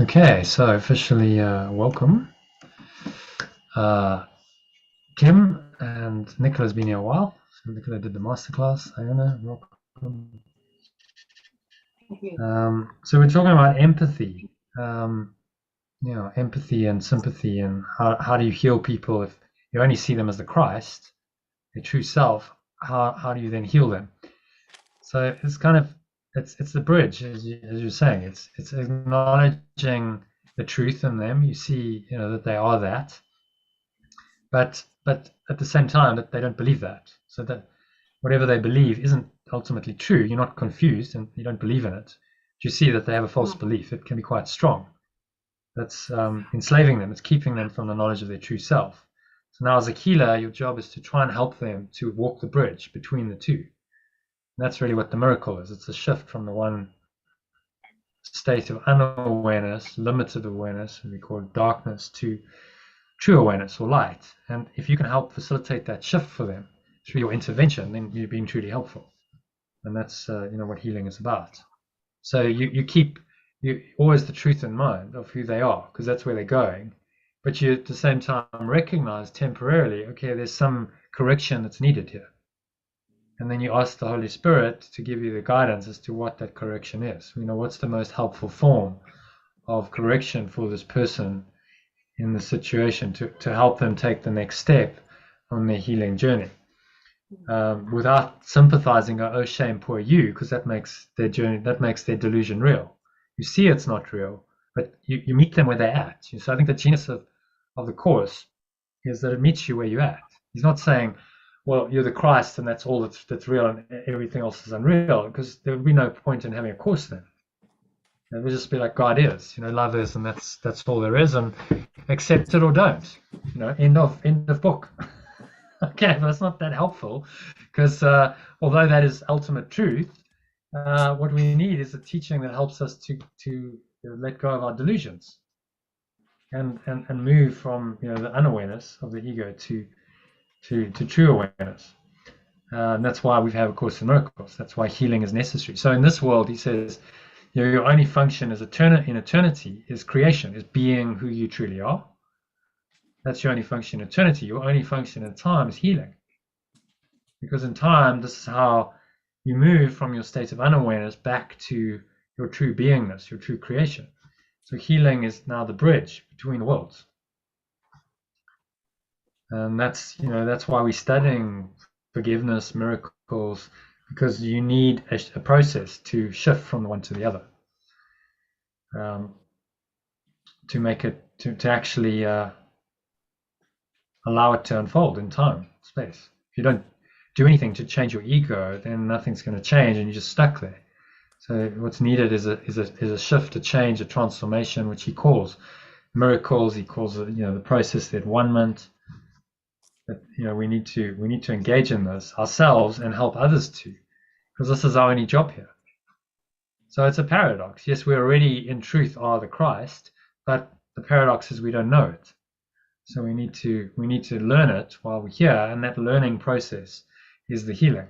Okay, so officially welcome. Kim and Nicola's been here a while. So Nicola did the masterclass. Iona, welcome. So we're talking about empathy. Um, empathy and sympathy, and how do you heal people if you only see them as the Christ, the true self? How do you then heal them? So it's kind of it's the bridge, as you're saying. It's acknowledging the truth in them. You see, that they are that, but at the same time that they don't believe that, so that whatever they believe isn't ultimately true. You're not confused and you don't believe in it. But you see that they have a false belief. It can be quite strong. That's enslaving them. It's keeping them from the knowledge of their true self. So now, as a healer, your job is to try and help them to walk the bridge between the two. And that's really what the miracle is. It's a shift from the one state of unawareness, limited awareness, and we call it darkness, to true awareness or light. And if you can help facilitate that shift for them through your intervention, then you're being truly helpful. And that's what healing is about. So you keep always the truth in mind of who they are, because that's where they're going. But you at the same time recognize temporarily, okay, there's some correction that's needed here. And then you ask the Holy Spirit to give you the guidance as to what that correction is. What's the most helpful form of correction for this person in the situation to help them take the next step on their healing journey, without sympathizing or oh shame poor you, because that makes their journey, that makes their delusion real. You see it's not real, but you meet them where they're at. So I think the genius of the course is that it meets you where you're at. He's not saying, well, you're the Christ and that's all that's real and everything else is unreal, because there would be no point in having a course then. It would just be like God is, love is, and that's all there is, and accept it or don't. End of book. Okay, but it's not that helpful, because although that is ultimate truth, what we need is a teaching that helps us to let go of our delusions and move from the unawareness of the ego to true awareness. And that's why we have A Course in Miracles. That's why healing is necessary. So in this world, he says, your only function as in eternity is creation, is being who you truly are. That's your only function in eternity. Your only function in time is healing. Because in time, this is how you move from your state of unawareness back to your true beingness, your true creation. So healing is now the bridge between the worlds. And that's why we're studying forgiveness, miracles, because you need a process to shift from the one to the other, to make it to actually allow it to unfold in time, space. If you don't do anything to change your ego, then nothing's going to change, and you're just stuck there. So what's needed is a shift, a change, a transformation, which he calls miracles. He calls it the process, the one-ment. That we need to engage in this ourselves and help others too, because this is our only job here. So it's a paradox. Yes, we already in truth are the Christ, but the paradox is we don't know it. So we need to learn it while we're here, and that learning process is the healing.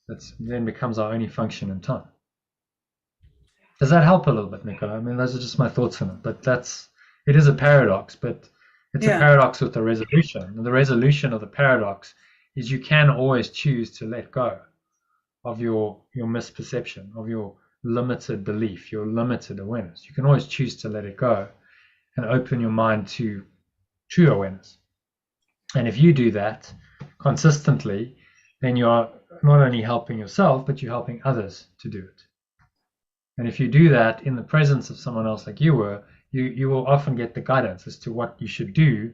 That then becomes our only function in time. Does that help a little bit, Nicola? I mean, those are just my thoughts on it. But it is a paradox, but it's a paradox with a resolution. And the resolution of the paradox is you can always choose to let go of your misperception, of your limited belief, your limited awareness. You can always choose to let it go and open your mind to true awareness. And if you do that consistently, then you are not only helping yourself, but you're helping others to do it. And if you do that in the presence of someone else like you were, you will often get the guidance as to what you should do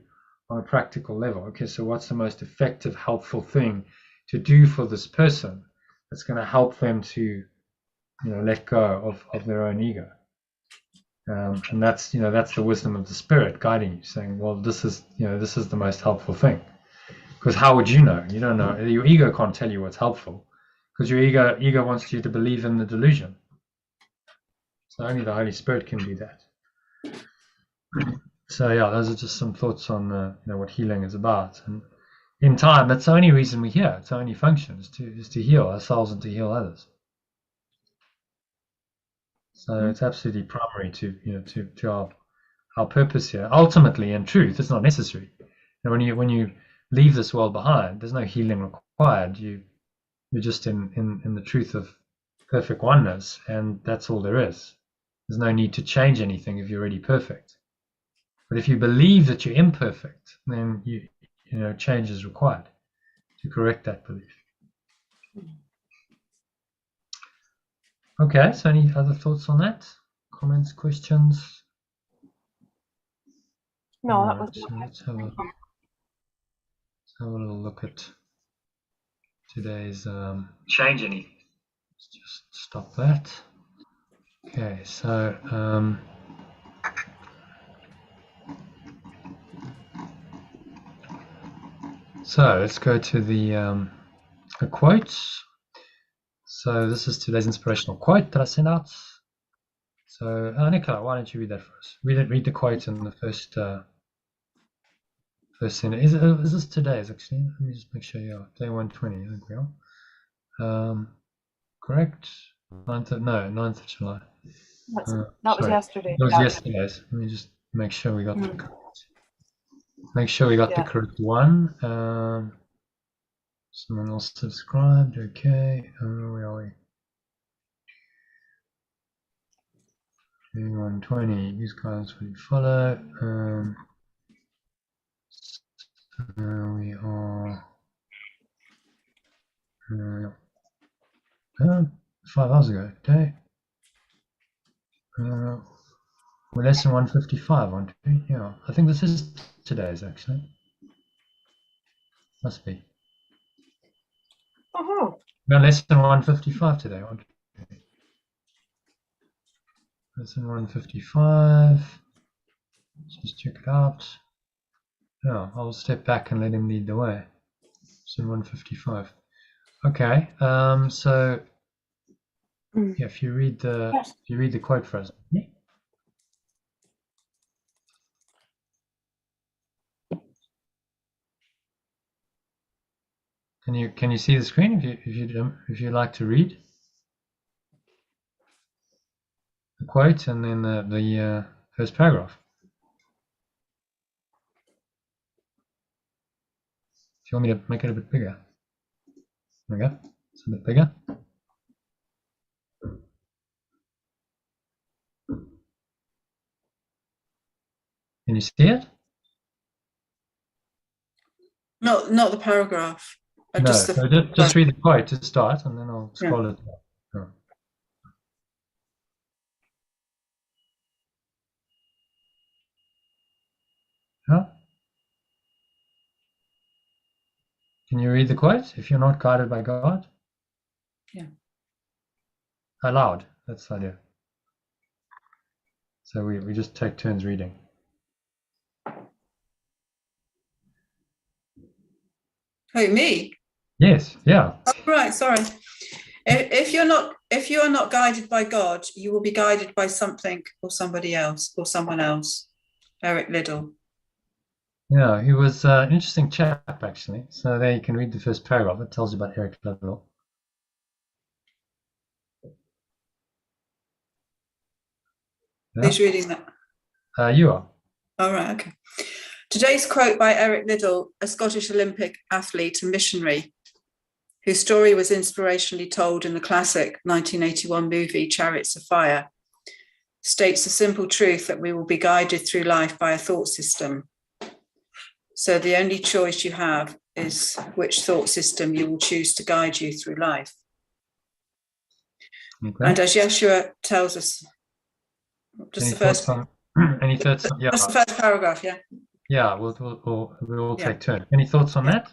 on a practical level. Okay, so what's the most effective, helpful thing to do for this person that's going to help them to let go of their own ego? And that's the wisdom of the Spirit guiding you, saying, well, this is the most helpful thing. Because how would you know? You don't know. Your ego can't tell you what's helpful, because your ego wants you to believe in the delusion. So only the Holy Spirit can do that. So yeah, those are just some thoughts on what healing is about. And in time, that's the only reason we're here. It's our only function is to heal ourselves and to heal others. So it's absolutely primary to to our purpose here. Ultimately, in truth, it's not necessary. And when you leave this world behind, there's no healing required. You're just in the truth of perfect oneness, and that's all there is. There's no need to change anything if you're already perfect. But if you believe that you're imperfect, then change is required to correct that belief. Okay, so any other thoughts on that? Comments, questions? No, that was so let's have a little look at today's change anything. Let's just stop that. Okay, so let's go to the quotes. So this is today's inspirational quote that I sent out. So Nicola, why don't you read that for us? Read the quote in the first sentence. Is this today's actually? Let me just make sure. Yeah, day 120. I think we are. Correct. 9th of July. That was yesterday. That was yesterday's. Let me just make sure we got the correct. Make sure we got the correct one. Someone else subscribed. Okay. Where are we? 120. Use guidance when you follow. We are 5 hours ago. Okay. We're less than 155, aren't we? Yeah. I think this is today's actually. Must be. We're less than 155 today, aren't we? Less than 155. Let's just check it out. Yeah, I'll step back and let him lead the way. It's in 155. Okay. So yeah, if you read the quote for us. Can you see the screen if you like to read the quote and then the first paragraph? If you want me to make it a bit bigger. There we go. It's a bit bigger. Can you see it? Not the paragraph. No, just read the quote to start, and then I'll scroll it. Oh. Huh? Can you read the quote if you're not guided by God? Yeah. Aloud. That's the idea. So we just take turns reading. Oh, me? Yes. Yeah. Oh, right. Sorry. If you are not guided by God, you will be guided by something or somebody else or someone else. Eric Liddell. Yeah, he was an interesting chap actually. So there you can read the first paragraph. It tells you about Eric Liddell. Yeah. Who's reading that? You are. All right. Okay. Today's quote by Eric Liddell, a Scottish Olympic athlete and missionary, whose story was inspirationally told in the classic 1981 movie Chariots of Fire, states the simple truth that we will be guided through life by a thought system. So the only choice you have is which thought system you will choose to guide you through life. Okay. And as Yeshua tells us, just the first. Any thoughts? Yeah. That's the first paragraph. Yeah. Yeah, we'll take turn. Any thoughts on that?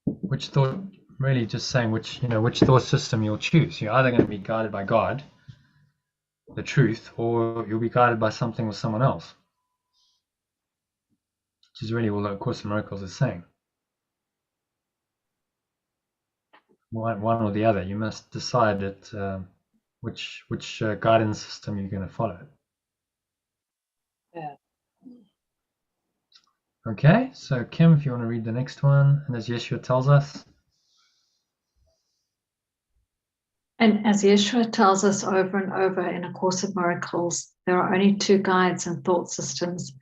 Which thought? Really, just saying which thought system you'll choose. You're either going to be guided by God, the truth, or you'll be guided by something or someone else. Which is really all the Course in Miracles is saying. One or the other. You must decide that which guidance system you're going to follow. Yeah. Okay, so Kim, if you want to read the next one, and as Yeshua tells us. And as Yeshua tells us over and over in A Course of Miracles, there are only two guides and thought systems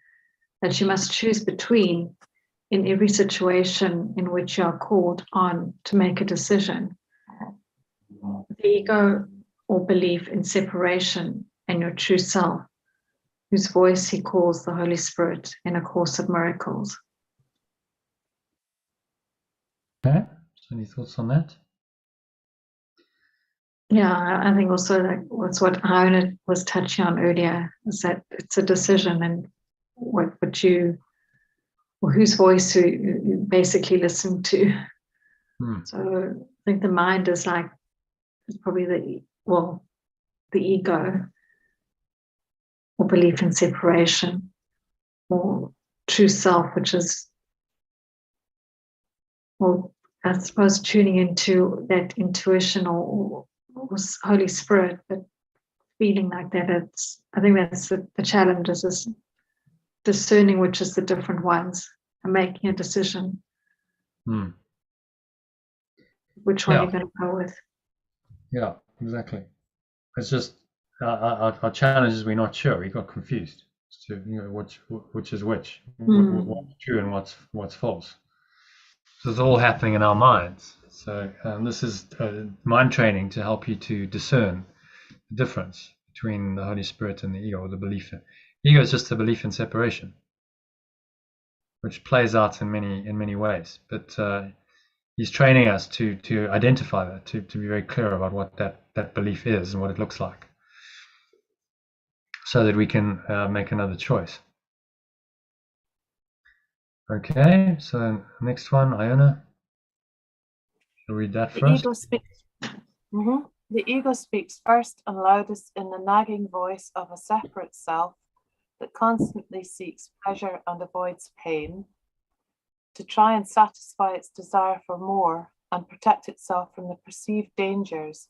that you must choose between in every situation in which you are called on to make a decision. The ego or belief in separation and your true self, whose voice he calls the Holy Spirit in A Course of Miracles. Okay, so any thoughts on that? Yeah, I think also that was what Iona was touching on earlier, is that it's a decision, and what you, or whose voice you basically listen to. So I think the mind is like, it's probably the ego, or belief in separation, or true self, which is, well, I suppose tuning into that intuition or Holy Spirit, but feeling like that. I think that's the challenge, is discerning which is the different ones and making a decision. Which one you're going to go with. Yeah, exactly. It's just our challenge is we're not sure. We got confused as to which is which, what's true and what's false. So it's all happening in our minds. So this is mind training to help you to discern the difference between the Holy Spirit and the ego, or the belief. Ego is just a belief in separation, which plays out in many ways. But he's training us to identify that, to be very clear about what that belief is and what it looks like, so that we can make another choice. Okay, so next one, Iona. Shall read that first? The ego speaks first and loudest in the nagging voice of a separate self that constantly seeks pleasure and avoids pain, to try and satisfy its desire for more and protect itself from the perceived dangers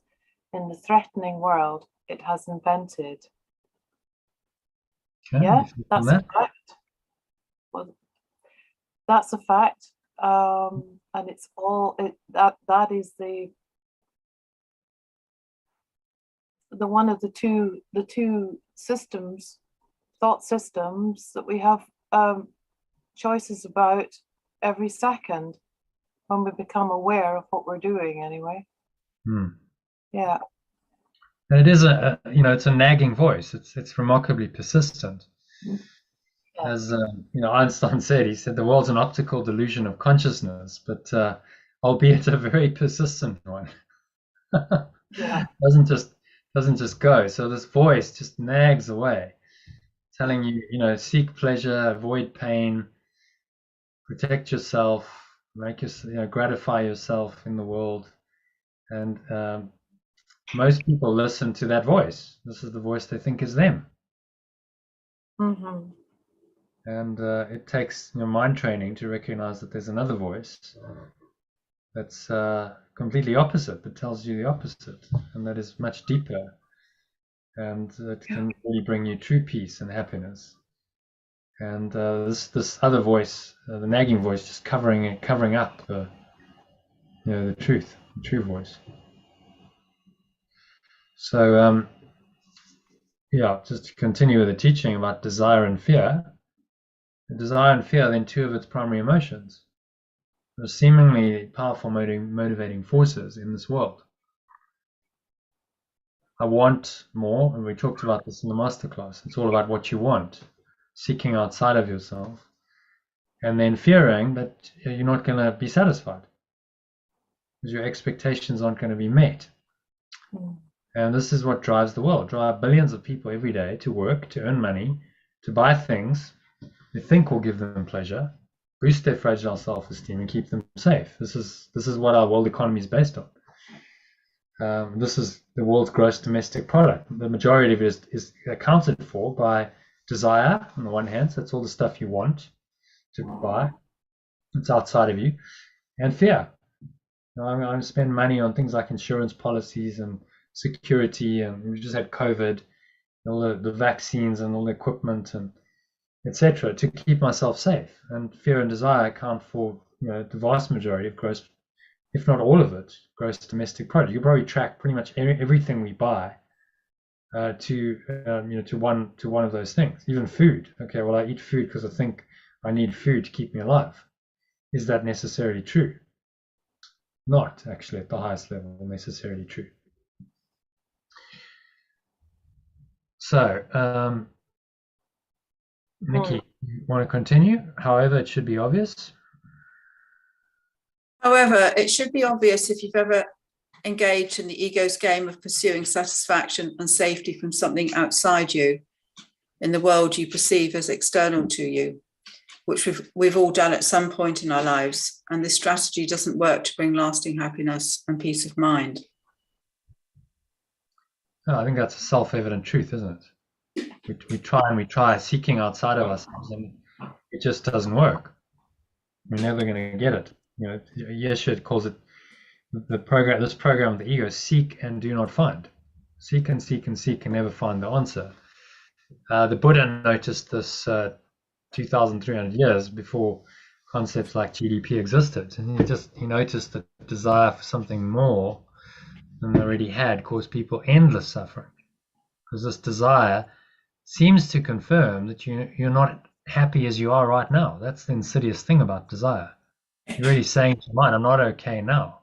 in the threatening world it has invented. Okay, yeah, that's a fact. Well, that's a fact. And it's all that is the one of the two systems, thought systems, that we have choices about every second when we become aware of what we're doing, anyway. Yeah. And it is it's a nagging voice. It's remarkably persistent. As Einstein said, he said the world's an optical delusion of consciousness, but albeit a very persistent one. doesn't just go. So this voice just nags away, telling you, seek pleasure, avoid pain, protect yourself, gratify yourself in the world. And most people listen to that voice. This is the voice they think is them. And it takes mind training to recognize that there's another voice that's completely opposite, that tells you the opposite, and that is much deeper, and that can really bring you true peace and happiness. And this other voice, the nagging voice, just covering up the truth, the true voice. So just to continue with the teaching about desire and fear. Desire and fear are then two of its primary emotions. They're seemingly powerful motivating forces in this world. I want more, and we talked about this in the masterclass. It's all about what you want, seeking outside of yourself, and then fearing that you're not going to be satisfied because your expectations aren't going to be met. And this is what drives the world. Drive billions of people every day to work, to earn money, to buy things they think will give them pleasure, boost their fragile self-esteem, and keep them safe. This is what our world economy is based on. This is the world's gross domestic product. The majority of it is accounted for by desire on the one hand, so that's all the stuff you want to buy. It's outside of you. And fear. I'm going to spend money on things like insurance policies and security, and we just had COVID, all the vaccines and all the equipment, and etc., to keep myself safe. And fear and desire account for the vast majority of gross, if not all of it, gross domestic product. You probably track pretty much everything we buy to one of those things. Even food. Okay, well, I eat food because I think I need food to keep me alive. Is that necessarily true? Not actually at the highest level necessarily true. So, Nikki, you want to continue? However, it should be obvious. However, it should be obvious if you've ever engaged in the ego's game of pursuing satisfaction and safety from something outside you in the world you perceive as external to you, which we've all done at some point in our lives. And this strategy doesn't work to bring lasting happiness and peace of mind. Oh, I think that's a self-evident truth, isn't it? We try seeking outside of ourselves, and it just doesn't work. We're never going to get it. Yeshua calls it this program of the ego: seek and do not find. Seek and seek and seek and never find the answer. The Buddha noticed this 2,300 years before concepts like GDP existed, and he noticed that desire for something more than they already had caused people endless suffering, because this desire seems to confirm that you're not happy as you are right now. That's the insidious thing about desire. You're really saying to your mind, I'm not okay now.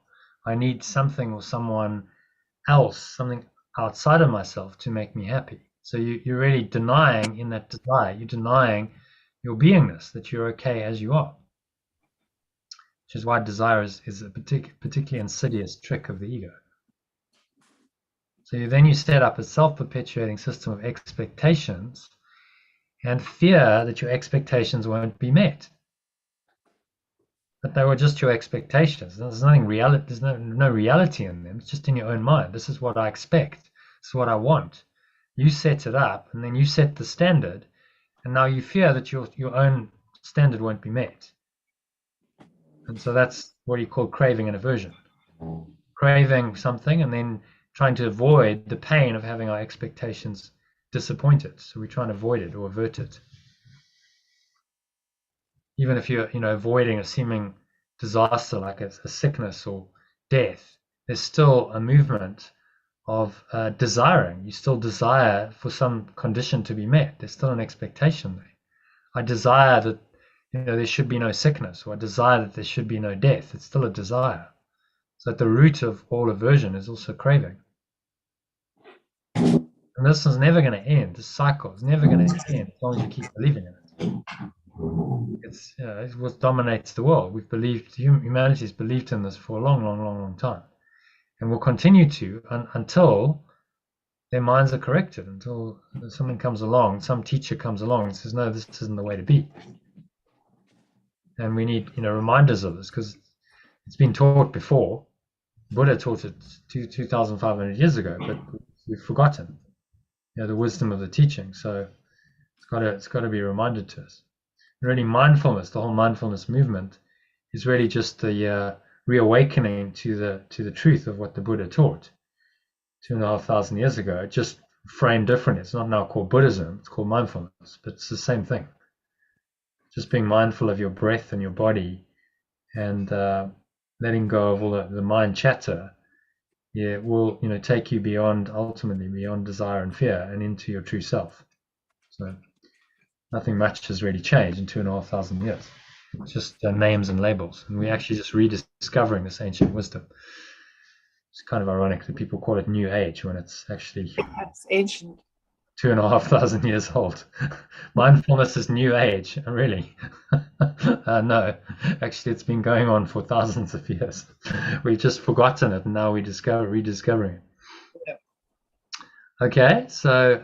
I need something or someone else, something outside of myself to make me happy. So you're really denying in that desire, you're denying your beingness, that you're okay as you are. Which is why desire is a particularly insidious trick of the ego. So then you set up a self-perpetuating system of expectations and fear that your expectations won't be met. But they were just your expectations. There's nothing reality. There's no reality in them. It's just in your own mind. This is what I expect. This is what I want. You set it up, and then you set the standard, and now you fear that your own standard won't be met. And so that's what you call craving and aversion. Craving something and then trying to avoid the pain of having our expectations disappointed. So we try and avoid it or avert it. Even if you're avoiding a seeming disaster like a sickness or death, there's still a movement of desiring. You still desire for some condition to be met. There's still an expectation there. I desire that there should be no sickness, or I desire that there should be no death. It's still a desire. So at the root of all aversion is also craving. And this is never going to end. This cycle is never going to end as long as you keep believing in it. It's what dominates the world. Humanity's believed in this for a long time, and will continue to until their minds are corrected, until something comes along, some teacher comes along and says, no, this isn't the way to be. And we need reminders of this, because it's been taught before. Buddha taught it 2,500 years ago, but we've forgotten the wisdom of the teaching. So it's got to be reminded to us. Really, mindfulness, the whole mindfulness movement, is really just the reawakening to the truth of what the Buddha taught 2,500 years ago. It just framed differently. It's not now called Buddhism, it's called mindfulness, but it's the same thing. Just being mindful of your breath and your body, and letting go of all the mind chatter, will take you ultimately beyond desire and fear and into your true self. So nothing much has really changed in 2,500 years. It's just names and labels, and we're actually just rediscovering this ancient wisdom. It's kind of ironic that people call it New Age when it's actually ancient. 2,500 years old. Mindfulness is New Age, really? No, actually, it's been going on for thousands of years. We've just forgotten it, and now we're rediscovering it. Yeah. Okay, so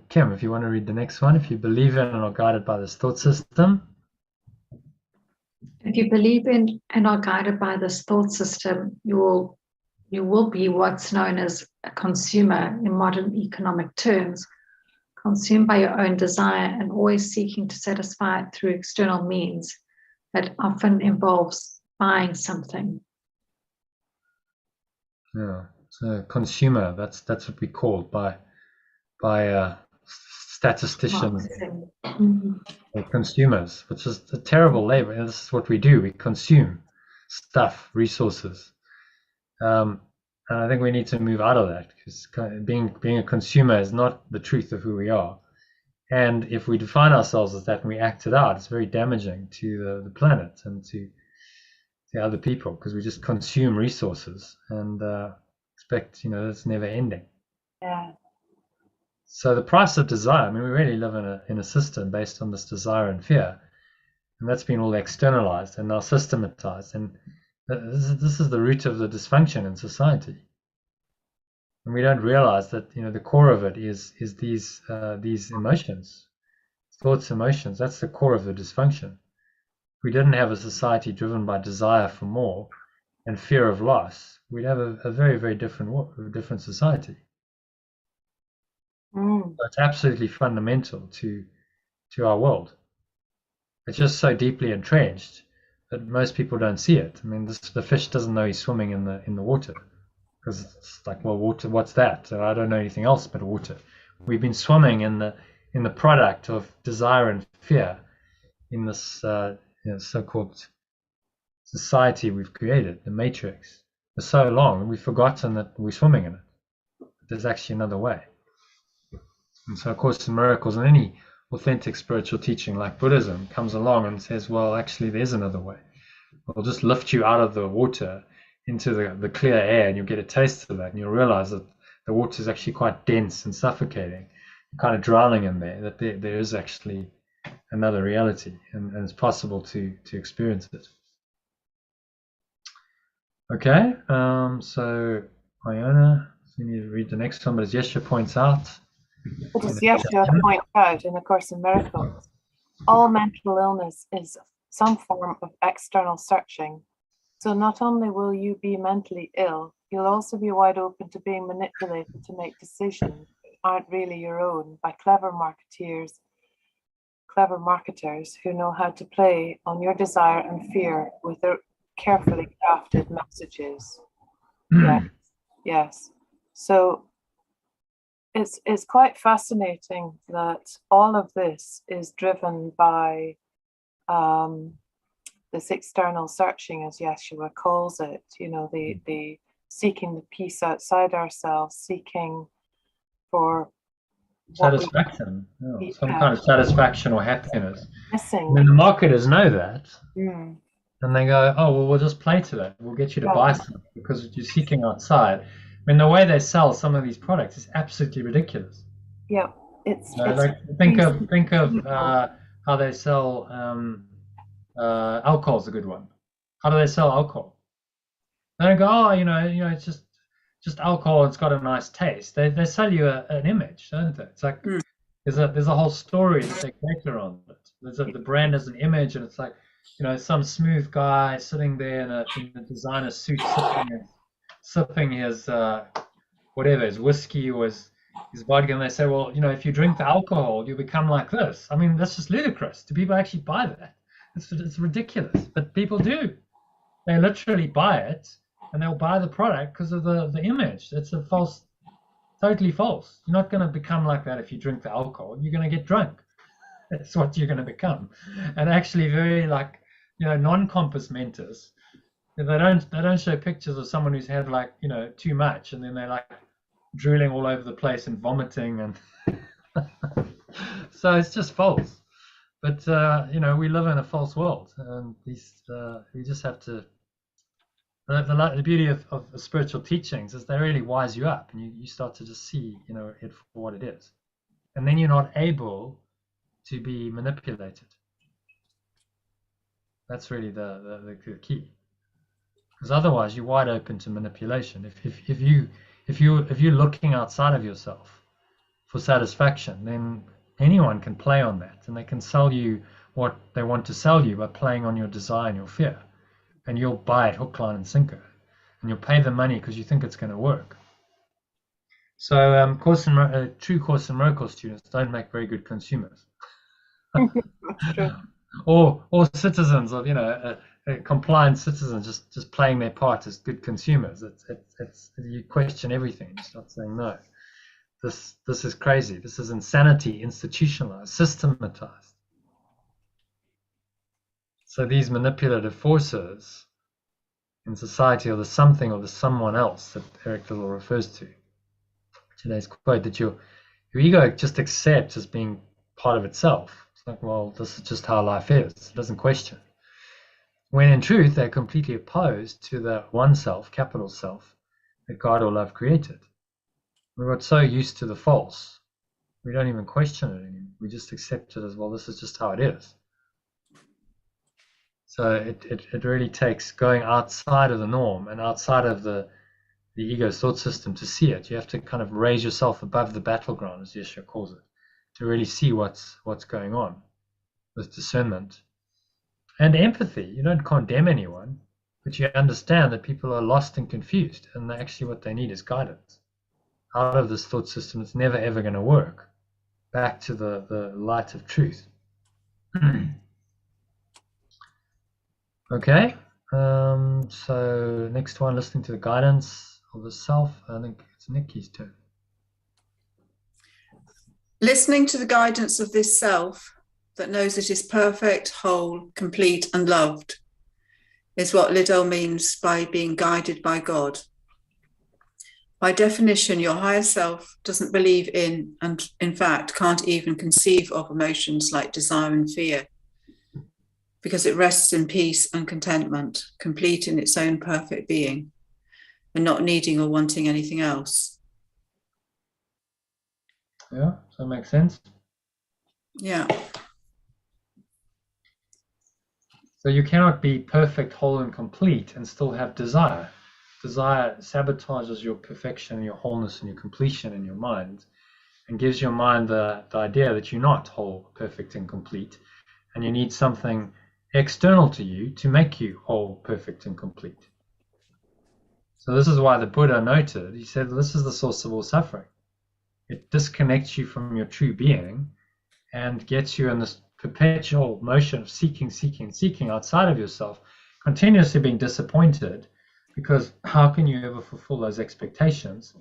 Kim, if you want to read the next one, if you believe in and are guided by this thought system. If you believe in and are guided by this thought system, you will be what's known as a consumer in modern economic terms, consumed by your own desire and always seeking to satisfy it through external means that often involves buying something. Yeah, so consumer, that's what we call by statisticians, Mhm. or consumers, which is a terrible label. And this is what we do. We consume stuff, resources. And I think we need to move out of that, because being a consumer is not the truth of who we are. And if we define ourselves as that and we act it out, it's very damaging to the planet and to other people, because we just consume resources and expect, it's never ending. Yeah. So the price of desire, I mean, we really live in a system based on this desire and fear, and that's been all externalized and now systematized. And this is the root of the dysfunction in society. And we don't realize that, the core of it is these emotions, thoughts, emotions. That's the core of the dysfunction. If we didn't have a society driven by desire for more and fear of loss, we'd have a very, very different society. Mm. So it's absolutely fundamental to our world. It's just so deeply entrenched that most people don't see it. I mean, the fish doesn't know he's swimming in the water, because it's like, well, water, what's that? I don't know anything else but water. We've been swimming in the product of desire and fear in this so-called society we've created, the matrix, for so long, and we've forgotten that we're swimming in it. There's actually another way. And so, of course, in Miracles and any authentic spiritual teaching like Buddhism comes along and says, well, actually, there's another way. We'll just lift you out of the water into the clear air, and you'll get a taste of that, and you'll realize that the water is actually quite dense and suffocating, kind of drowning in there, that there is actually another reality, and it's possible to experience it. Okay, so Iona, you need to read the next one, but as Yeshua points out, But as Yeshua points out in A Course in Miracles, all mental illness is some form of external searching. So not only will you be mentally ill, you'll also be wide open to being manipulated to make decisions that aren't really your own by clever marketers who know how to play on your desire and fear with their carefully crafted messages. Yes. So it's quite fascinating that all of this is driven by this external searching, as Yeshua calls it, the seeking the peace outside ourselves, seeking for satisfaction, some kind of satisfaction or happiness. Missing. And then the marketers know that, Mm. and they go, oh, well, we'll just play to that. We'll get you to buy something because you're seeking outside. I mean, the way they sell some of these products is absolutely ridiculous. Yeah, it's like, think of how they sell alcohol is a good one. How do they sell alcohol? They don't go, oh, it's just alcohol. It's got a nice taste. They sell you an image, don't they? It's like there's a whole story that they create around it. The brand has an image, and it's like, some smooth guy sitting there in a designer suit, sipping his whatever, his whiskey or his vodka, and they say, well, if you drink the alcohol, you become like this. I mean, that's just ludicrous. Do people actually buy that? It's ridiculous, but people do. They literally buy it, and they'll buy the product because of the image. It's a totally false. You're not going to become like that if you drink the alcohol. You're going to get drunk. That's what you're going to become. And actually, very non-compass mentors, they don't show pictures of someone who's had too much, and then they're drooling all over the place and vomiting, and so it's just false. But we live in a false world, and we just have to. The beauty of spiritual teachings is they really wise you up, and you start to just see it for what it is, and then you're not able to be manipulated. That's really the key, because otherwise you're wide open to manipulation. If you're looking outside of yourself for satisfaction, then anyone can play on that, and they can sell you what they want to sell you by playing on your desire and your fear, and you'll buy it hook, line, and sinker, and you'll pay the money because you think it's going to work. So, true Course in Miracles students don't make very good consumers, or citizens of compliant citizens just playing their part as good consumers. It's you question everything. You start saying no. This is crazy. This is insanity, institutionalized, systematized. So these manipulative forces in society are the something or the someone else that Eric Liddell refers to. Today's quote that your ego just accepts as being part of itself. It's like, well, this is just how life is. It doesn't question. When in truth, they're completely opposed to the one self, capital self, that God or love created. We got so used to the false, we don't even question it anymore. We just accept it as, well, this is just how it is. So it really takes going outside of the norm and outside of the ego's thought system to see it. You have to kind of raise yourself above the battleground, as Yeshua calls it, to really see what's going on with discernment and empathy. You don't condemn anyone, but you understand that people are lost and confused, and actually what they need is guidance out of this thought system that's never ever going to work, back to the light of truth. Okay, so next one, listening to the guidance of the self. I think it's Nikki's turn. Listening to the guidance of this self that knows it is perfect, whole, complete, and loved is what Liddell means by being guided by God. By definition, your higher self doesn't believe in, and in fact can't even conceive of, emotions like desire and fear, because it rests in peace and contentment, complete in its own perfect being, and not needing or wanting anything else. Yeah, does that make sense? Yeah. So you cannot be perfect, whole, and complete and still have desire. Desire sabotages your perfection, your wholeness, and your completion in your mind, and gives your mind the idea that you're not whole, perfect, and complete, and you need something external to you to make you whole, perfect, and complete. So this is why the Buddha noted, he said, this is the source of all suffering. It disconnects you from your true being and gets you in this perpetual motion of seeking outside of yourself, continuously being disappointed, because how can you ever fulfill those expectations?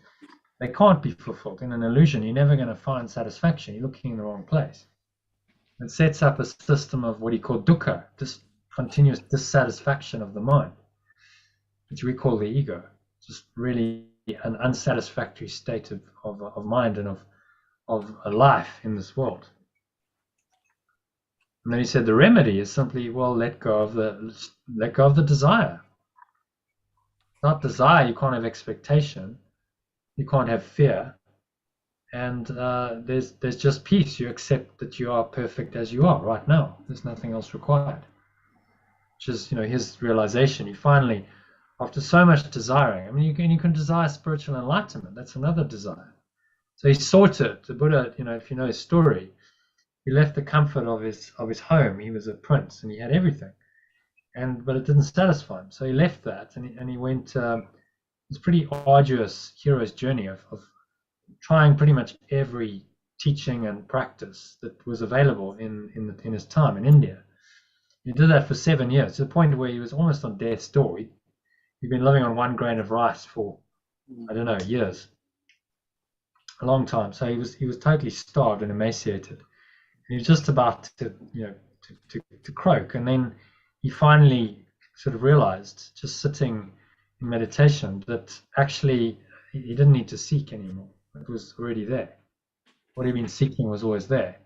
They can't be fulfilled. In an illusion, you're never going to find satisfaction. You're looking in the wrong place. It sets up a system of what he called dukkha, this continuous dissatisfaction of the mind, which we call the ego. Just really an unsatisfactory state of mind and of a life in this world. And then he said the remedy is simply, well, let go of the desire. Without desire, you can't have expectation, you can't have fear, and there's just peace. You accept that you are perfect as you are right now. There's nothing else required. Which is, his realization. He finally, after so much desiring, I mean, you can desire spiritual enlightenment. That's another desire. So he sought it. The Buddha, if you know his story, he left the comfort of his home. He was a prince and he had everything, but it didn't satisfy him. So he left that and he went. It's a pretty arduous hero's journey of trying pretty much every teaching and practice that was available in his time in India. He did that for 7 years, to the point where he was almost on death's door. He'd been living on 1 grain of rice for, years, a long time. So he was totally starved and emaciated. And he was just about to croak. And then he finally sort of realized, just sitting in meditation, that actually he didn't need to seek anymore. It was already there. What he'd been seeking was always there.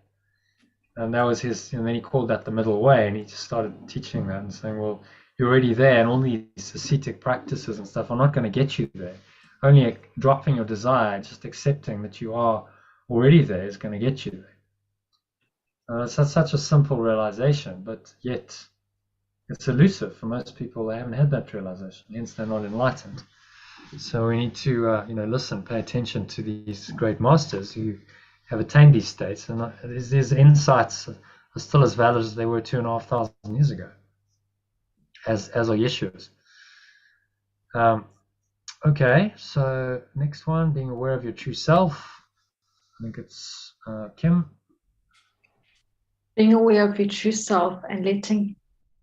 And that was his, and then he called that the middle way, and he just started teaching that and saying, well, you're already there, and all these ascetic practices and stuff are not going to get you there. Only dropping your desire, just accepting that you are already there, is going to get you there. It's such a simple realization, but yet it's elusive for most people. They haven't had that realization, hence they're not enlightened. So we need to, listen, pay attention to these great masters who have attained these states, and these insights are still as valid as they were 2,500 years ago, as are Yeshua's. Okay, so next one, being aware of your true self. I think it's Kim. Being aware of your true self and letting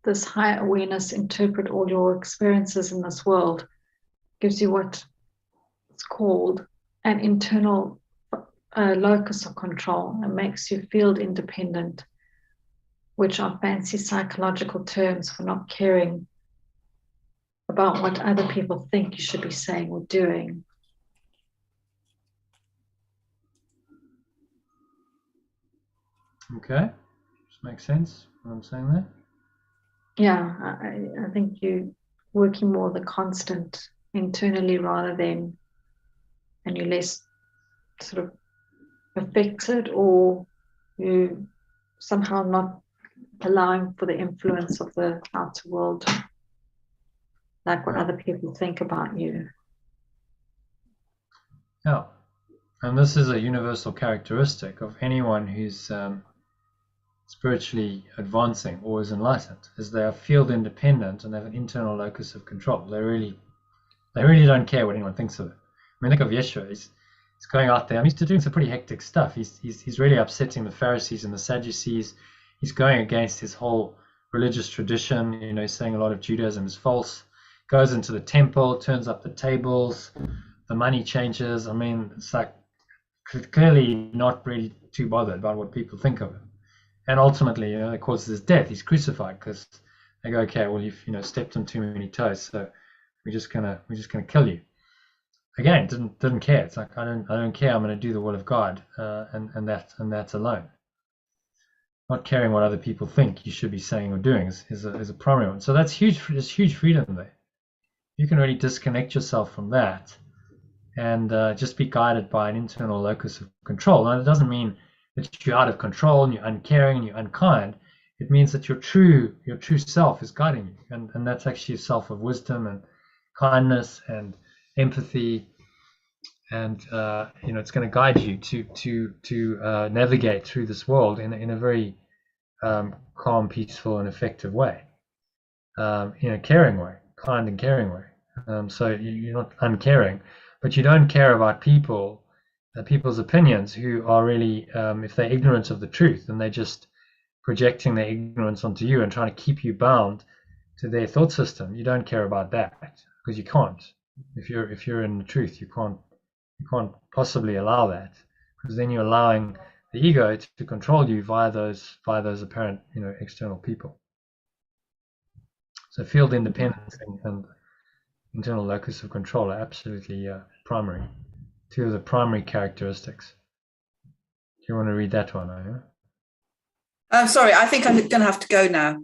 this higher awareness interpret all your experiences in this world gives you what is called an internal locus of control and makes you feel independent, which are fancy psychological terms for not caring about what other people think you should be saying or doing. Okay, does make sense what I'm saying there? Yeah, I think you're working more the constant internally rather than, and you're less sort of affected, or you somehow not allowing for the influence of the outer world, like what other people think about you. Yeah, and this is a universal characteristic of anyone who's spiritually advancing or is enlightened, is they are field independent and they have an internal locus of control. They really don't care what anyone thinks of it. I mean, look at Yeshua. He's going out there. I mean, he's doing some pretty hectic stuff. He's really upsetting the Pharisees and the Sadducees. He's going against his whole religious tradition. You know, he's saying a lot of Judaism is false. Goes into the temple, turns up the tables, the money changes. I mean, it's like clearly not really too bothered about what people think of him. And ultimately, you know, it causes his death. He's crucified because they go, okay, well, you've stepped on too many toes, so we're just gonna kill you. Again, didn't care. It's like I don't care. I'm going to do the will of God, and that's alone. Not caring what other people think you should be saying or doing is a primary one. So that's huge. There's huge freedom there. You can really disconnect yourself from that, and just be guided by an internal locus of control. Now, it doesn't mean that you're out of control and you're uncaring and you're unkind. It means that your true self is guiding you, and that's actually a self of wisdom and kindness and empathy, and it's going to guide you to navigate through this world in a very calm, peaceful, and effective way, in a caring way, kind and caring way. So you're not uncaring, but you don't care about people's opinions who are really, if they're ignorant of the truth, and they're just projecting their ignorance onto you and trying to keep you bound to their thought system. You don't care about that because you can't. If you're in the truth, you can't possibly allow that, because then you're allowing the ego to control you via those apparent external people. So field independence and internal locus of control are absolutely primary. Two of the primary characteristics. Do you want to read that one, Aya? Sorry, I think I'm going to have to go now.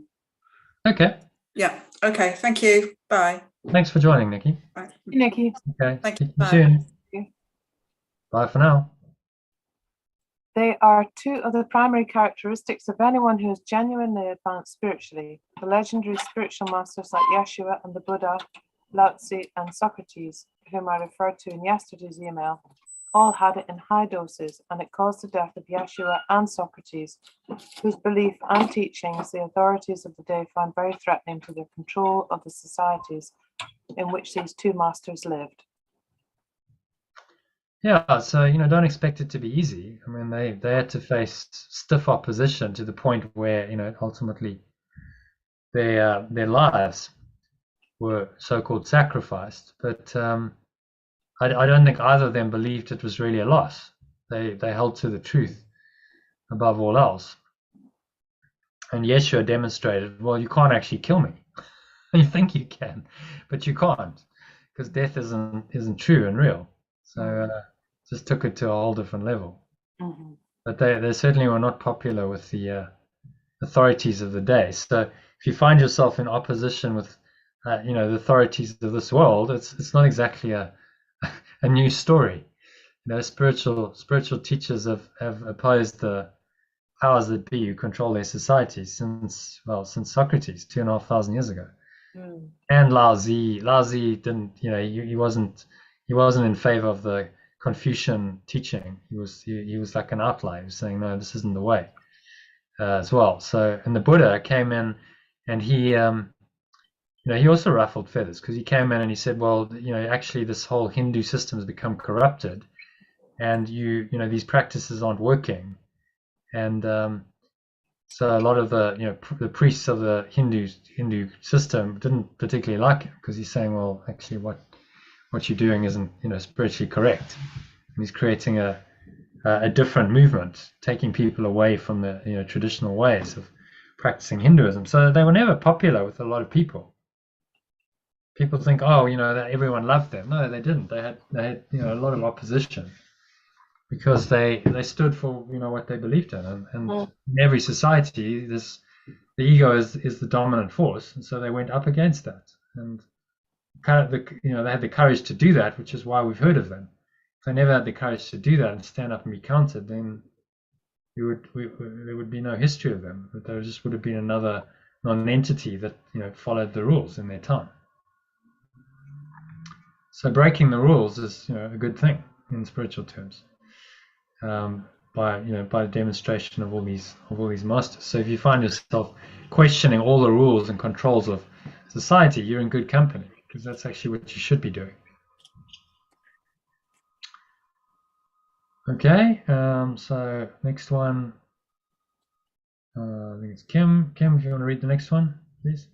Okay. Yeah. Okay. Thank you. Bye. Thanks for joining, Nikki. Bye. Nikki. Okay. Thank you. See you Bye. soon. Bye for now. They are two of the primary characteristics of anyone who is genuinely advanced spiritually. The legendary spiritual masters like Yeshua and the Buddha, Lao Tzu and Socrates, whom I referred to in yesterday's email, all had it in high doses, and it caused the death of Yeshua and Socrates, whose belief and teachings the authorities of the day found very threatening to the control of the societies in which these two masters lived. Yeah, so don't expect it to be easy. I mean, they had to face stiff opposition to the point where ultimately their lives were so-called sacrificed. But I don't think either of them believed it was really a loss. They held to the truth above all else. And Yeshua demonstrated, well, you can't actually kill me. You think you can, but you can't, because death isn't true and real. So just took it to a whole different level. Mm-hmm. But they certainly were not popular with the authorities of the day. So if you find yourself in opposition with the authorities of this world, it's not exactly a new story. Spiritual teachers have opposed the powers that be who control their societies since Socrates 2,500 years ago. And Lao Tzu didn't, he wasn't in favor of the Confucian teaching. He was like an outlier. He was saying, no, this isn't the way, as well. So, and the Buddha came in, and he also ruffled feathers, because he came in and he said, well, actually this whole Hindu system has become corrupted, and these practices aren't working, and so a lot of the priests of the Hindu system didn't particularly like it, because he's saying, well, actually what you're doing isn't spiritually correct. And he's creating a a different movement, taking people away from the traditional ways of practicing Hinduism. So they were never popular with a lot of people. People think, oh, that everyone loved them. No, they didn't. They had a lot of opposition because they stood for what they believed in, and in every society, the ego is the dominant force, and so they went up against that, and they had the courage to do that, which is why we've heard of them. If they never had the courage to do that and stand up and be counted, then there would be no history of them. But there just would have been another non-entity that followed the rules in their time. So breaking the rules is a good thing in spiritual terms, by a demonstration of all these masters. So if you find yourself questioning all the rules and controls of society, you're in good company, because that's actually what you should be doing. Okay, so next one, I think it's Kim. Kim, if you want to read the next one, please.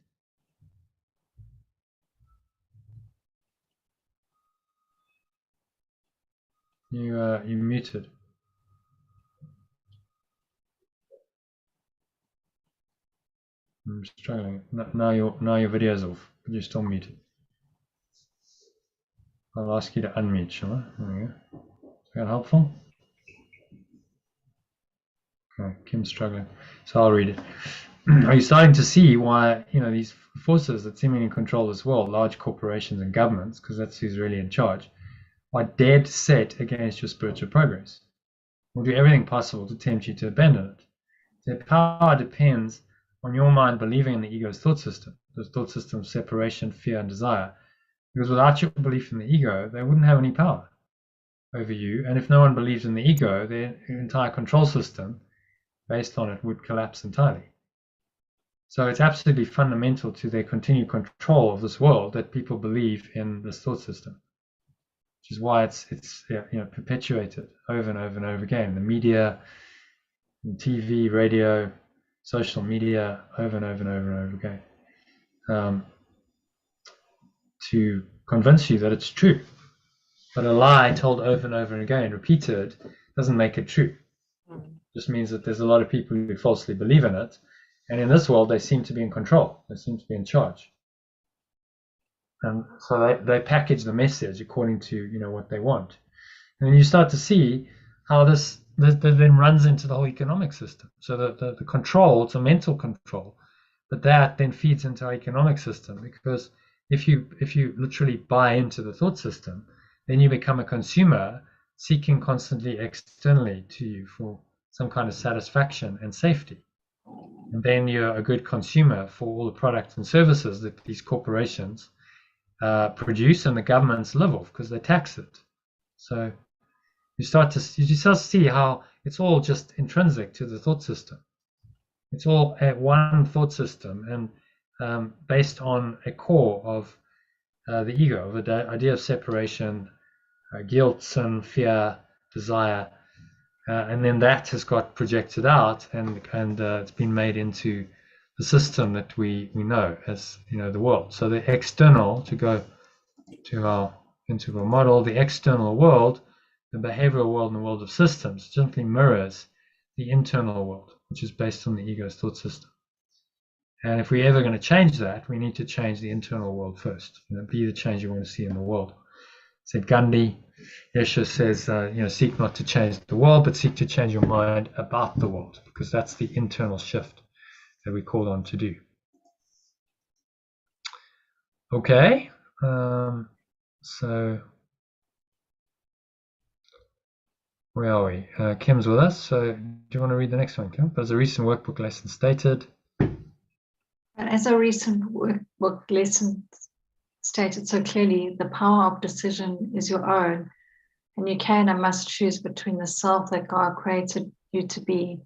You muted. I'm struggling. Now your video's off, but you're still muted. I'll ask you to unmute, shall I? There we go. Is that helpful? Okay, Kim's struggling, so I'll read it. Are you starting to see why these forces that seemingly control this world, large corporations and governments, because that's who's really in charge, are dead set against your spiritual progress? Will do everything possible to tempt you to abandon it. Their power depends on your mind believing in the ego's thought system, the thought system of separation, fear, and desire. Because without your belief in the ego, they wouldn't have any power over you. And if no one believes in the ego, their entire control system based on it would collapse entirely. So it's absolutely fundamental to their continued control of this world that people believe in this thought system, which is why it's perpetuated over and over and over again. The media, TV, radio, social media, over and over and over and over again, to convince you that it's true. But a lie told over and over and again, repeated, doesn't make it true. It just means that there's a lot of people who falsely believe in it, and in this world they seem to be in control, they seem to be in charge. And so they package the message according to what they want. And then you start to see how this then runs into the whole economic system. So the control, it's a mental control, but that then feeds into our economic system, because if you literally buy into the thought system, then you become a consumer seeking constantly externally to you for some kind of satisfaction and safety. And then you're a good consumer for all the products and services that these corporations produce and the governments live off, because they tax it. So you start to see how it's all just intrinsic to the thought system. It's all one thought system, and based on a core of the ego, of the idea of separation, guilt, sin, fear, desire, and then that has got projected out, and it's been made into the system that we know as the world. So the external, to go to our integral model, the external world, the behavioral world and the world of systems, simply mirrors the internal world, which is based on the ego's thought system. And if we're ever going to change that, we need to change the internal world first. Be the change you want to see in the world. Said Gandhi. Yeshua says, seek not to change the world, but seek to change your mind about the world, because that's the internal shift that we're called on to do. Okay, so where are we? Kim's with us, so do you want to read the next one, Kim? As a recent workbook lesson stated. As a recent workbook lesson stated so clearly, the power of decision is your own, and you can and must choose between the self that God created you to be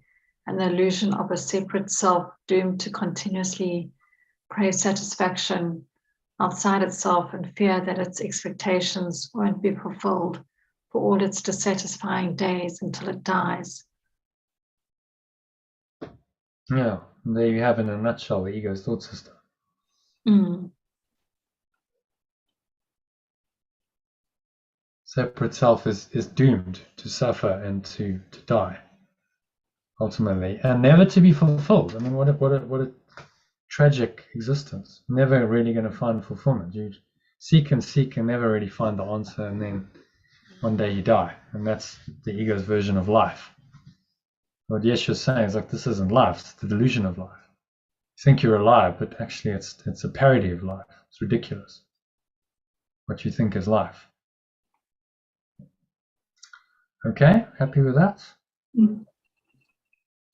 and the illusion of a separate self doomed to continuously crave satisfaction outside itself and fear that its expectations won't be fulfilled for all its dissatisfying days until it dies. Yeah, there you have in a nutshell the ego's thought system. separate self is doomed to suffer and to die ultimately, and never to be fulfilled. I mean, what a tragic existence. Never really going to find fulfillment. You seek and never really find the answer, and then one day you die, and that's the ego's version of life. What Yeshua's saying is like, this isn't life, it's the delusion of life. You think you're alive, but actually it's a parody of life. It's ridiculous what you think is life. Okay, happy with that? Mm.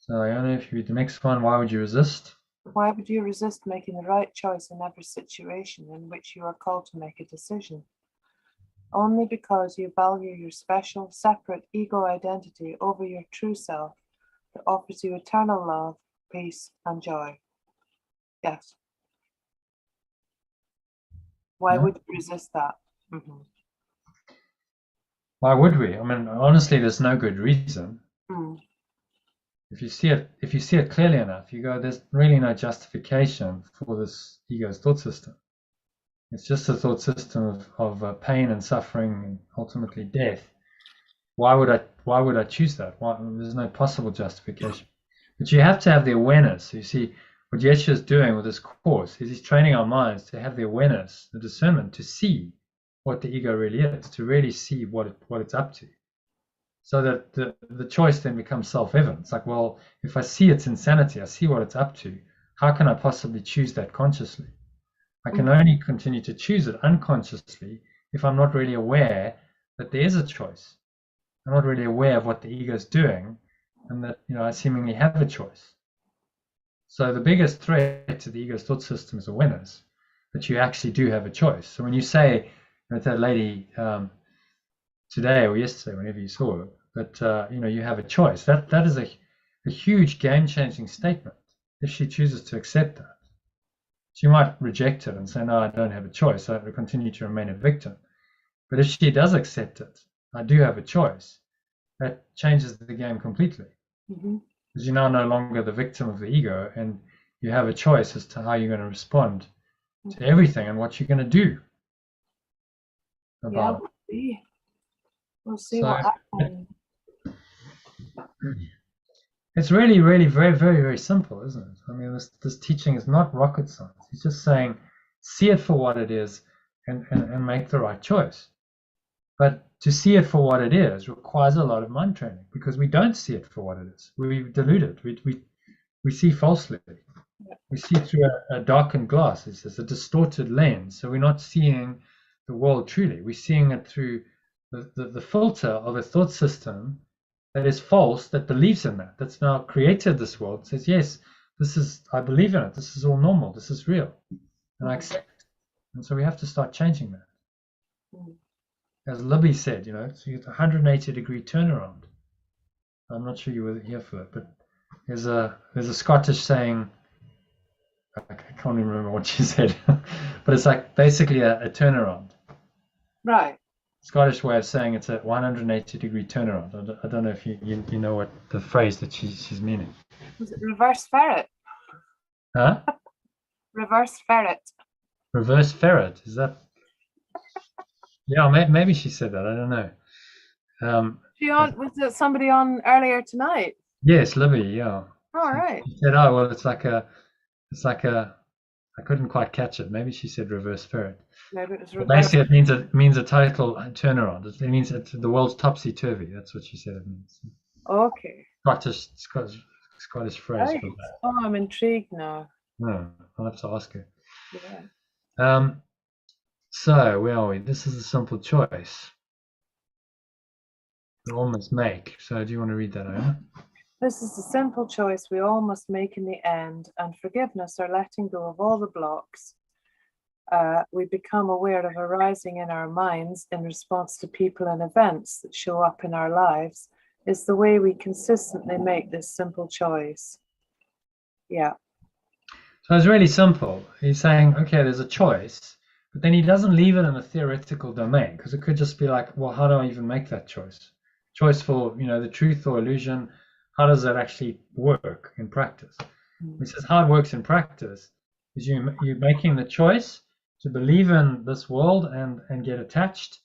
So Iona, if you read the next one, why would you resist? Why would you resist making the right choice in every situation in which you are called to make a decision? Only because you value your special, separate ego identity over your true self that offers you eternal love, peace, and joy. Yes. Why Yeah. would you resist that? Mm-hmm. Why would we? I mean, honestly, there's no good reason. Mm. If you see it clearly enough, you go, there's really no justification for this ego's thought system. It's just a thought system of pain and suffering and ultimately death. Why would I choose that? There's no possible justification. But you have to have the awareness. You see, what Yeshua is doing with this course is he's training our minds to have the awareness, the discernment, to see what the ego really is, to really see what it's up to. So that the choice then becomes self-evident. It's like, well, if I see its insanity, I see what it's up to, how can I possibly choose that consciously? I can only continue to choose it unconsciously if I'm not really aware that there is a choice. I'm not really aware of what the ego is doing, and that I seemingly have a choice. So the biggest threat to the ego's thought system is awareness that you actually do have a choice. So when you say to that lady today or yesterday, whenever you saw her, that you have a choice, that is a huge game-changing statement. If she chooses to accept that, she might reject it and say, no, I don't have a choice. I will continue to remain a victim. But if she does accept it, I do have a choice, that changes the game completely. Mm-hmm. Because you're now no longer the victim of the ego, and you have a choice as to how you're going to respond to everything and what you're going to do about it. We'll see so, what happens. It's really, really very, very, very simple, isn't it? I mean, this teaching is not rocket science. It's just saying, see it for what it is and make the right choice. But to see it for what it is requires a lot of mind training, because we don't see it for what it is. We delude it. We see falsely. We see through a darkened glass. It's a distorted lens. So we're not seeing the world truly. We're seeing it through the filter of a thought system that is false, that believes in that, that's now created this world, says, yes, I believe in it, this is all normal, this is real, and I accept it. And so we have to start changing that. As Libby said, it's a 180-degree turnaround. I'm not sure you were here for it, but there's a Scottish saying, I can't even remember what she said, but it's like basically a turnaround. Right. Scottish way of saying it's a 180-degree turnaround. I don't know if you know what the phrase that she's meaning. Was it reverse ferret? Huh? Reverse ferret. Reverse ferret, is that? Yeah, maybe she said that. I don't know. Was it somebody on earlier tonight? Yes, Libby. Yeah. All right. She said, "Oh, well, it's like a." I couldn't quite catch it. Maybe she said reverse ferret. Maybe it was But reverse. basically, it means a total turnaround. It means it's the world's topsy-turvy. That's what she said it means. Okay. Scottish phrase Right. for that. Oh, I'm intrigued now. No, I'll have to ask her. Yeah. So where are we? This is a simple choice we all must make. So do you want to read that, Iona? This is a simple choice we all must make in the end, and forgiveness or letting go of all the blocks we become aware of arising in our minds in response to people and events that show up in our lives is the way we consistently make this simple choice. Yeah. So it's really simple. He's saying, okay, there's a choice, but then he doesn't leave it in a theoretical domain, because it could just be like, well, how do I even make that choice? Choice for, the truth or illusion. How does that actually work in practice? He says how it works in practice is you're making the choice to believe in this world and get attached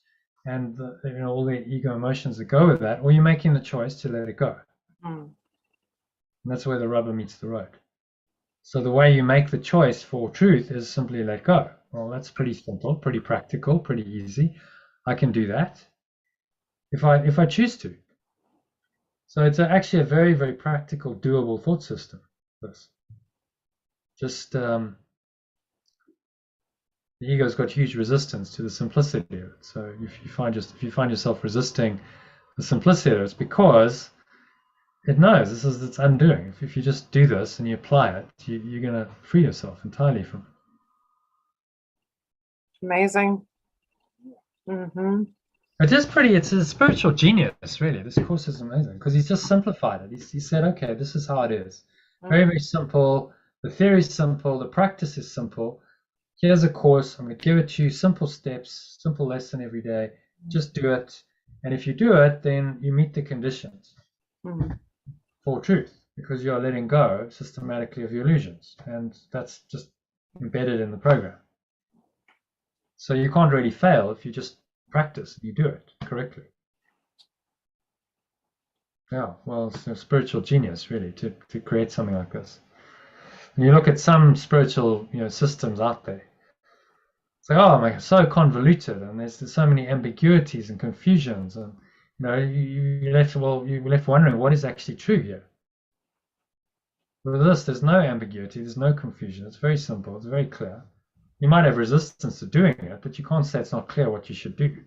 and all the ego emotions that go with that, or you're making the choice to let it go. Mm. And that's where the rubber meets the road. So the way you make the choice for truth is simply let go. Well, that's pretty simple, pretty practical, pretty easy. I can do that if I choose to. So it's actually a very, very practical, doable thought system. This just the ego's got huge resistance to the simplicity of it. So if you find yourself resisting the simplicity of it, it's because it knows this is its undoing. If you just do this and you apply it, you're going to free yourself entirely from it. Amazing. Mm-hmm. It's a spiritual genius, really. This course is amazing because he's just simplified it. He said, okay, this is how it is. Very, very simple. The theory is simple. The practice is simple. Here's a course. I'm going to give it to you, simple steps, simple lesson every day. Just do it. And if you do it, then you meet the conditions for truth, because you are letting go systematically of your illusions. And that's just embedded in the program. So you can't really fail if you just practice, you do it correctly. Yeah, well, it's a spiritual genius, really, to create something like this. And you look at some spiritual, systems out there. It's like, oh my God, so convoluted, and there's so many ambiguities and confusions, and you're left wondering what is actually true here. With this, there's no ambiguity, there's no confusion. It's very simple, it's very clear. You might have resistance to doing it, but you can't say it's not clear what you should do.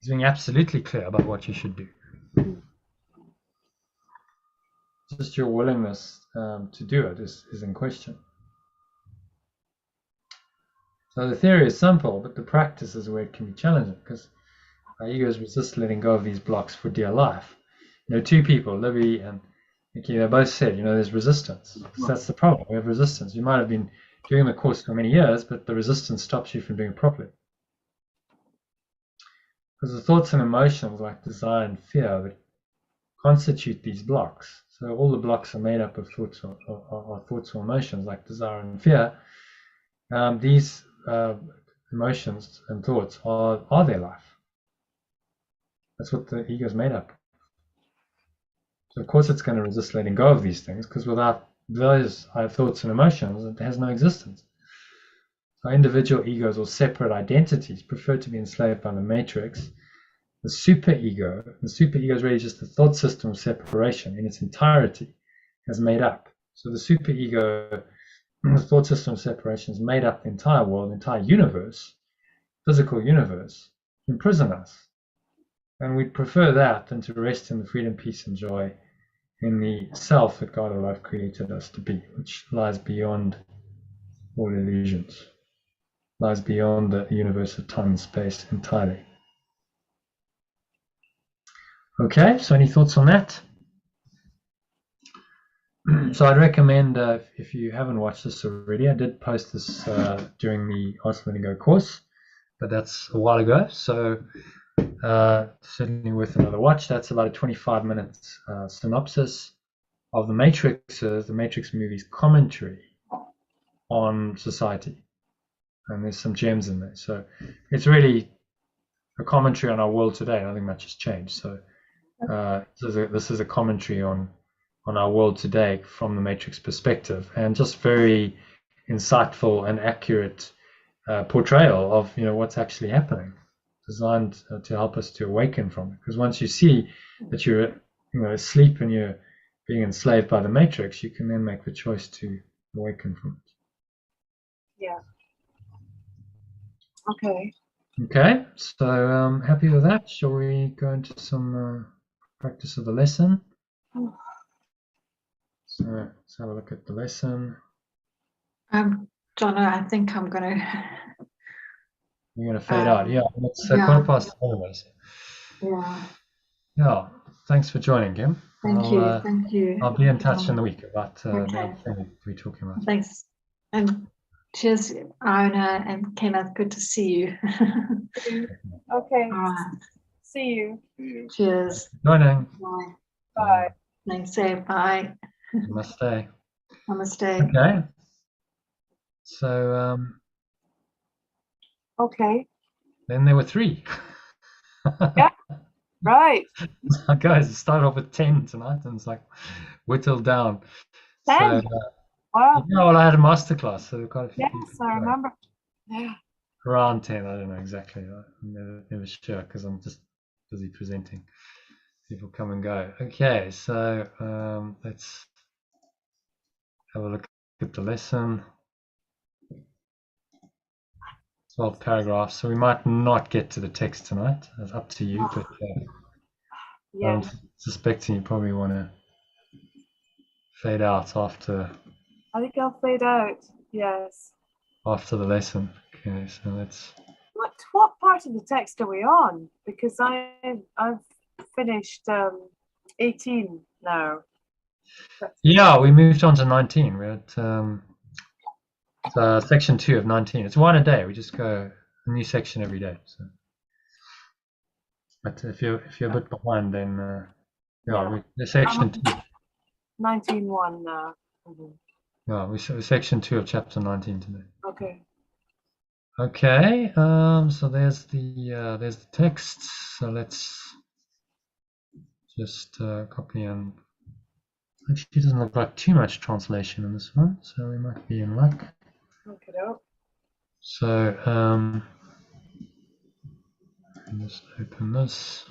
It's being absolutely clear about what you should do. Just your willingness to do it is in question. So the theory is simple, but the practice is where it can be challenging, because our egos resist letting go of these blocks for dear life. Two people, Libby and Nikki, they both said, there's resistance. So that's the problem. We have resistance. You might have been doing the course for many years, but the resistance stops you from doing it properly. Because the thoughts and emotions like desire and fear that constitute these blocks. So all the blocks are made up of thoughts or emotions like desire and fear. These emotions and thoughts are their life. That's what the ego is made up. So of course it's going to resist letting go of these things, because without those thoughts and emotions, it has no existence. So individual egos or separate identities prefer to be enslaved by the matrix. The superego is really just the thought system of separation in its entirety, has made up. So the superego, the thought system of separation, has made up the entire world, the entire universe, physical universe, to imprison us. And we'd prefer that than to rest in the freedom, peace, and joy in the self that God or life created us to be, which lies beyond all illusions, lies beyond the universe of time and space entirely. Okay, so any thoughts on that? So I'd recommend, if you haven't watched this already, I did post this during the Art of Letting Go course, but that's a while ago, so certainly worth another watch. That's about a 25-minute synopsis of the Matrix movie's commentary on society, and there's some gems in there. So it's really a commentary on our world today. Nothing much has changed. So this is a commentary on our world today from the Matrix perspective, and just very insightful and accurate portrayal of what's actually happening, designed to help us to awaken from it. Because once you see that you're asleep and you're being enslaved by the Matrix, you can then make the choice to awaken from it. Yeah. Okay. Okay, so happy with that. Shall we go into some practice of the lesson? So let's have a look at the lesson. Jono, I think I'm going to. You're going to fade out. Yeah, it's yeah. 7:15. Yeah. Yeah, thanks for joining, Kim. Thank you. I'll be in touch in the week about the Okay. other thing we're talking about. Thanks. And cheers, Iona and Kenneth. Good to see you. Okay. All right. See you. Cheers. Joining. Bye. Bye. Thanks. Say bye. Namaste. Namaste. Okay. So Okay. then there were 3. Right. Guys, it started off with 10 tonight, and it's like whittled down. 10. So, Wow. yeah, well, I had a masterclass, so quite a few Yes, people. I remember. Yeah. Around 10, I don't know exactly. I'm never sure because I'm just busy presenting. People come and go. Okay, so let's have a look at the lesson. 12 paragraphs, so we might not get to the text tonight. It's up to you, but Yeah. I'm suspecting you probably want to fade out after I think I'll fade out. Yes. the lesson. Okay, so let's. What part of the text are we on? Because I've finished 18 now. Yeah, we moved on to 19. We're at section 2 of 19. It's one a day. We just go a new section every day. So, but if you're a bit behind, then the section 2. 19:1 now. Yeah, we're section 2 of chapter 19 today. Okay. Okay, so there's the text. So let's just copy and. Actually, doesn't look like too much translation in this one, so we might be in luck. Okay. So just open this.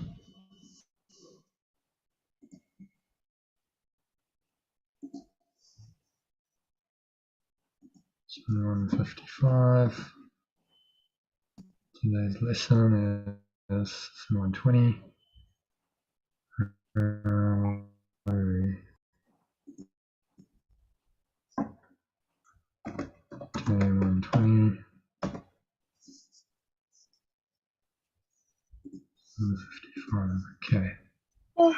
So 155. Today's lesson is 120. Where are we? Today 120. 155. Okay. So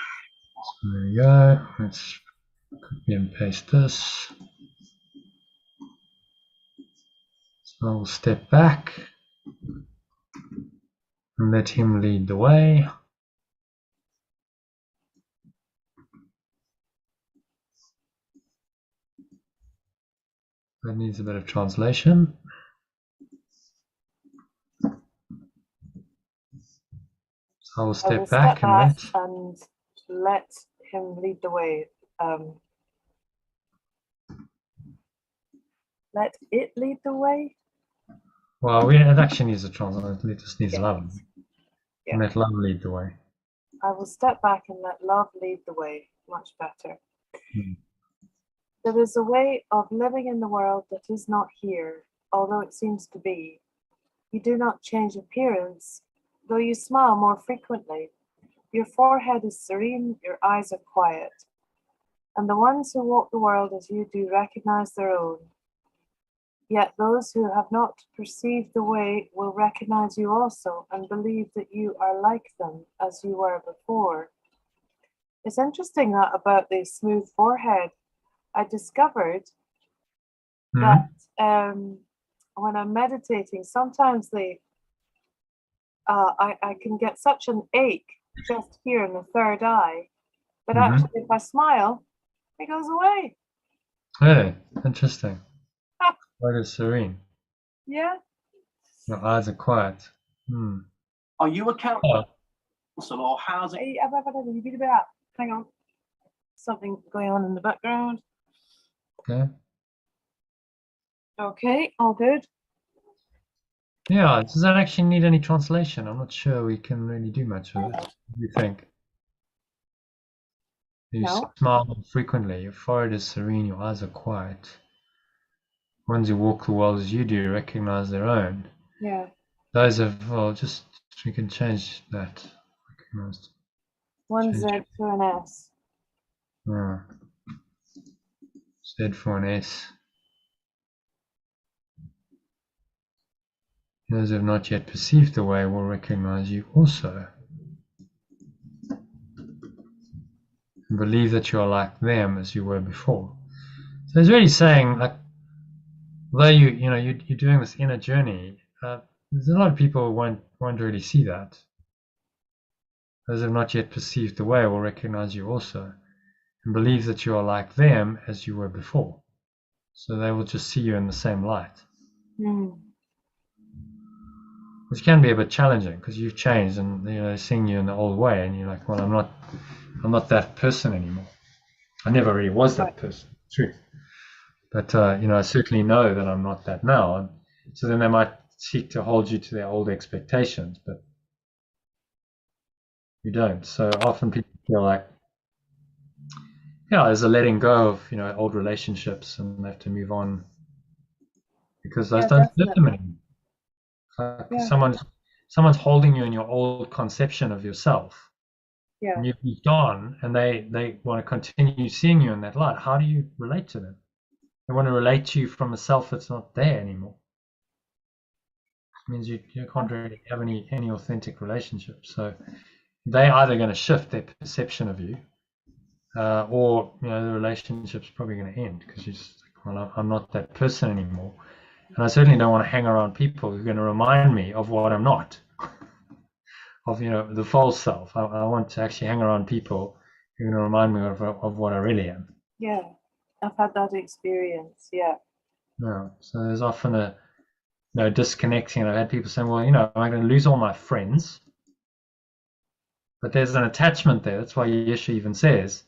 there we go. Let's copy and paste this. So I'll step back and let him lead the way. That needs a bit of translation. So I will step back and let him lead the way. Let it lead the way. Well, it actually needs a translation. It just needs love. Yeah. And let love lead the way. I will step back and let love lead the way. Much better. There is a way of living in the world that is not here, although it seems to be. You do not change appearance, though you smile more frequently. Your forehead is serene, your eyes are quiet. And the ones who walk the world as you do recognize their own. Yet those who have not perceived the way will recognize you also and believe that you are like them as you were before. It's interesting that about the smooth forehead. I discovered that when I'm meditating, sometimes I can get such an ache just here in the third eye, but actually if I smile, it goes away. Hey, interesting. Quite is serene. Yeah. Your eyes are quiet. Are you a counsellor or how's it? Hang on. Something going on in the background. Okay. Okay, all good. Yeah, does that actually need any translation? I'm not sure we can really do much with it. What do you think? You smile frequently, your forehead is serene, your eyes are quiet. Ones who walk the world as you do recognize their own. Yeah. Those of, well, just, we can change that. Recognized. One Z to an S. Z for an S. Those who have not yet perceived the way will recognize you also. And believe that you are like them as you were before. So he's really saying, like, although you're doing this inner journey, there's a lot of people who won't really see that. Those who have not yet perceived the way will recognize you also, and believe that you are like them as you were before. So they will just see you in the same light. which can be a bit challenging because you've changed, and seeing you in the old way, and you're like, well, I'm not that person anymore. I never really was that person. Truth. But I certainly know that I'm not that now. And so then they might seek to hold you to their old expectations, but you don't. So often people feel like, there's a letting go of old relationships, and they have to move on because those don't serve them anymore. Like someone's holding you in your old conception of yourself. Yeah. And you've moved on, and they want to continue seeing you in that light. How do you relate to them? They want to relate to you from a self that's not there anymore. It means you can't really have any authentic relationships. So they're either going to shift their perception of you, or the relationship's probably going to end because you're just like, well, I'm not that person anymore. And I certainly don't want to hang around people who are going to remind me of what I'm not. Of the false self. I want to actually hang around people who are going to remind me of what I really am. Yeah, I've had that experience. Yeah. So there's often a disconnecting. I've had people saying, well, am I going to lose all my friends? But there's an attachment there. That's why Yeshua even says,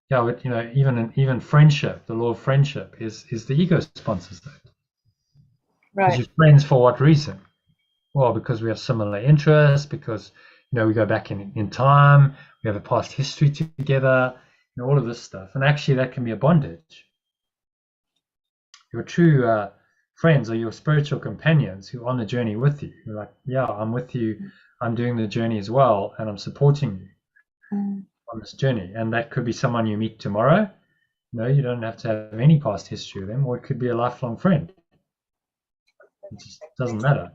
but even friendship, the law of friendship is the ego sponsors that. Right. Because you're friends for what reason? Well, because we have similar interests, because we go back in time, we have a past history together, all of this stuff. And actually that can be a bondage. Your true friends are your spiritual companions who are on the journey with you. You're like, I'm with you, I'm doing the journey as well, and I'm supporting you on this journey. And that could be someone you meet tomorrow. You don't have to have any past history with them, or it could be a lifelong friend. It just doesn't matter.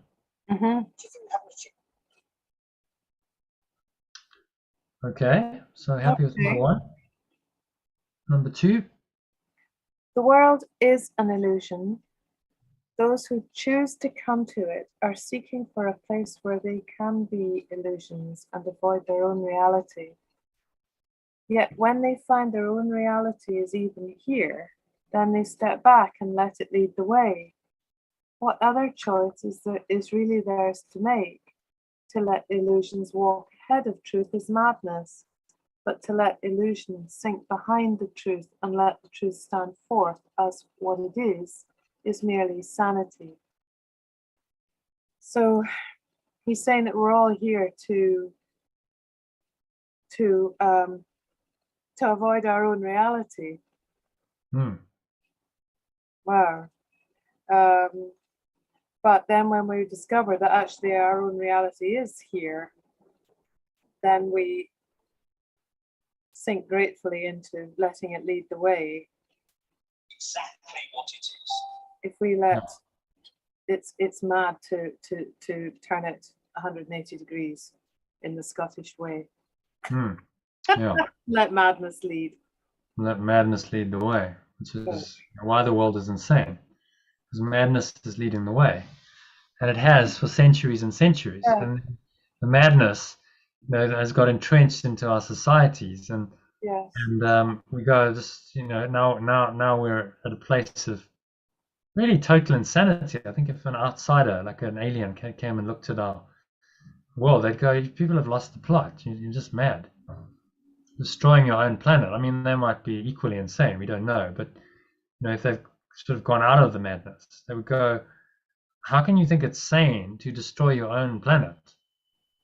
Okay, so happy with number one. Number two. The world is an illusion. Those who choose to come to it are seeking for a place where they can be illusions and avoid their own reality. Yet when they find their own reality is even here, then they step back and let it lead the way. What other choice is really theirs to make? To let illusions walk ahead of truth is madness, but to let illusions sink behind the truth and let the truth stand forth as what it is merely sanity. So he's saying that we're all here to avoid our own reality. Wow. But then when we discover that actually our own reality is here, then we sink gratefully into letting it lead the way. Exactly what it is. If we let it's mad to turn it 180 degrees in the Scottish way. Let madness lead. Let madness lead the way, which is why the world is insane. Because madness is leading the way, and it has for centuries and centuries. And the madness, has got entrenched into our societies, and we go just now we're at a place of really total insanity. I think if an outsider, like an alien, came and looked at our world, they'd go, "People have lost the plot. You're just mad, destroying your own planet." I mean, they might be equally insane. We don't know, but if they've sort of gone out of the madness, they would go, "How can you think it's sane to destroy your own planet?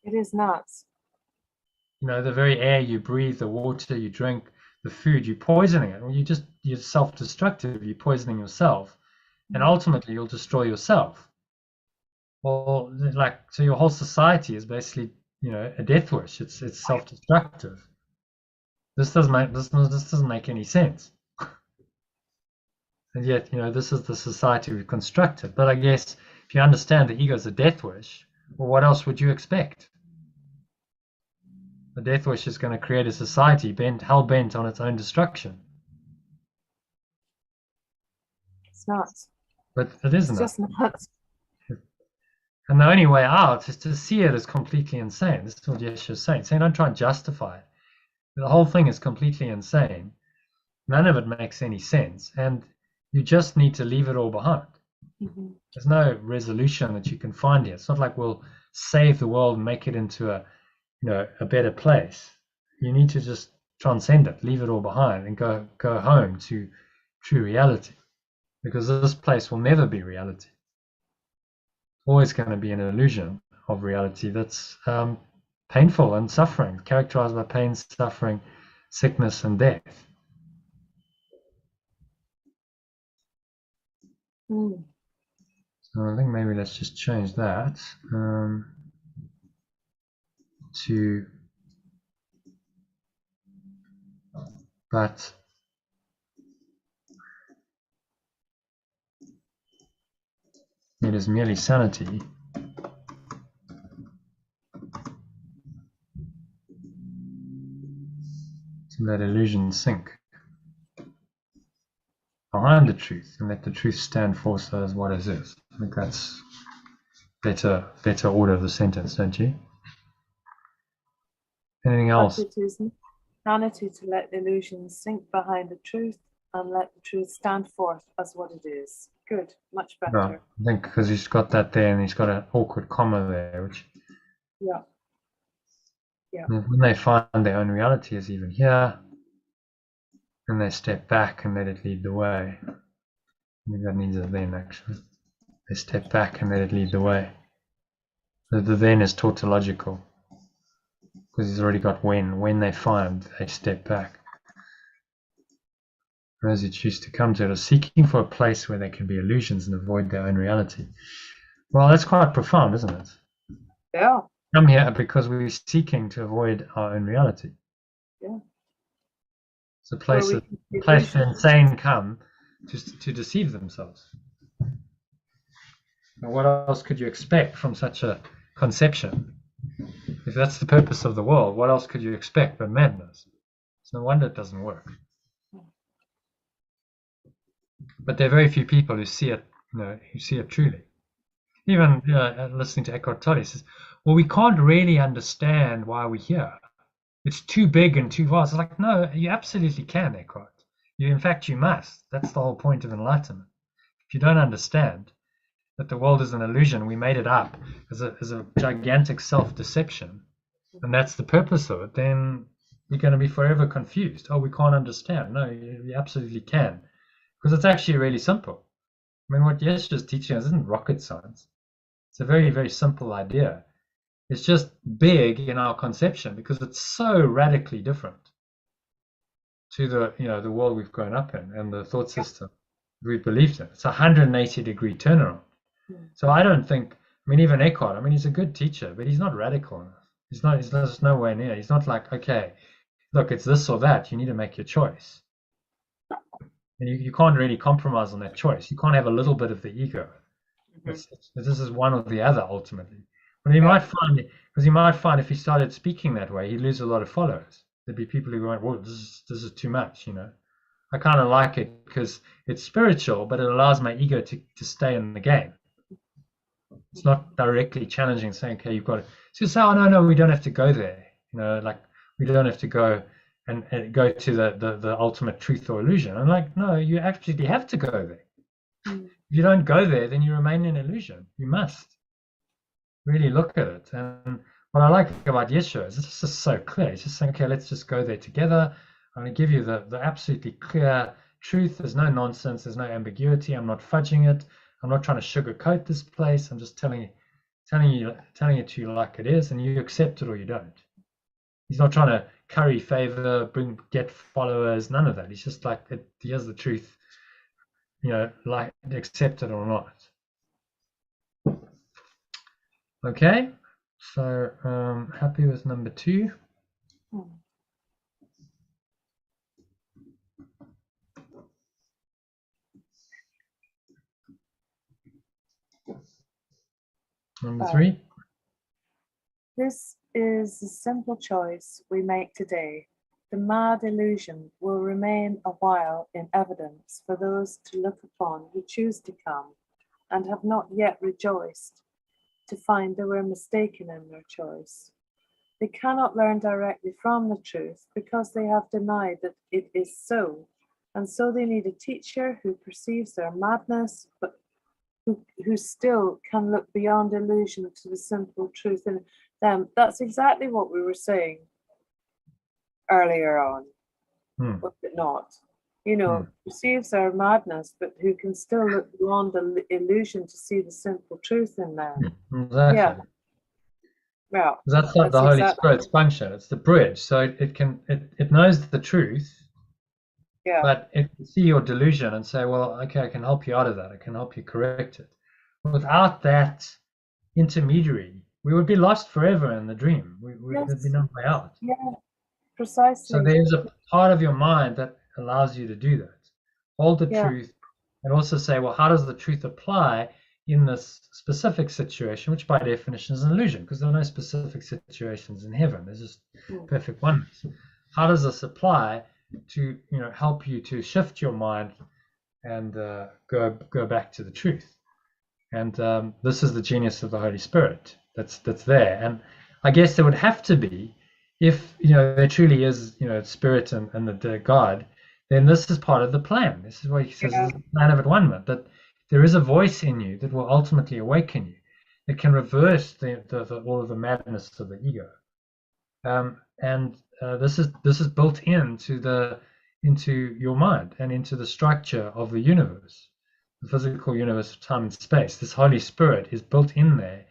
It is nuts. The very air you breathe, the water you drink, the food, you're poisoning it. Well, you're self-destructive. You're poisoning yourself, and ultimately you'll destroy yourself. Well, so your whole society is basically, a death wish. It's self-destructive. This doesn't make any sense. And yet, this is the society we've constructed. But I guess if you understand the ego is a death wish, well, what else would you expect? The death wish is going to create a society hell-bent on its own destruction. It's nuts. But it is nuts. It's just nuts. And the only way out is to see it as completely insane. This is what Yeshua is saying. Don't try and justify it. The whole thing is completely insane. None of it makes any sense. And you just need to leave it all behind. There's no resolution that you can find here. It's not like we'll save the world and make it into a better place. You need to just transcend it, leave it all behind, and go home to true reality, because this place will never be reality. Always going to be an illusion of reality that's painful and suffering, characterized by pain, suffering, sickness, and death. So I think maybe let's just change that to but it is merely sanity. To let illusion sink behind the truth and let the truth stand forth as what it is. I think that's better order of the sentence, don't you? Anything else? It is sanity to let illusions sink behind the truth and let the truth stand forth as what it is. Good, much better. No, I think because he's got that there and he's got an awkward comma there, which when they find their own reality is even here, and they step back and let it lead the way. I think that needs a then, actually. They step back and let it lead the way. The then is tautological, because he's already got when. When they find, they step back. Those who choose to come to it are seeking for a place where they can be illusions and avoid their own reality. Well, that's quite profound, isn't it? Yeah. Come here because we're seeking to avoid our own reality. Yeah. It's a place where insane come to deceive themselves. Now, what else could you expect from such a conception? If that's the purpose of the world, what else could you expect but madness? It's no wonder it doesn't work. But there are very few people who see it, who see it truly. Even listening to Eckhart Tolle says, well, we can't really understand why we're here. It's too big and too vast. It's like, no, you absolutely can, Eckhart. In fact, you must. That's the whole point of enlightenment. If you don't understand that the world is an illusion, we made it up as a gigantic self-deception, and that's the purpose of it, then you're going to be forever confused. Oh, we can't understand. No, you absolutely can. Because it's actually really simple. I mean, what Yeshua is teaching us isn't rocket science. It's a very, very simple idea. It's just big in our conception because it's so radically different to the world we've grown up in and the thought system we've believed in. It's a 180-degree turnaround. So I don't think, even Eckhart, he's a good teacher, but he's not radical enough. He's just nowhere near. He's not like, okay, look, it's this or that. You need to make your choice. And you can't really compromise on that choice. You can't have a little bit of the ego. This is one or the other ultimately. But he might find if he started speaking that way, he'd lose a lot of followers. There'd be people who went, well, this is too much, I kind of like it because it's spiritual, but it allows my ego to stay in the game. It's not directly challenging, saying, okay, you've got to. So you say, oh, no, we don't have to go there. We don't have to go and go to the ultimate truth or illusion. I'm like, no, you actually have to go there. If you don't go there, then you remain in illusion. You must really look at it. And what I like about Yeshua is it's just so clear. He's just saying, okay, let's just go there together. I'm going to give you the absolutely clear truth. There's no nonsense. There's no ambiguity. I'm not fudging it. I'm not trying to sugarcoat this place. I'm just telling it to you like it is, and you accept it or you don't. He's not trying to curry favor, get followers, none of that. He's just like, here's the truth, like accept it or not. Okay, so happy with number 2. Number 3. This is a simple choice we make today. The mad illusion will remain a while in evidence for those to look upon who choose to come and have not yet rejoiced to find they were mistaken in their choice. They cannot learn directly from the truth because they have denied that it is so, and so they need a teacher who perceives their madness but who still can look beyond illusion to the simple truth in them. That's exactly what we were saying earlier on, was it not? You know, perceives our madness, but who can still look beyond the illusion to see the simple truth in them. Exactly. Yeah. Well, That's not the Holy Spirit's function. It's the bridge. So it knows the truth, yeah, but it can see your delusion and say, well, okay, I can help you out of that. I can help you correct it. Without that intermediary, we would be lost forever in the dream. There'd be no way out. yeah, precisely. So there's a part of your mind that allows you to do that. Hold the truth and also say, well, how does the truth apply in this specific situation, which by definition is an illusion, because there are no specific situations in heaven. There's just perfect oneness. How does this apply to, help you to shift your mind and go back to the truth? And this is the genius of the Holy Spirit that's there. And I guess there would have to be, if there truly is spirit and the God, then this is part of the plan. This is what he says is the plan of at-one-ment, that there is a voice in you that will ultimately awaken you. It can reverse all of the madness of the ego. And this is built into your mind and into the structure of the universe, the physical universe of time and space. This Holy Spirit is built in there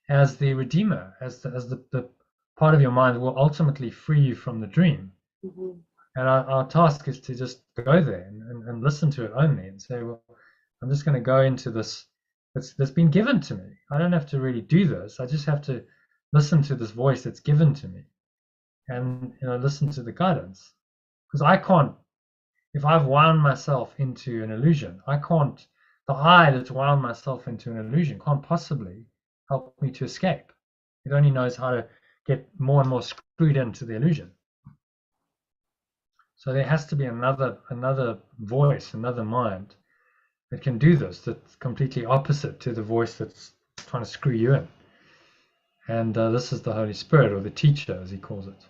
as the Redeemer, as the part of your mind that will ultimately free you from the dream. And our task is to just go there and listen to it only and say, well, I'm just going to go into this that's been given to me. I don't have to really do this. I just have to listen to this voice that's given to me and listen to the guidance. Because I can't, if I've wound myself into an illusion, the I that's wound myself into an illusion can't possibly help me to escape. It only knows how to get more and more screwed into the illusion. So there has to be another voice, another mind that can do this, that's completely opposite to the voice that's trying to screw you in. And this is the Holy Spirit, or the teacher, as he calls it.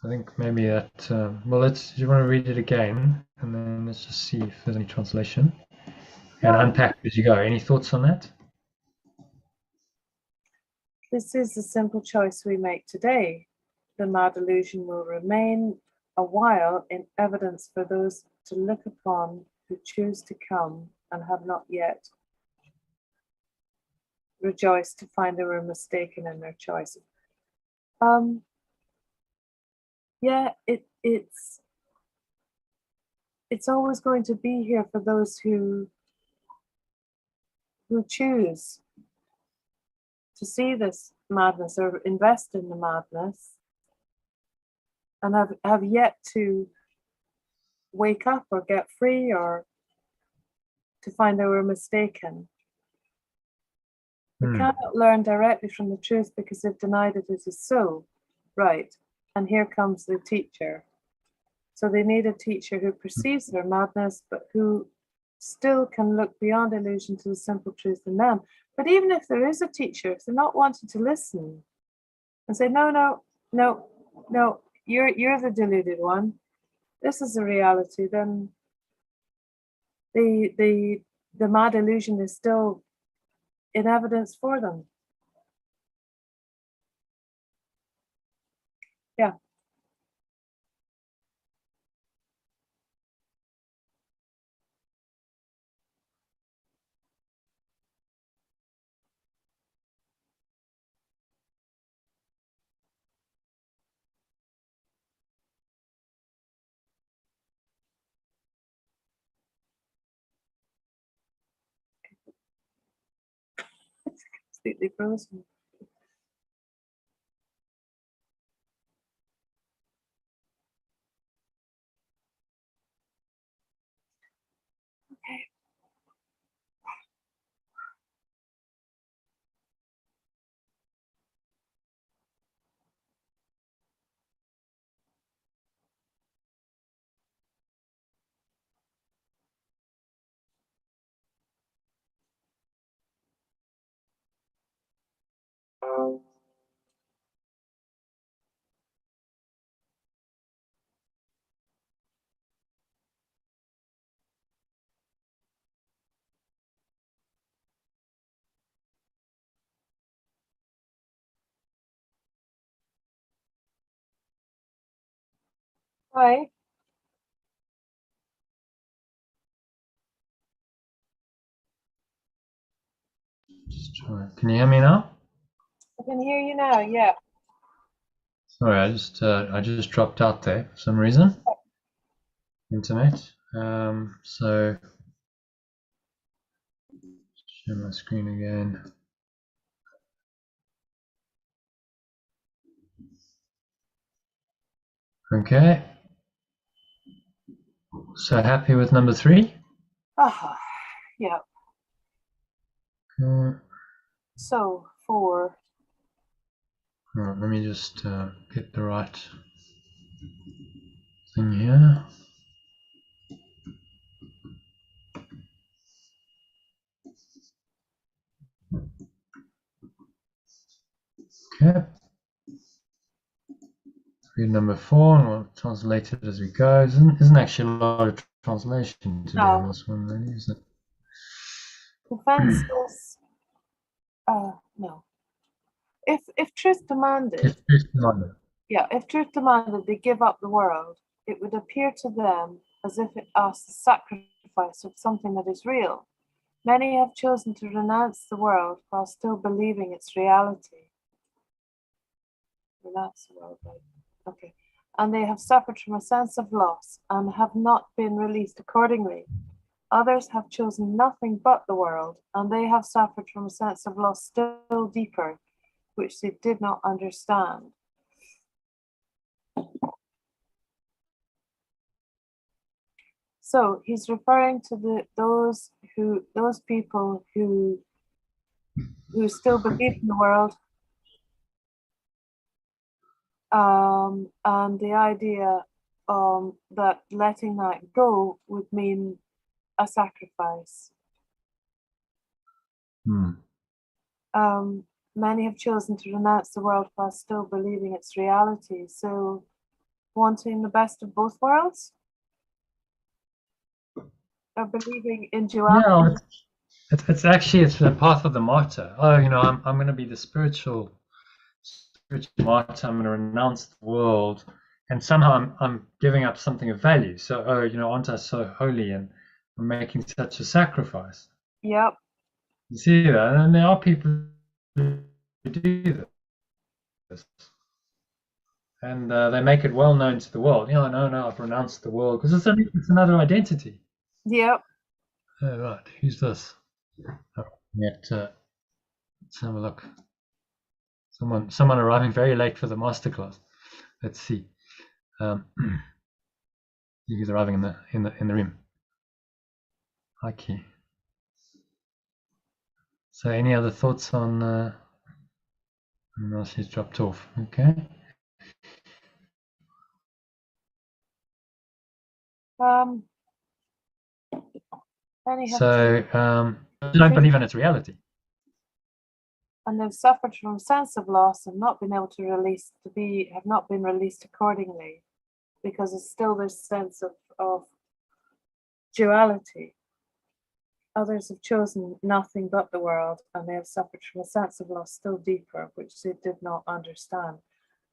I think maybe that, do you want to read it again? And then let's just see if there's any translation. And unpack as you go. Any thoughts on that? This is the simple choice we make today. The mad illusion will remain a while in evidence for those to look upon who choose to come and have not yet rejoiced to find they were mistaken in their choice. It's always going to be here for those who choose to see this madness or invest in the madness and have yet to wake up or get free or to find they were mistaken. They cannot learn directly from the truth because they've denied it as is so. Right. And here comes the teacher. So they need a teacher who perceives their madness, but who still can look beyond illusion to the simple truth in them. But even if there is a teacher, if they're not wanting to listen and say, no, you're the deluded one, this is the reality, then the mad illusion is still in evidence for them. Yeah. It's completely frozen. Okay. Hi. Just try. Can you hear me now? I can hear you now. Yeah. Sorry, I just dropped out there for some reason. Internet. So share my screen again. Okay. So happy with number 3? Ah, yeah. Okay. So 4. Right, let me just get the right thing here. Okay. Read number 4, and we'll translate it as we go. Isn't actually a lot of translation to do on No. this one, really, is it? Defenseless. No. If truth demanded, If truth demanded. yeah, if truth demanded they give up the world, it would appear to them as if it asked the sacrifice of something that is real. Many have chosen to renounce the world while still believing its reality. Renounce the world, right? Okay. And they have suffered from a sense of loss and have not been released accordingly. Others have chosen nothing but the world, and they have suffered from a sense of loss still deeper, which they did not understand. So he's referring to those people who still believe in the world, and the idea that letting that go would mean a sacrifice. Many have chosen to renounce the world while still believing its reality. So, wanting the best of both worlds, or believing in duality. Yeah, it's actually the path of the martyr. Oh, I'm going to be the spiritual martyr. I'm going to renounce the world, and somehow I'm giving up something of value. So, aren't I so holy, and I'm making such a sacrifice? Yep. You see that, and there are people who do this, and they make it well known to the world. No, I've renounced the world because it's another identity. Yep. Oh, right, who's this? Let's have a look. Someone arriving very late for the masterclass. Let's see. He's arriving in the room. Okay. So, any other thoughts on? No, she's dropped off. Okay. So, you don't believe in its reality. And they've suffered from a sense of loss and not been able to have not been released accordingly, because it's still this sense of duality. Others have chosen nothing but the world, and they have suffered from a sense of loss still deeper, which they did not understand.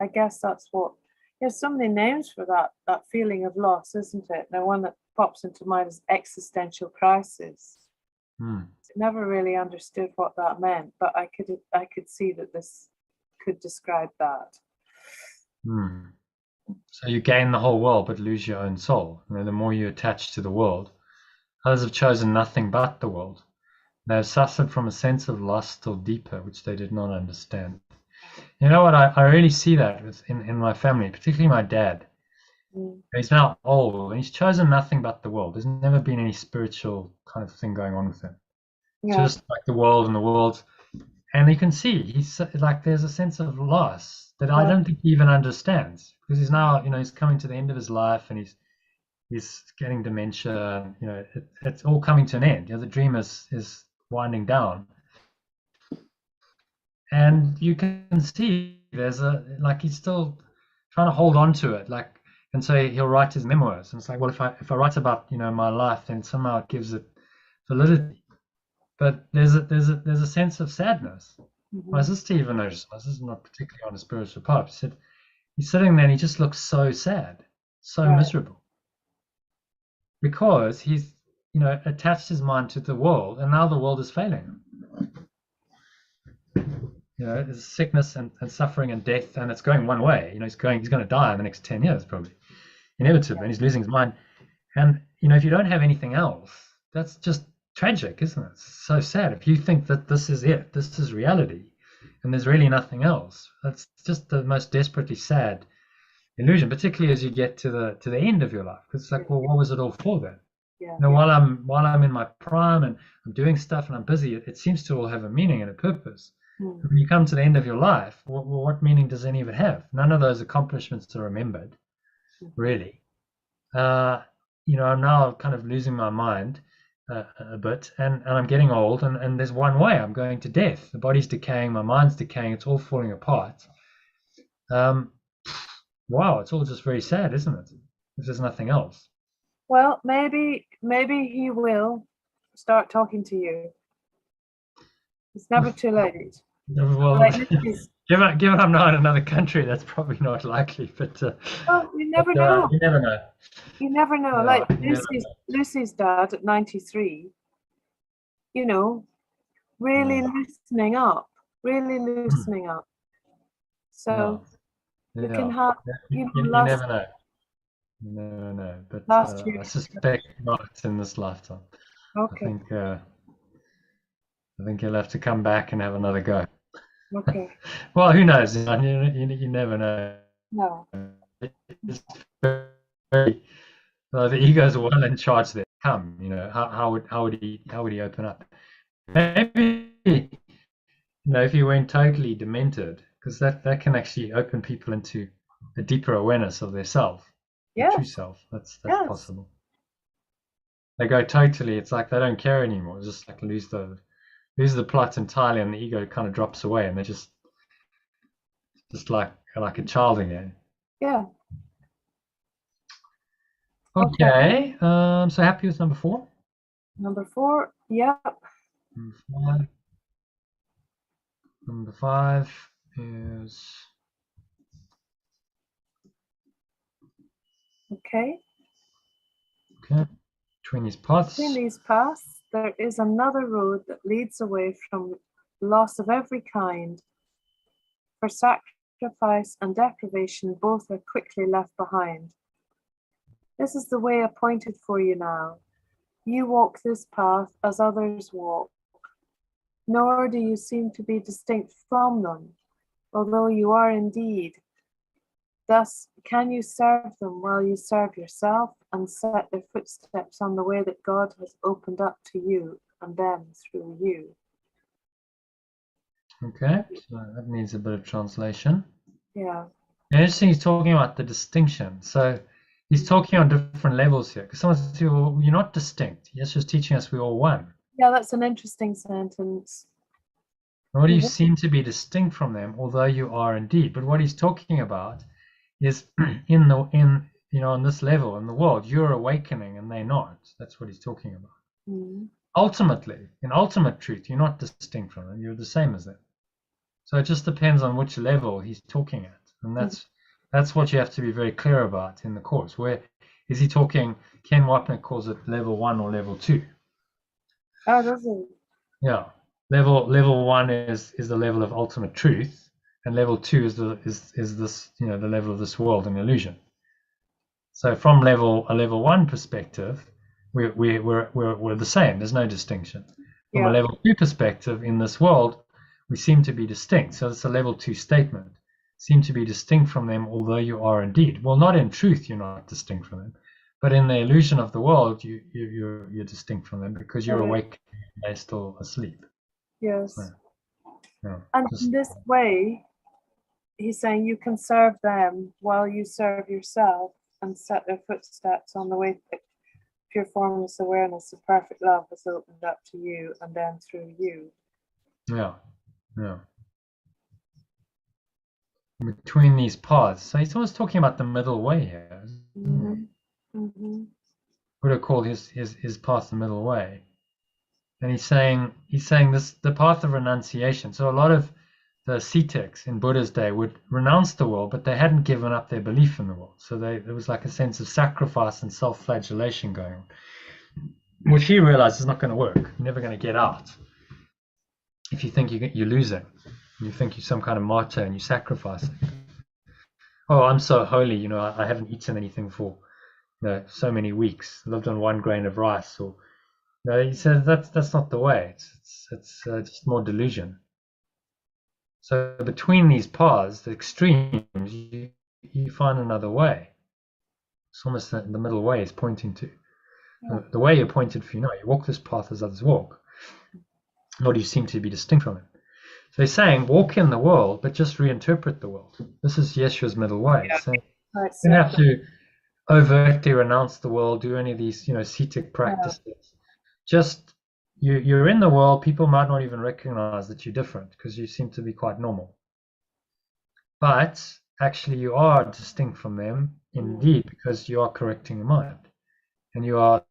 I guess that's what there's so many names for that feeling of loss, isn't it? The one that pops into mind is existential crisis. Never really understood what that meant, but I could see that this could describe that. So you gain the whole world but lose your own soul. The more you attach to the world. Others have chosen nothing but the world. They have suffered from a sense of loss still deeper, which they did not understand. You know what? I really see that in my family, particularly my dad. He's now old, and he's chosen nothing but the world. There's never been any spiritual kind of thing going on with him. Yeah. Just like the world and the world. And you can see he's like there's a sense of loss that I don't think he even understands, because he's now, he's coming to the end of his life, and he's getting dementia. It's all coming to an end. The dream is winding down, and you can see there's he's still trying to hold on to it, and so he'll write his memoirs, and it's like, well, if I write about my life, then somehow it gives it validity. But there's a sense of sadness. My sister even noticed. My sister's not particularly on a spiritual path. She said he's sitting there and he just looks so sad. so Right. miserable, because he's, attached his mind to the world, and now the world is failing him. There's sickness and suffering and death, and it's going one way. He's going to die in the next 10 years, probably, inevitably, and he's losing his mind. And, if you don't have anything else, that's just tragic, isn't it? It's so sad. If you think that this is it, this is reality, and there's really nothing else, that's just the most desperately sad illusion, particularly as you get to the end of your life. Because it's like, well, what was it all for then? Yeah. While I'm in my prime and I'm doing stuff and I'm busy, it seems to all have a meaning and a purpose. Mm. When you come to the end of your life, what meaning does any of it have? None of those accomplishments are remembered, really. I'm now kind of losing my mind a bit, and I'm getting old, and there's one way. I'm going to death. The body's decaying, my mind's decaying, it's all falling apart. Wow, it's all just very sad, isn't it? If there's nothing else. Well, maybe he will start talking to you. It's never too late. Well, Like, Lucy's- given I'm now in another country, that's probably not likely. But well, you never know. You never know. You never know. Yeah, Like you never Lucy's dad at 93, really loosening up, So Yeah. you can have, You last, never know. You never know. But last year. I suspect not in this lifetime. Okay, I think you'll have to come back and have another go. okay. Well, who knows? You never know. No. It's very, the ego's well in charge there. Come, how would he open up? Maybe, if he went totally demented, because that can actually open people into a deeper awareness of their self, their true Yes. self. That's Yes. possible. They go totally. It's like they don't care anymore. It's just like lose the plot entirely, and the ego kind of drops away, and they're just like a child again. Yeah. Okay. So happy with number 4. Number 4. Yep. Number 5 is Okay. Between these paths. Between these paths, there is another road that leads away from loss of every kind. For sacrifice and deprivation, both are quickly left behind. This is the way appointed for you now. You walk this path as others walk, nor do you seem to be distinct from them, although you are indeed. Thus, can you serve them while you serve yourself and set their footsteps on the way that God has opened up to you and them through you? Okay, so that needs a bit of translation. Yeah. Interesting, he's talking about the distinction. So he's talking on different levels here. Because someone says, well, you're not distinct. He's just teaching us we're all one. Yeah, that's an interesting sentence. Nor do you seem to be distinct from them, although you are indeed. But what he's talking about is on this level in the world, you're awakening and they're not. That's what he's talking about. Mm. Ultimately, in ultimate truth, you're not distinct from them. You're the same as them. So it just depends on which level he's talking at, and that's what you have to be very clear about in the course. Where is he talking? Ken Wapnick calls it level 1 or level 2. Oh, does it? Yeah, level 1 is the level of ultimate truth, and level 2 is this the level of this world and illusion. So from a level 1 perspective, we're the same. There's no distinction. From a level 2 perspective, in this world, we seem to be distinct. So it's a level 2 statement. Seem to be distinct from them, although you are indeed. Well, not in truth, you're not distinct from them, but in the illusion of the world, you're distinct from them because you're awake and they're still asleep. Yes. So, yeah, And in this way, he's saying you can serve them while you serve yourself and set their footsteps on the way that pure formless awareness of perfect love has opened up to you and then through you. Yeah. Between these paths. So he's always talking about the middle way here. Mm-hmm. Mm-hmm. Buddha called his path the middle way. And he's saying this, the path of renunciation. So a lot of the ascetics in Buddha's day would renounce the world, but they hadn't given up their belief in the world. So there was like a sense of sacrifice and self-flagellation going on, which he realized is not going to work. You're never going to get out if you think you're losing. You think you're some kind of martyr and you're sacrificing. Oh, I'm so holy, you know, I haven't eaten anything for, you know, so many weeks, lived on 1 grain of rice. Or, you know, he says that's not the way. It's just more delusion. So between these paths, the extremes, you find another way. It's almost the middle way is pointing to. The way you're pointed for, you know, you walk this path as others walk, nor do you seem to be distinct from it. So he's saying, walk in the world, but just reinterpret the world. This is Yeshua's middle way. So you don't have to overtly renounce the world, do any of these, you know, ascetic practices. Just you're in the world. People might not even recognize that you're different because you seem to be quite normal. But actually, you are distinct from them, indeed, because you are correcting your mind, and you are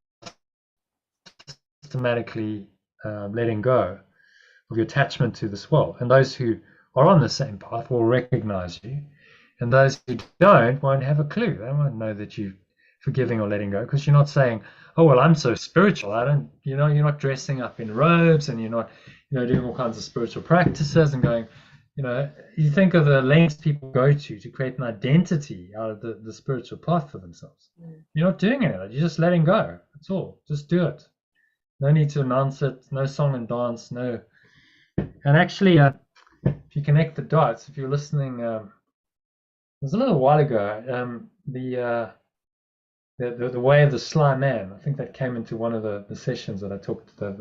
systematically letting go of your attachment to this world. And those who are on the same path will recognize you, and those who don't won't have a clue. They won't know that you're forgiving or letting go, because you're not saying, oh well, I'm so spiritual, I don't, you know, you're not dressing up in robes and you're not, you know, doing all kinds of spiritual practices and going, you know, you think of the lengths people go to create an identity out of the spiritual path for themselves. You're not doing any of that. You're just letting go. That's all. Just do it. No need to announce it. No song and dance. No. And actually, if you connect the dots, if you're listening, it was a little while ago, the way of the sly man. I think that came into one of the sessions that I talked about.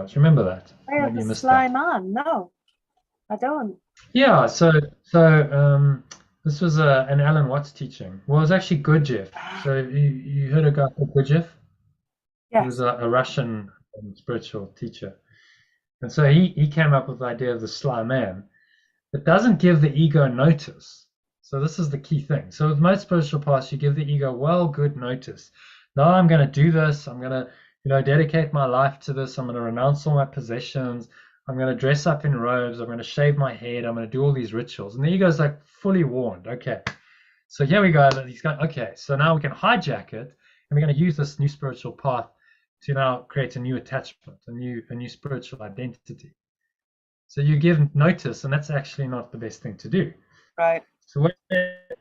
Do you remember that? Way of the sly man? No, I don't. Yeah. So this was an Alan Watts teaching. Well, it was actually Gurdjieff. So you heard a guy called Gurdjieff? Yes. He was a Russian spiritual teacher. And so he came up with the idea of the sly man that doesn't give the ego notice. So this is the key thing. So with most spiritual paths, you give the ego good notice. Now I'm going to do this. I'm going to, you know, dedicate my life to this. I'm going to renounce all my possessions. I'm going to dress up in robes. I'm going to shave my head. I'm going to do all these rituals. And the ego's like fully warned. Okay, so here we go. He's going, okay, so now we can hijack it, and we're going to use this new spiritual path to now create a new attachment, a new spiritual identity. So you give notice, and that's actually not the best thing to do. Right. So what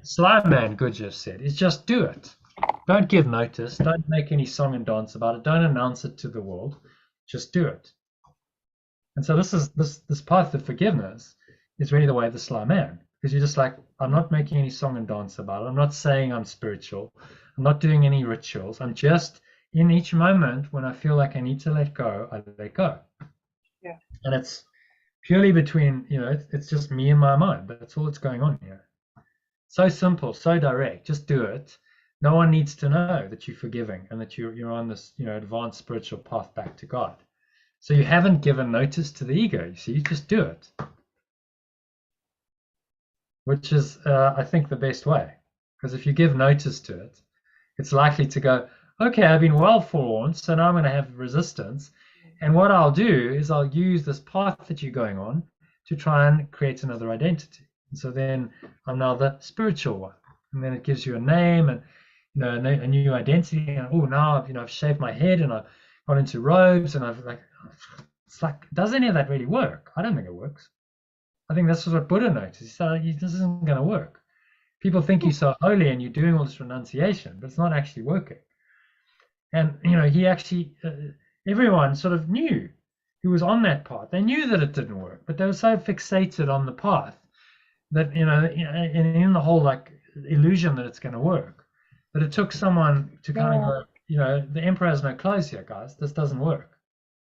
Sly Man Gurdjieff said is just do it. Don't give notice. Don't make any song and dance about it. Don't announce it to the world. Just do it. And so this path of forgiveness is really the way of the sly man, because you're just like, I'm not making any song and dance about it. I'm not saying I'm spiritual. I'm not doing any rituals. I'm just in each moment when I feel like I need to let go, I let go. Yeah. And it's purely between, you know, it's just me and my mind. That's all that's going on here. So simple, so direct. Just do it. No one needs to know that you're forgiving and that you're on this, you know, advanced spiritual path back to God. So you haven't given notice to the ego. You see, you just do it, which is, I think, the best way. Because if you give notice to it, it's likely to go, okay, I've been well forewarned, so now I'm going to have resistance. And what I'll do is I'll use this path that you're going on to try and create another identity. And so then I'm now the spiritual one. And then it gives you a name and, you know, a new identity. And oh, now I've shaved my head and I've gone into robes and it's like, does any of that really work? I don't think it works. I think this is what Buddha noticed. He said, this isn't going to work. People think you're so holy and you're doing all this renunciation, but it's not actually working. And, you know, he actually, everyone sort of knew who was on that path. They knew that it didn't work, but they were so fixated on the path that, you know, in the whole like illusion that it's going to work, that it took someone to kind of go, you know, the emperor has no clothes here, guys. This doesn't work.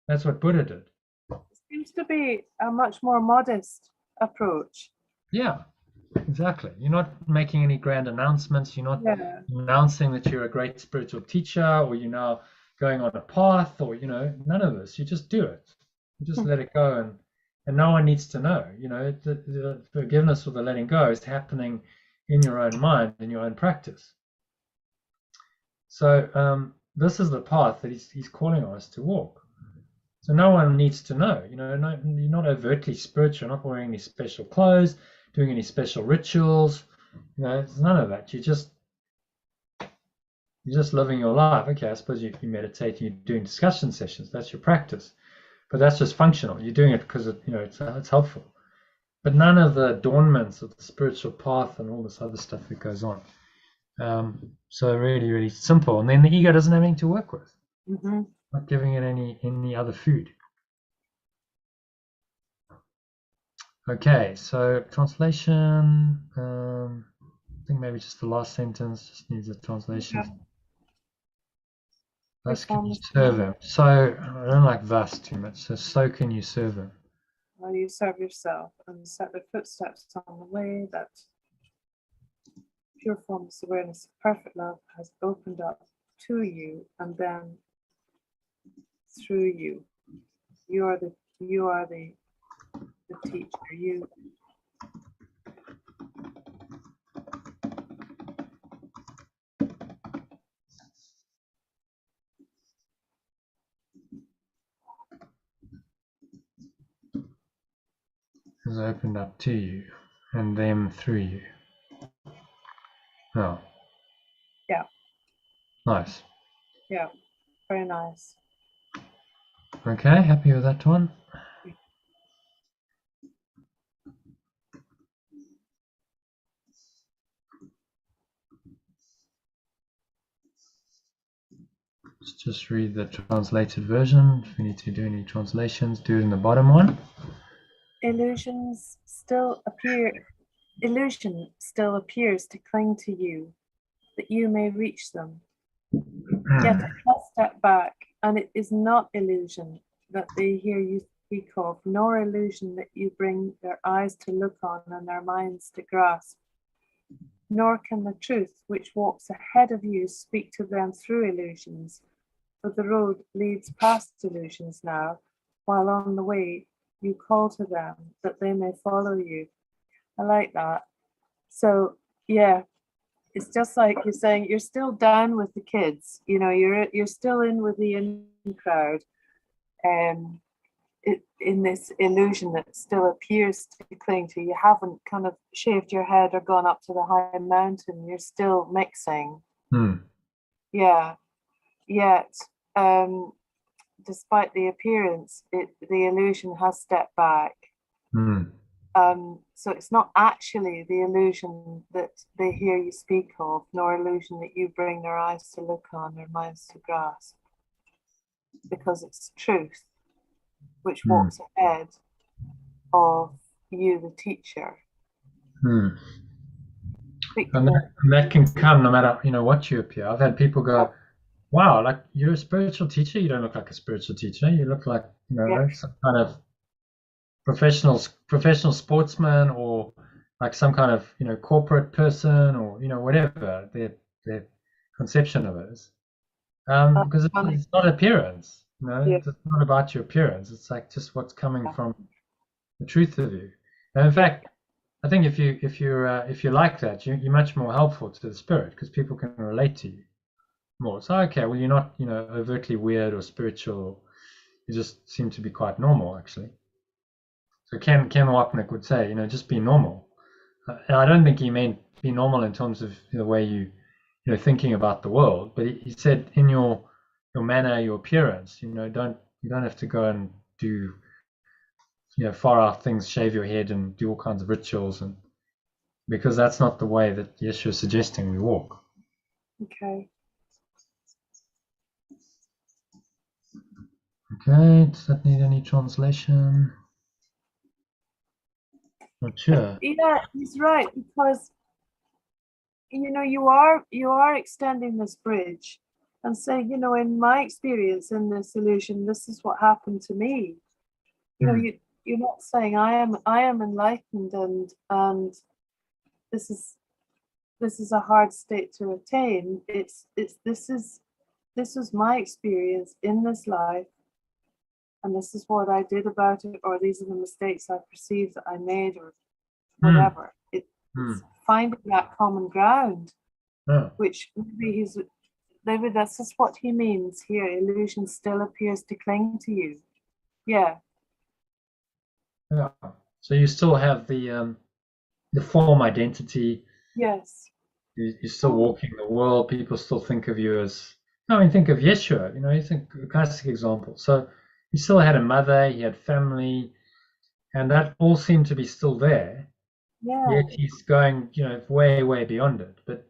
That's what Buddha did. It seems to be a much more modest approach. Yeah, exactly. You're not making any grand announcements. You're not announcing that you're a great spiritual teacher, or you're now going on a path, or, you know, none of this. You just do it. You just let it go, and no one needs to know. You know, the forgiveness or the letting go is happening in your own mind, in your own practice. So this is the path that he's calling on us to walk. It's So no one needs to know. No, you're not overtly spiritual. You're not wearing any special clothes, doing any special rituals. It's none of that. You're just living your life. Okay, I suppose you meditate, you're doing discussion sessions. That's your practice, but that's just functional. You're doing it because it's helpful. But none of the adornments of the spiritual path and all this other stuff that goes on. So really, really simple. And then the ego doesn't have anything to work with. Mm-hmm. Not giving it any other food. Okay, so translation. I think maybe just the last sentence just needs a translation. Okay. Thus can you serve him. So I don't like thus too much. So can you serve him. Well, you serve yourself and set the footsteps on the way that pure formless awareness of perfect love has opened up to you, and then through you. You are the teacher. You has opened up to you and them through you. Oh. Yeah. Nice. Yeah. Very nice. Okay, happy with that one? Let's just read the translated version. If we need to do any translations, do it in the bottom one. Illusion still appears to cling to you, that you may reach them. Yet it must step back, and it is not illusion that they hear you speak of, nor illusion that you bring their eyes to look on and their minds to grasp. Nor can the truth which walks ahead of you speak to them through illusions, for the road leads past illusions now, while on the way you call to them that they may follow you. I like that. So yeah, it's just like you're saying, you're still down with the kids, you're still in with the in crowd, in this illusion that still appears to cling to you. You haven't kind of shaved your head or gone up to the high mountain. You're still mixing. Yeah. Yet, despite the appearance, the illusion has stepped back. So it's not actually the illusion that they hear you speak of, nor illusion that you bring their eyes to look on, their minds to grasp, because it's truth which walks ahead of you, the teacher. And that can come no matter what you appear. I've had people go, wow, like you're a spiritual teacher. You don't look like a spiritual teacher. You look like some kind of professional sportsman, or like some kind of corporate person, or whatever their conception of it is. Because it's not appearance. It's not about your appearance. It's like just what's coming from the truth of you. And in fact, I think if you're like that, you're much more helpful to the spirit, because people can relate to you more. So okay, well, you're not overtly weird or spiritual. You just seem to be quite normal, actually. So Ken Wapnick would say, just be normal. And I don't think he meant be normal in terms of the way you thinking about the world, but he said in your manner, your appearance. You don't have to go and do far out things, shave your head and do all kinds of rituals, and because that's not the way that Yeshua is suggesting we walk. Okay. Okay, does that need any translation? Not sure. Yeah, he's right, because you are extending this bridge and saying, in my experience in this illusion, this is what happened to me. You're not saying I am enlightened and this is a hard state to attain. This was my experience in this life, and this is what I did about it, or these are the mistakes I perceive that I made, or whatever. It's finding that common ground, which maybe that's just what he means here. Illusion still appears to cling to you. Yeah. Yeah. So you still have the form identity. Yes. You're still walking the world. People still think of you as, I mean, think of Yeshua, he's a classic example. So he still had a mother, he had family, and that all seemed to be still there. Yeah. Yet he's going, way, way beyond it. But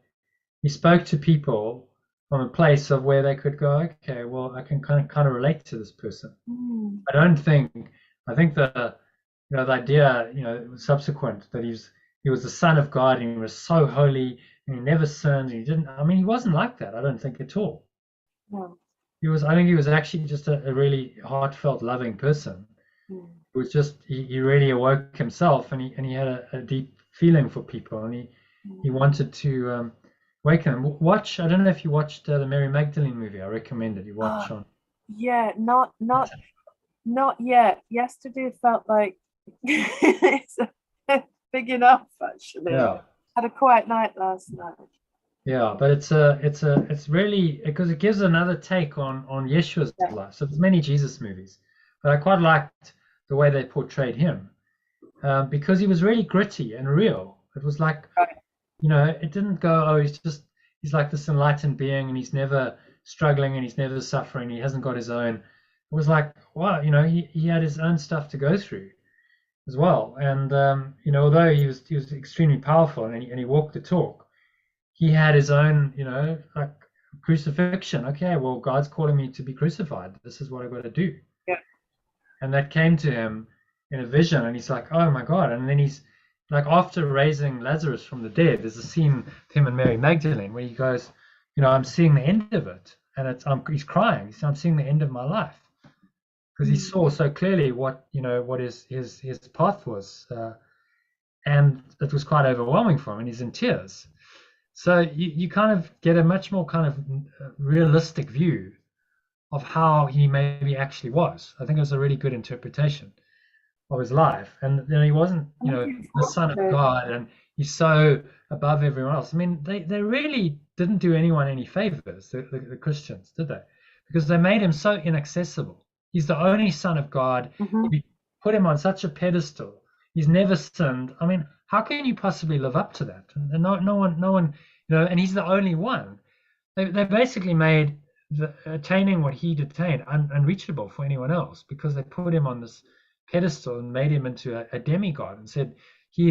he spoke to people from a place of where they could go, okay, well, I can kind of relate to this person. Mm. I think the idea, subsequent, that he was the Son of God and he was so holy and he never sinned. He wasn't like that. I don't think at all. No. I think he was actually just a really heartfelt, loving person. Mm. It was just, he really awoke himself, and he had a deep feeling for people, and he wanted to awaken them. I don't know if you watched the Mary Magdalene movie. I recommend it. You watch on. Yeah, not yet. Yesterday felt like it's big enough, actually. Yeah. Had a quiet night last night. Yeah, but it's really, because it gives another take on Yeshua's life. So there's many Jesus movies, but I quite liked the way they portrayed him, because he was really gritty and real. It was like, it didn't go, oh, he's like this enlightened being and he's never struggling and he's never suffering. He hasn't got his own. It was like, wow, he had his own stuff to go through as well. And although he was extremely powerful and he walked the talk, he had his own, like crucifixion. Okay, well, God's calling me to be crucified. This is what I've got to do. Yeah. And that came to him in a vision, and he's like, oh my God. And then he's like, after raising Lazarus from the dead, there's a scene with him and Mary Magdalene where he goes, I'm seeing the end of it. And he's crying. He said, I'm seeing the end of my life. Because he saw so clearly what his path was. And it was quite overwhelming for him, and he's in tears. So you kind of get a much more kind of realistic view of how he maybe actually was. I think it was a really good interpretation of his life. And he wasn't, the Son of God, and he's so above everyone else. I mean, they really didn't do anyone any favors, the Christians, did they? Because they made him so inaccessible. He's the only Son of God. Mm-hmm. We put him on such a pedestal. He's never sinned. I mean, how can you possibly live up to that? And no one, and he's the only one. They basically made attaining what he attained unreachable for anyone else, because they put him on this pedestal and made him into a demigod and said he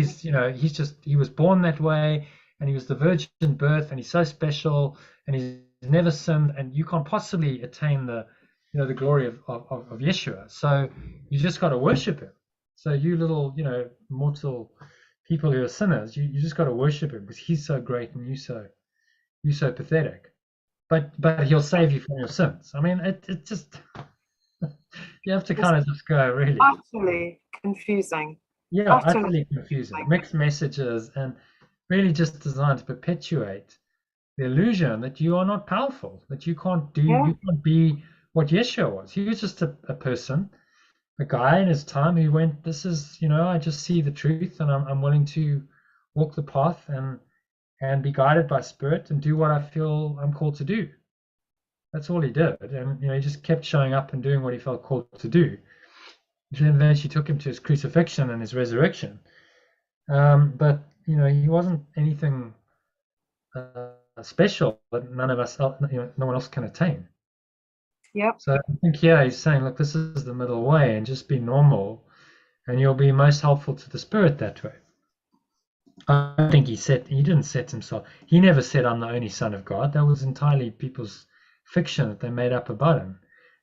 was born that way, and he was the virgin birth, and he's so special, and he's never sinned, and you can't possibly attain the glory of Yeshua. So you just got to worship him. So you little, mortal people who are sinners, you just got to worship him, because he's so great and you so pathetic. But he'll save you from your sins. I mean, it just you have to kind of just go, really. Utterly confusing. Yeah, utterly confusing. Mixed messages, and really just designed to perpetuate the illusion that you are not powerful, that you can't you can't be what Yeshua was. He was just a person, a guy in his time who went, this is, I just see the truth, and I'm willing to walk the path and be guided by Spirit and do what I feel I'm called to do. That's all he did. And, he just kept showing up and doing what he felt called to do. Which then eventually took him to his crucifixion and his resurrection. But, he wasn't anything special that none of us, no one else can attain. Yep. So I think he's saying, look, this is the middle way, and just be normal, and you'll be most helpful to the Spirit that way. I think he didn't set himself. He never said, I'm the only Son of God. That was entirely people's fiction that they made up about him.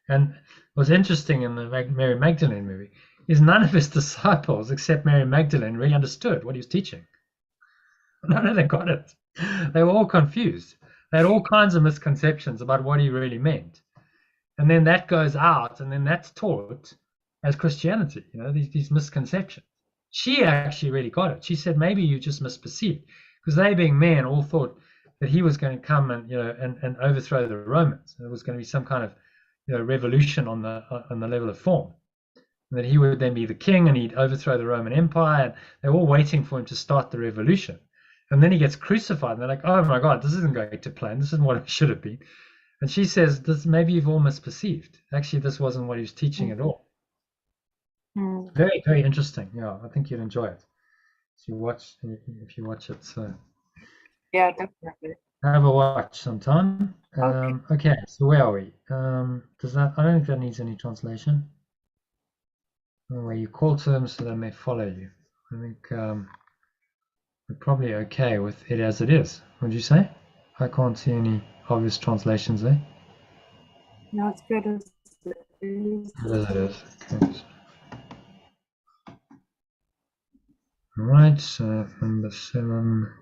And what's interesting in the Mary Magdalene movie is none of his disciples, except Mary Magdalene, really understood what he was teaching. None of them got it. They were all confused. They had all kinds of misconceptions about what he really meant. And then that goes out, and then that's taught as Christianity, these misconceptions. She actually really got it. She said, maybe you just misperceived, because they, being men, all thought that he was going to come and and overthrow the Romans. There was going to be some kind of revolution on the level of form, and that he would then be the king and he'd overthrow the Roman Empire. And they were all waiting for him to start the revolution. And then he gets crucified, and they're like, oh my God, this isn't going to plan. This isn't what it should have been. And she says, maybe you've all misperceived. Actually, this wasn't what he was teaching at all. Mm. Very, very interesting. Yeah, I think you'd enjoy it. If you watch it, so Yeah, definitely. have a watch sometime. Okay. Okay, so where are we? Does that? I don't think that needs any translation. Where you call to them so they may follow you. I think we're probably okay with it as it is. Would you say? I can't see any obvious translations there. No, it's good as it is. As it is. Okay. All right. So number 7.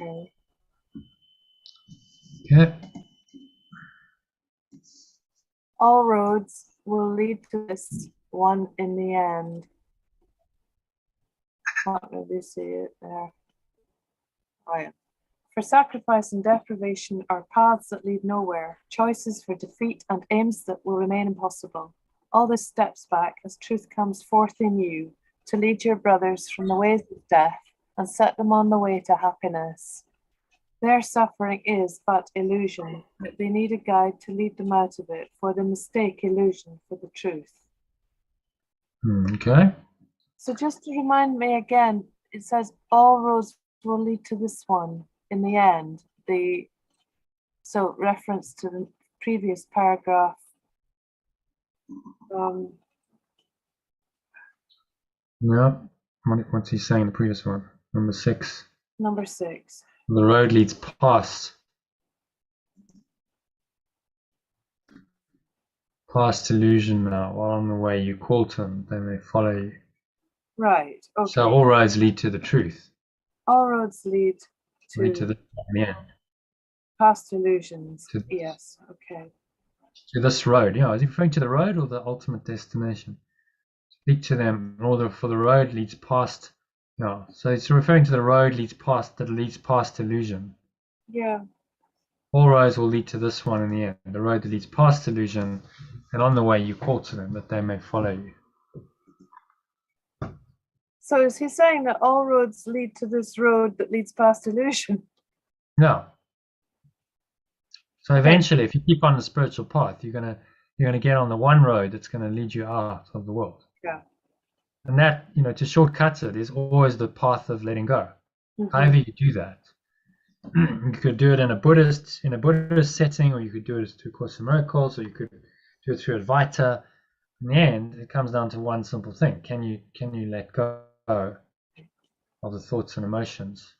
Okay. Okay. All roads will lead to this one in the end. Can't really see it there. Oh, yeah. For sacrifice and deprivation are paths that lead nowhere, choices for defeat and aims that will remain impossible. All this steps back as truth comes forth in you to lead your brothers from the ways of death and set them on the way to happiness. Their suffering is but illusion, but they need a guide to lead them out of it, for the mistake illusion for the truth. Okay. So just to remind me again, it says all roads will lead to this one in the end. So reference to the previous paragraph. Yeah. What's he saying in the previous one? Number 6. Number 6. The road leads past illusion now. While on the way you call to them, they may follow you. Right. Okay. So all roads lead to the truth. All roads lead Lead to to the end. past illusions. To- Yes. Okay. To this road. Yeah. Is he referring to the road or the ultimate destination? Speak to them in order for the road leads past. Yeah. So it's referring to the road leads past illusion. Yeah. All roads will lead to this one in the end, the road that leads past illusion, and on the way you call to them that they may follow you. So is he saying that all roads lead to this road that leads past illusion? No. So eventually, if you keep on the spiritual path, you're gonna get on the one road that's gonna lead you out of the world. Yeah. And that, to shortcut it is always the path of letting go. Mhm. However you do that. You could do it in a Buddhist setting, or you could do it through Course in Miracles, or you could do it through Advaita. In the end, it comes down to one simple thing: can you let go of the thoughts and emotions,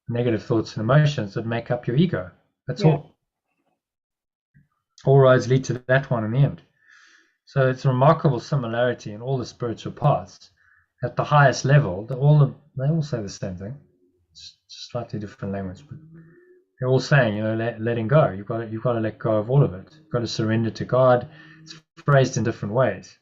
negative thoughts and emotions that make up your ego? That's all. All roads lead to that one in the end. So it's a remarkable similarity in all the spiritual paths. At the highest level, they all say the same thing. It's slightly different language, but they're all saying, letting go. You've got to let go of all of it. You've got to surrender to God. It's phrased in different ways.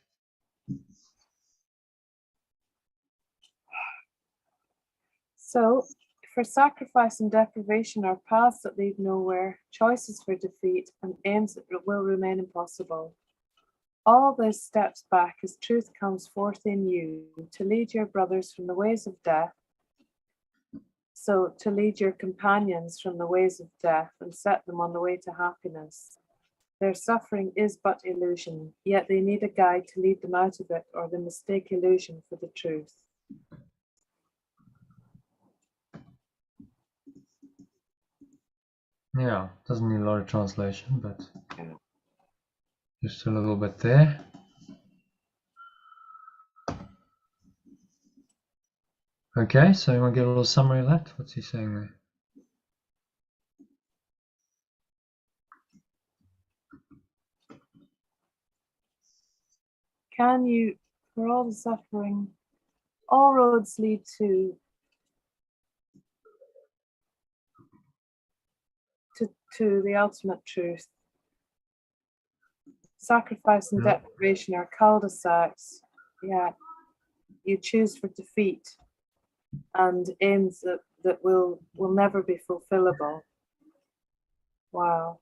So, for sacrifice and deprivation are paths that lead nowhere, choices for defeat, and aims that will remain impossible. All this steps back as truth comes forth in you to lead your brothers from the ways of death. So, to lead your companions from the ways of death and set them on the way to happiness. Their suffering is but illusion, yet they need a guide to lead them out of it, or the mistake illusion for the truth. Yeah, doesn't need a lot of translation, but just a little bit there. Okay, so you want to get a little summary of that? What's he saying there? Can you, for all the suffering, all roads lead to the ultimate truth. Sacrifice and deprivation are cul-de-sacs. Yeah, you choose for defeat and aims that will never be fulfillable. Wow.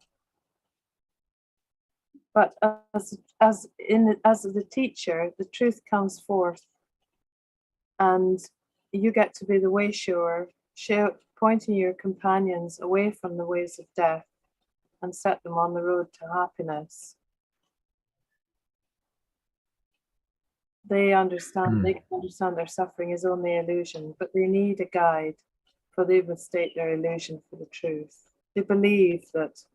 But as the teacher, the truth comes forth, and you get to be the way shower, pointing your companions away from the ways of death and set them on the road to happiness. They understand, they can understand their suffering is only illusion, but they need a guide, for they mistake their illusion for the truth. They believe that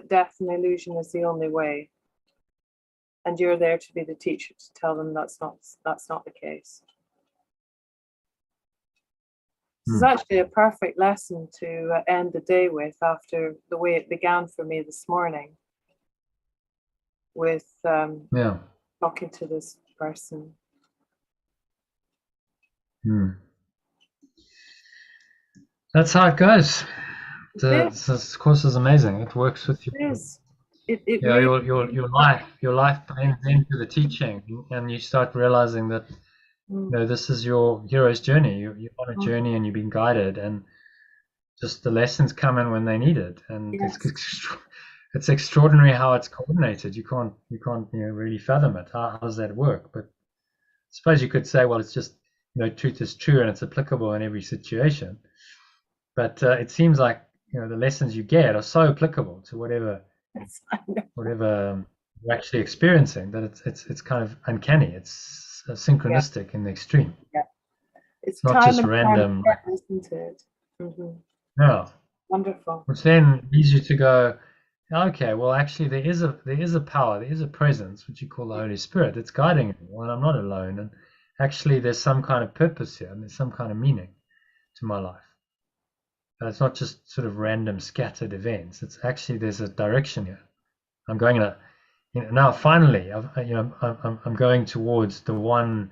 death and illusion is the only way. And you're there to be the teacher to tell them that's not the case. This is actually a perfect lesson to end the day with, after the way it began for me this morning, with talking to this person. That's how it goes. This course is amazing. It works with you. It is. Your life blends into the teaching, and you start realizing that this is your hero's journey. You're on a journey, and you've been guided, and just the lessons come in when they need it. And it's extraordinary how it's coordinated. You can't really fathom it. How does that work? But I suppose you could say, well, it's just truth is true and it's applicable in every situation. But it seems like the lessons you get are so applicable to whatever you're actually experiencing, that it's kind of uncanny. It's synchronistic in the extreme. Yeah, it's not just random, isn't it? Yeah, wonderful. Which then leads you to go, okay, well, actually, there is a power, there is a presence, which you call the Holy Spirit, that's guiding me. Well, I'm not alone, and actually, there's some kind of purpose here, and there's some kind of meaning to my life. And it's not just sort of random scattered events. It's actually, there's a direction here. I'm going now. Finally, I'm going towards the one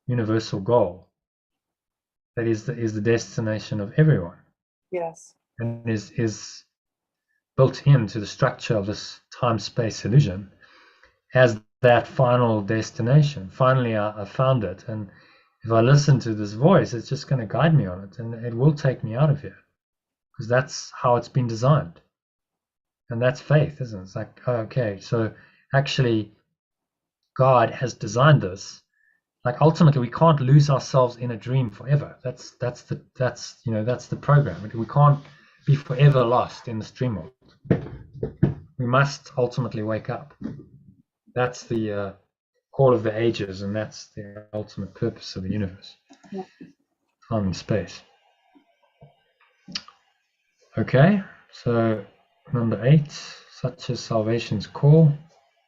universal goal. That is the destination of everyone. Yes. And is built into the structure of this time-space illusion as that final destination. Finally, I found it, and if I listen to this voice, it's just going to guide me on it, and it will take me out of here. Because that's how it's been designed. And that's faith, isn't it? It's like, okay, so actually God has designed this. Like ultimately we can't lose ourselves in a dream forever. That's the program. We can't be forever lost in this dream world. We must ultimately wake up. That's the call of the ages, and that's the ultimate purpose of the universe. Yeah. Time and space. Okay, so number 8, such as salvation's call.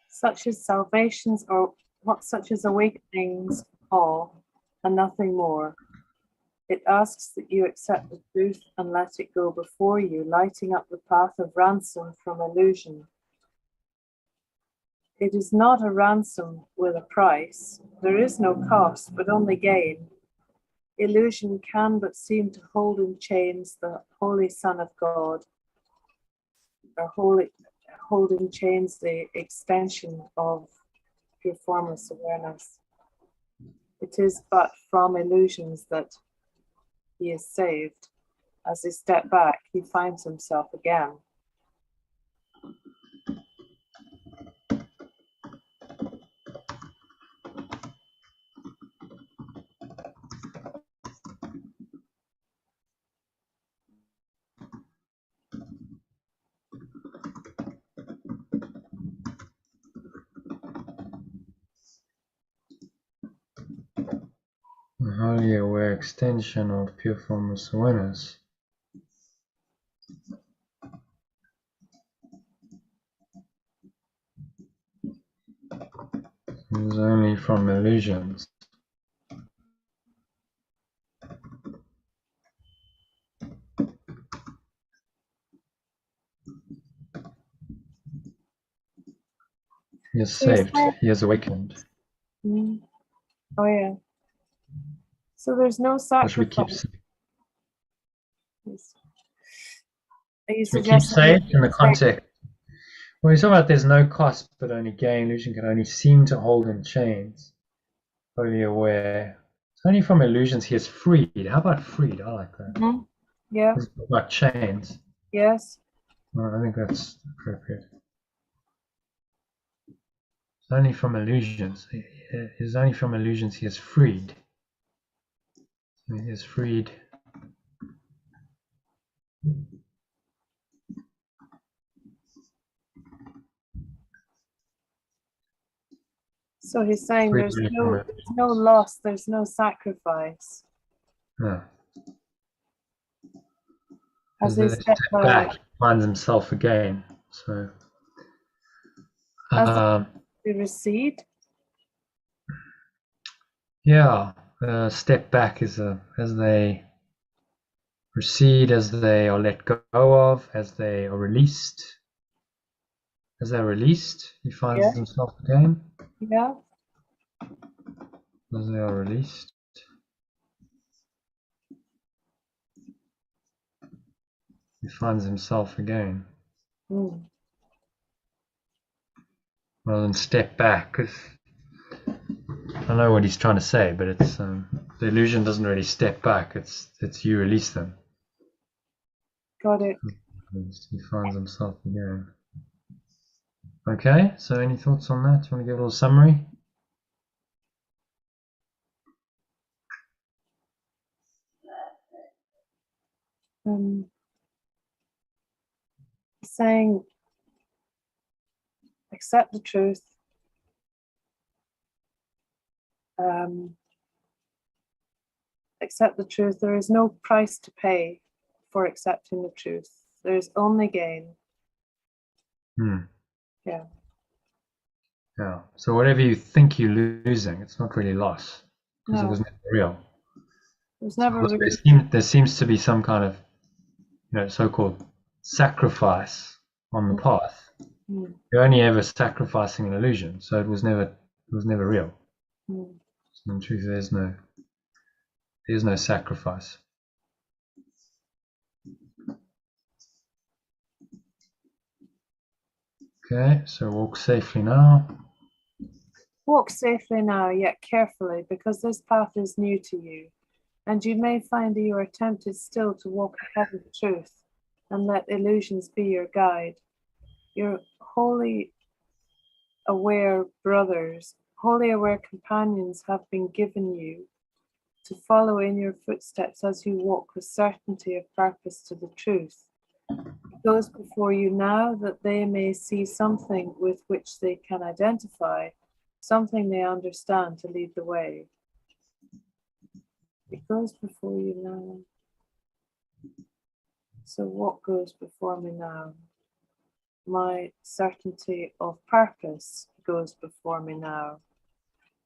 Such as salvation's, or what such as awakening's call, and nothing more. It asks that you accept the truth and let it go before you, lighting up the path of ransom from illusion. It is not a ransom with a price. There is no cost, but only gain. Illusion can but seem to hold in chains the Holy Son of God, or hold in chains the extension of pure formless awareness. It is but from illusions that he is saved. As he steps back, he finds himself again. A highly aware extension of pure formless awareness. It is only from illusions. He is saved. He is awakened. Oh yeah. So there's no sacrifice. We keep saved in the context. When we talk about there's no cost but only gain, illusion can only seem to hold in chains. Fully aware. It's only from illusions he is freed. How about freed? I like that. Mm-hmm. Yeah. It's like chains. Yes. Well, I think that's appropriate. It's only from illusions. It is only from illusions he is freed. He is freed So he's saying Read there's really from it. no loss, there's no sacrifice. Yeah. As As they they step step back, he finds himself again. So, as they recede. yeah, step back is as they recede, as they are let go of, as they are released. As they're released, he finds Yeah. himself again. Yeah. As they are released, he finds himself again. Mm. Rather than step back, because I know what he's trying to say, but it's the illusion doesn't really step back. It's you release them. Got it. He finds himself again. Okay, so any thoughts on that? Do you want to give a little summary? Saying, accept the truth. Accept the truth. There is no price to pay for accepting the truth. There is only gain. Yeah. Yeah. So whatever you think you're losing, it's not really loss because it No, was never real. it was never So really. there seems to be some kind of, so-called sacrifice on the path. Mm, You're only ever sacrificing an illusion, so it was never real. mm. So in truth, there's no sacrifice. Okay, so walk safely now. Walk safely now, yet carefully, because this path is new to you, and you may find that you are tempted still to walk ahead of truth and let illusions be your guide. Your wholly aware brothers, wholly aware companions have been given you to follow in your footsteps as you walk with certainty of purpose to the truth. It goes before you now that they may see something with which they can identify, something they understand to lead the way. It goes before you now. So what goes before me now? My certainty of purpose goes before me now.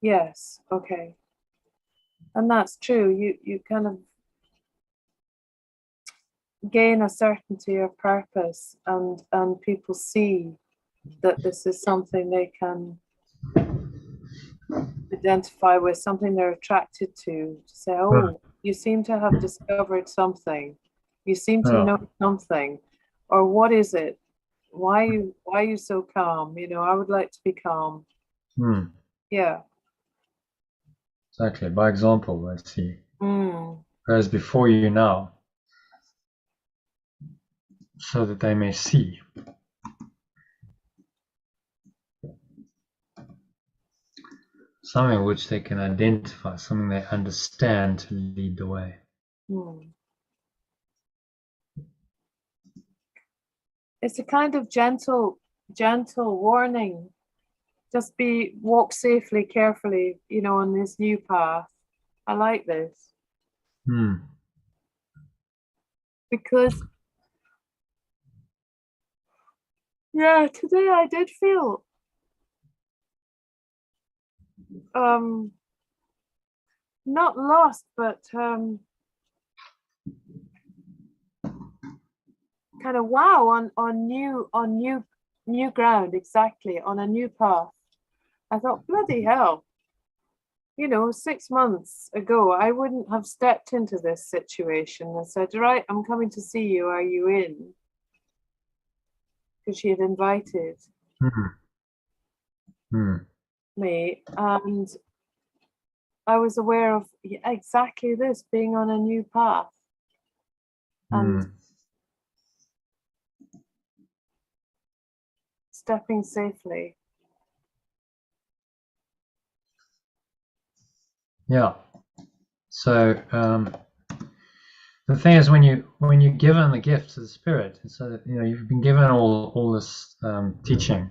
Yes, okay. And that's true. You kind of gain a certainty of purpose, and people see that this is something they can identify with, something they're attracted to say, oh, you seem to have discovered something, you seem to know something, or what is it, why are you so calm, I would like to be calm. Yeah. Exactly. By example, let's see. Mm. Goes before you now, so that they may see. Something which they can identify, something they understand to lead the way. Mm. It's a kind of gentle warning. Just walk safely, carefully, on this new path. I like this. Because, yeah, today I did feel not lost, but kind of wow on new ground, exactly, on a new path. I thought, bloody hell, 6 months ago, I wouldn't have stepped into this situation and said, right, I'm coming to see you. Are you in? Because she had invited me, and I was aware of exactly this, being on a new path and stepping safely. Yeah. So the thing is, when you're given the gifts of the Spirit, so that you've been given all this teaching,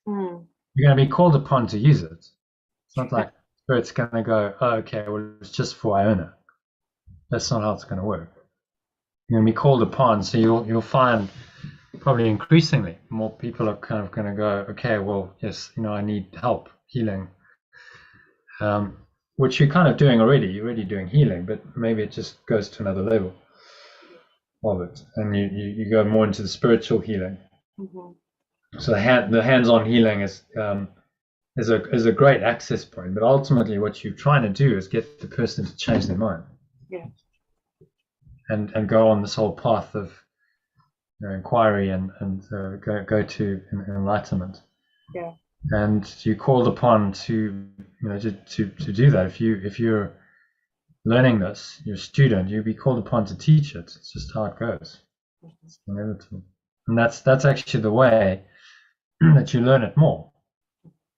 Mm. you're going to be called upon to use it. It's not like Spirit's going to go, oh, okay, well, it's just for Iona. That's not how it's going to work. You're going to be called upon, so you'll find probably increasingly more people are kind of going to go, okay, well, yes, I need help healing, which you're kind of doing already. You're already doing healing, but maybe it just goes to another level of it, and you go more into the spiritual healing. Mm-hmm. So the hands-on healing is a great access point, but ultimately what you're trying to do is get the person to change their mind. Yeah. And go on this whole path of inquiry and go to enlightenment. Yeah. And you're called upon to to do that. If you're learning this, you're a student, you'll be called upon to teach it. It's just how it goes. It's inevitable. And that's actually the way that you learn it more.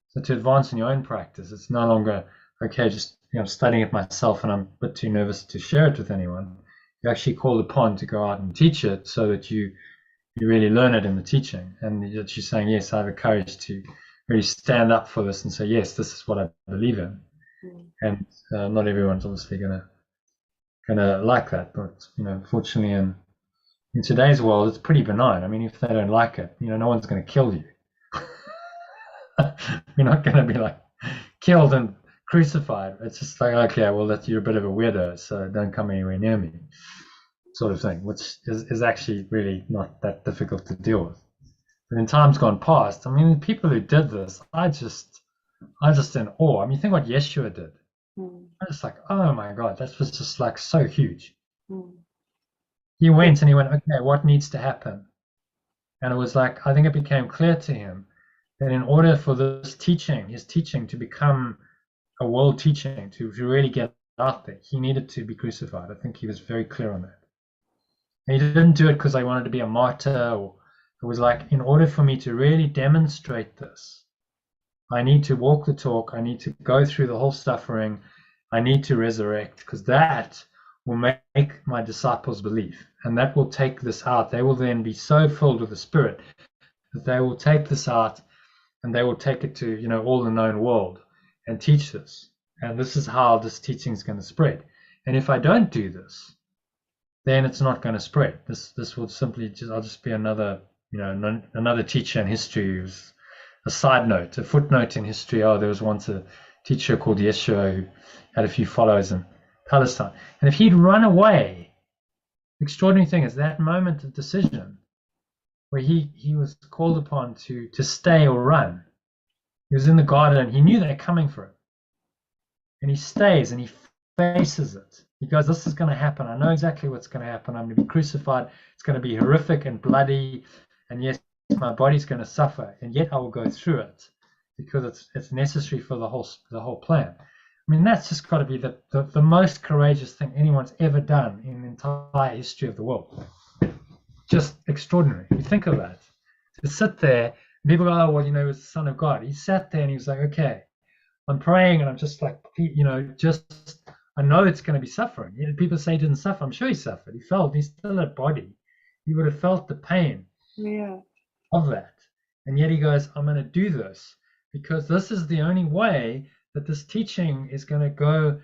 So to advance in your own practice, it's no longer okay, just studying it myself and I'm a bit too nervous to share it with anyone. You're actually called upon to go out and teach it so that you really learn it in the teaching, and that you're saying, yes, I have the courage to really stand up for this and say, yes, this is what I believe in. And not everyone's obviously gonna like that, but fortunately in today's world it's pretty benign. I mean, if they don't like it, no one's going to kill you. You're not going to be like killed and crucified. It's just like, okay, well, you're a bit of a weirdo, so don't come anywhere near me, sort of thing, which is actually really not that difficult to deal with. But in times gone past, I mean, the people who did this, I just in awe. I mean, think what Yeshua did. I was like, oh my God, that was just like so huge. He went and he went, okay, what needs to happen? And it was like, I think it became clear to him that in order for this teaching, his teaching, to become a world teaching, to really get out there, he needed to be crucified. I think he was very clear on that. And he didn't do it because I wanted to be a martyr, or it was like, in order for me to really demonstrate this, I need to walk the talk, I need to go through the whole suffering, I need to resurrect, because that will make my disciples believe, and that will take this out. They will then be so filled with the Spirit that they will take this out and they will take it to all the known world and teach this. And this is how this teaching is going to spread. And if I don't do this, then it's not going to spread. This will simply I'll just be another another teacher in history who's a side note, a footnote in history. Oh, there was once a teacher called Yeshua who had a few followers in Palestine. And if he'd run away, the extraordinary thing is that moment of decision where he was called upon to stay or run. He was in the garden. He knew they're coming for him. And he stays and he faces it. He goes, this is going to happen. I know exactly what's going to happen. I'm going to be crucified. It's going to be horrific and bloody. And yes, my body's going to suffer. And yet I will go through it because it's necessary for the whole plan. I mean, that's just got to be the most courageous thing anyone's ever done in the entire history of the world. Just extraordinary. You think of that. To sit there, people go, oh, well, he was the Son of God. He sat there and he was like, okay, I'm praying and I'm just like, I know it's going to be suffering. People say he didn't suffer. I'm sure he suffered. He still had a body. He would have felt the pain of that. And yet he goes, I'm going to do this because this is the only way that this teaching is going to go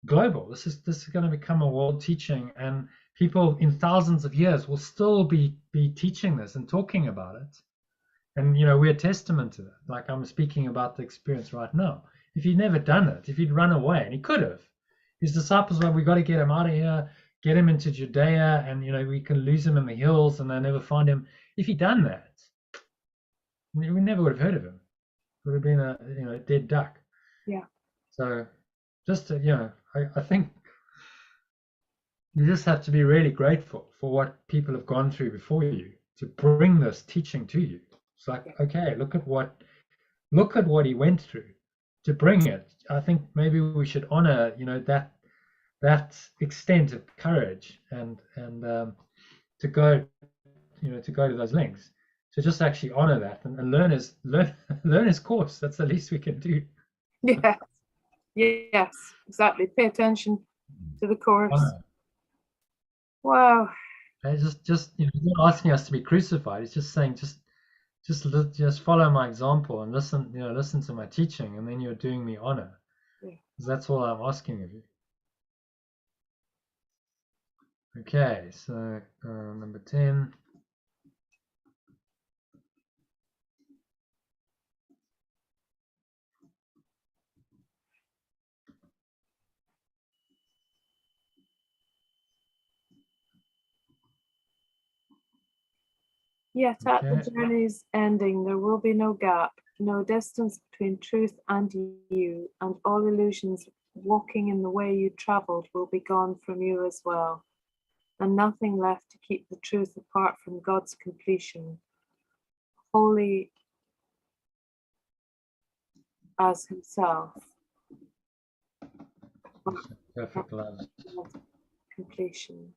global. This is going to become a world teaching, and people in thousands of years will still be teaching this and talking about it. And we're a testament to that. Like I'm speaking about the experience right now. If he'd never done it, if he'd run away, and he could have, his disciples were, we got to get him out of here, get him into Judea, and we can lose him in the hills and they'll never find him. If he'd done that, we never would have heard of him. It would have been a dead duck. Yeah. So just I think you just have to be really grateful for what people have gone through before you to bring this teaching to you. It's like, okay, look at what he went through to bring it. I think maybe we should honor that extent of courage and to go to those lengths, to just actually honor that and learn his course. That's the least we can do. Yes, exactly. Pay attention to the course. Wow. It's just he's not asking us to be crucified. He's just saying, just follow my example and listen, listen to my teaching, and then you're doing me honor. Yeah. That's all I'm asking of you. Okay, so number 10. Yet at the Okay. journey's ending, there will be no gap, no distance between truth and you, and all illusions walking in the way you traveled will be gone from you as well, and nothing left to keep the truth apart from God's completion, holy as himself. Perfect love. Completion.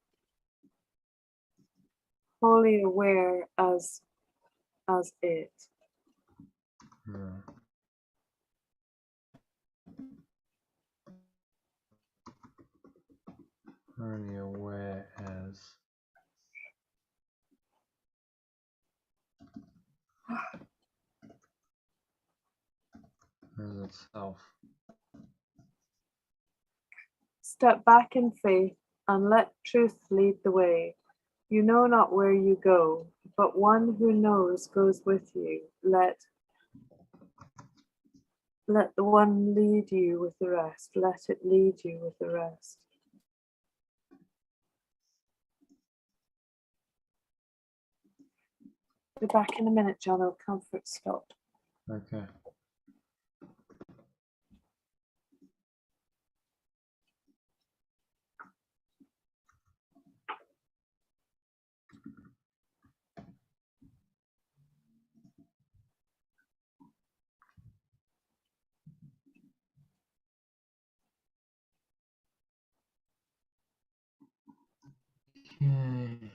Wholly aware as it. Yeah. Only aware as itself. Step back in faith and let truth lead the way. You know not where you go, but one who knows goes with you. Let the one lead you with the rest. Let it lead you with the rest. Be back in a minute, John. I'll comfort stop. Okay. Okay.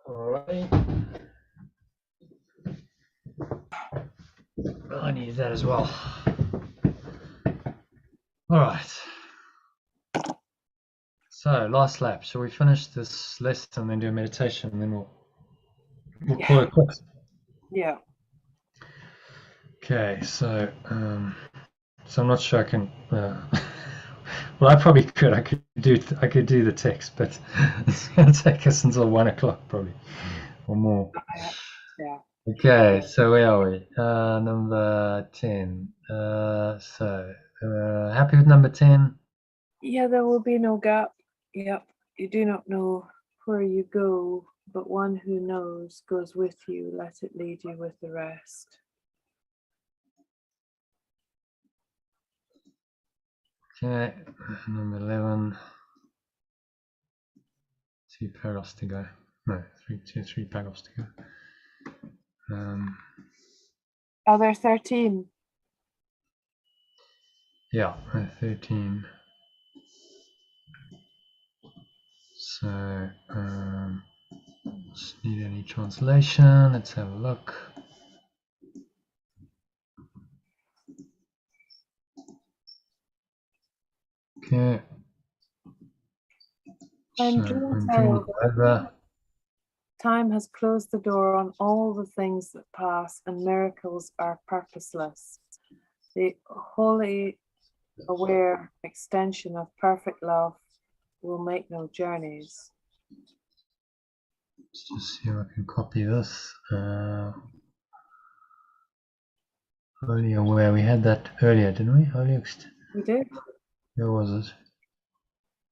Alright. I need that as well. Alright. So last lap. Shall we finish this lesson and then do a meditation, and then we'll call it quits? Yeah. Okay, so I'm not sure I can. Well, I probably could. I could do the text, but it's going to take us until 1 o'clock probably, or more. Yeah. Okay, so where are we? Number 10. Happy with number 10? Yeah, there will be no gap. Yep. You do not know where you go, but one who knows goes with you. Let it lead you with the rest. Okay, number 11. 2 paragraphs to go. No, three paragraphs to go. Are there 13? Yeah, 13. So, just need any translation. Let's have a look. Okay. I'm So, dream I'm terrible. over. Time has closed the door on all the things that pass, and miracles are purposeless. The wholly aware extension of perfect love will make no journeys. Let's just see if I can copy this. Wholly aware. We had that earlier, didn't we? We did. Where was it?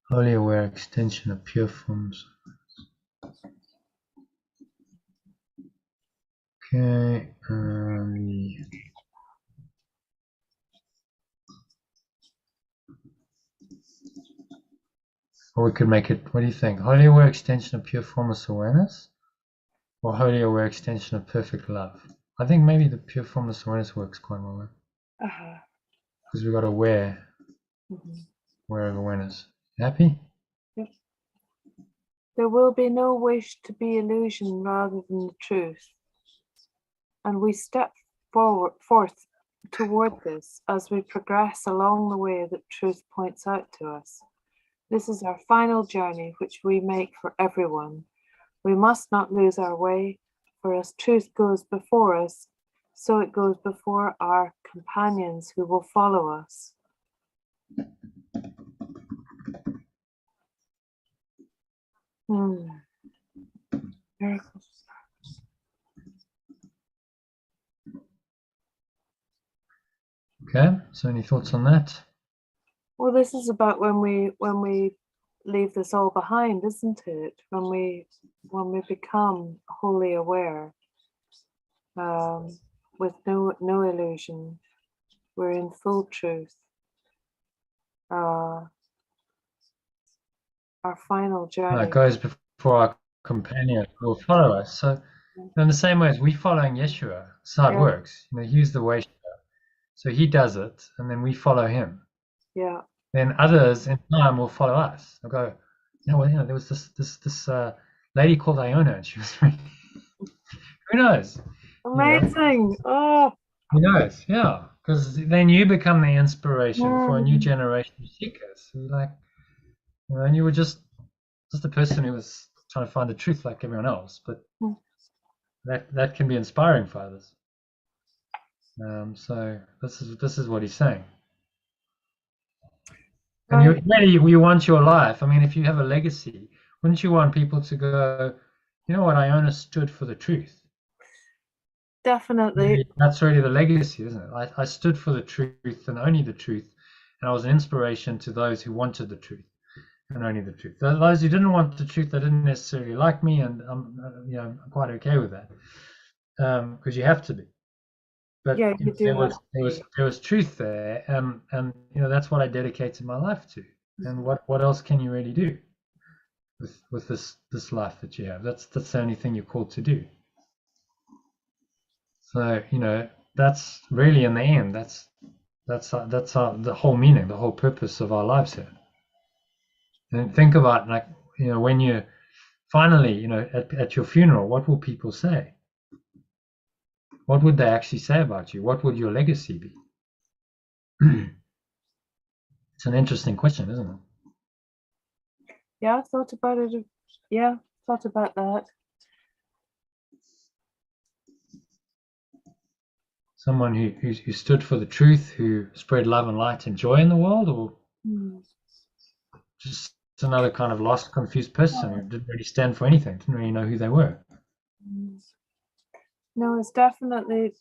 Wholly aware extension of pure forms. Okay. Or we could make it, what do you think? Wholly aware extension of pure formless awareness? Or wholly aware extension of perfect love? I think maybe the pure formless awareness works quite well. Uh-huh. Because we've got aware, aware of awareness. Happy? Yep. There will be no wish to be illusion rather than the truth. And we step forth toward this as we progress along the way that truth points out to us. This is our final journey, which we make for everyone. We must not lose our way, for as truth goes before us, so it goes before our companions who will follow us. Miracles. Okay, so any thoughts on that? Well, this is about when we leave this all behind, isn't it? When we become wholly aware, with no illusion, we're in full truth. Our final journey. It goes before our companion will follow us. So in the same way as we following Yeshua, that's how it works. He's the way. So he does it, and then we follow him. Yeah. Then others in time will follow us. They'll go, there was this lady called Iona, and she was really, who knows? Amazing. Oh. Who knows? Yeah, because then you become the inspiration for a new generation of seekers. So and you were just a person who was trying to find the truth like everyone else, but that can be inspiring for others. So this is what he's saying. And you want your life. I mean, if you have a legacy, wouldn't you want people to go, you know what, Iona stood for the truth? Definitely. That's really the legacy, isn't it? I stood for the truth and only the truth, and I was an inspiration to those who wanted the truth and only the truth. Those who didn't want the truth, they didn't necessarily like me, and I'm quite okay with that, because you have to be. But yeah, you do. There was truth there, and that's what I dedicated my life to. And what else can you really do with this life that you have? That's the only thing you're called to do. So that's really in the end that's the whole meaning, the whole purpose of our lives here. And think about when you finally at your funeral, what will people say? What would they actually say about you? What would your legacy be? It's an interesting question, isn't it? Yeah, I thought about it. Yeah, thought about that. Someone who stood for the truth, who spread love and light and joy in the world, or just another kind of lost, confused person who didn't really stand for anything, didn't really know who they were. No, it's definitely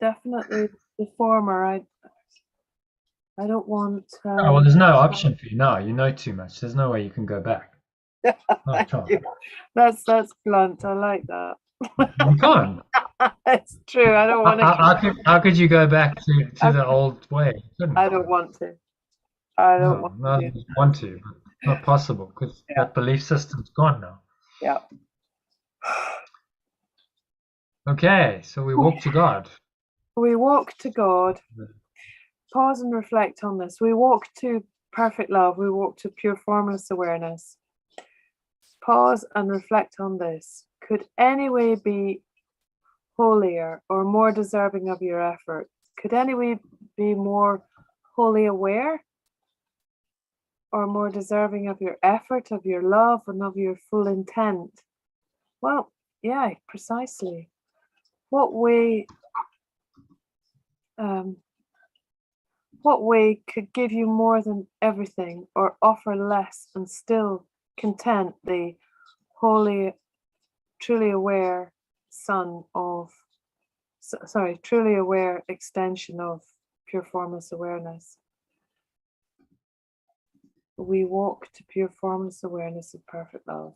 the former. I don't want. Oh, well, there's no option for you now. You know too much. There's no way you can go back. No Thank chance. you. That's blunt. I like that. You can't. It's true. I don't want to. How could you go back to the old way? You couldn't. I don't want to. I don't want No, to. you want to, but not possible because Yeah. that belief system's gone now. Yeah. Okay, so we walk to God. We walk to God. Pause and reflect on this. We walk to perfect love. We walk to pure formless awareness. Pause and reflect on this. Could any way be holier or more deserving of your effort? Could any way be more wholly aware or more deserving of your effort, of your love, and of your full intent? Well, yeah, precisely. What way could give you more than everything or offer less and still content the holy, truly aware truly aware extension of pure formless awareness? We walk to pure formless awareness of perfect love.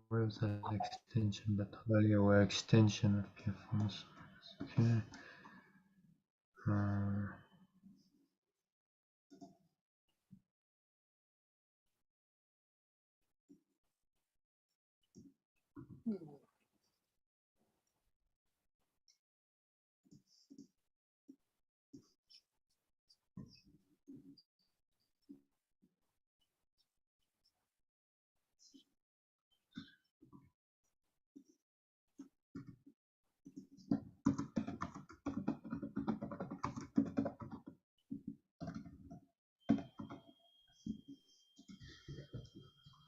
Where's that extension? That wholly aware extension of pure formless awareness. Okay.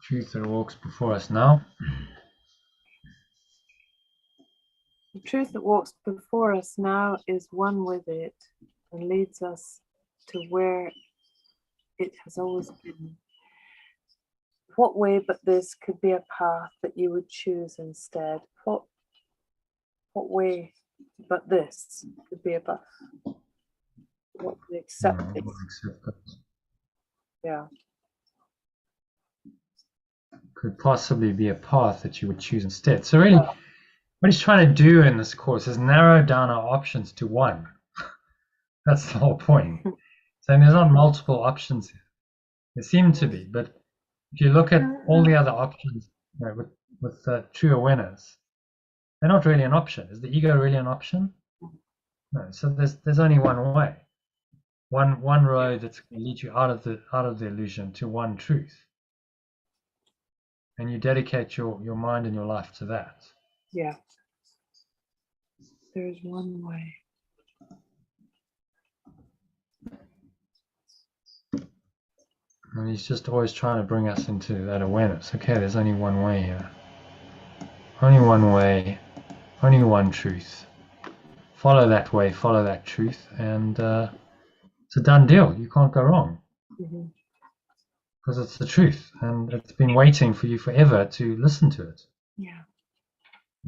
Truth that walks before us now. The truth that walks before us now is one with it and leads us to where it has always been. What way but this could be a path that you would choose instead? What way but this could be a path? What would accept No, this? accept that. Yeah. Could possibly be a path that you would choose instead. So really, what he's trying to do in this course is narrow down our options to one. That's the whole point. Saying there's not multiple options here. There seem to be, but if you look at all the other options, you know, with true awareness, they're not really an option. Is the ego really an option? No. So there's only one way, one road that's going to lead you out of the illusion to one truth, and you dedicate your mind and your life to that. Yeah. There's one way. And he's just always trying to bring us into that awareness. Okay, there's only one way here. Only one way, only one truth. Follow that way, follow that truth, and it's a done deal. You can't go wrong. Mm-hmm. Because it's the truth, and it's been waiting for you forever to listen to it. Yeah.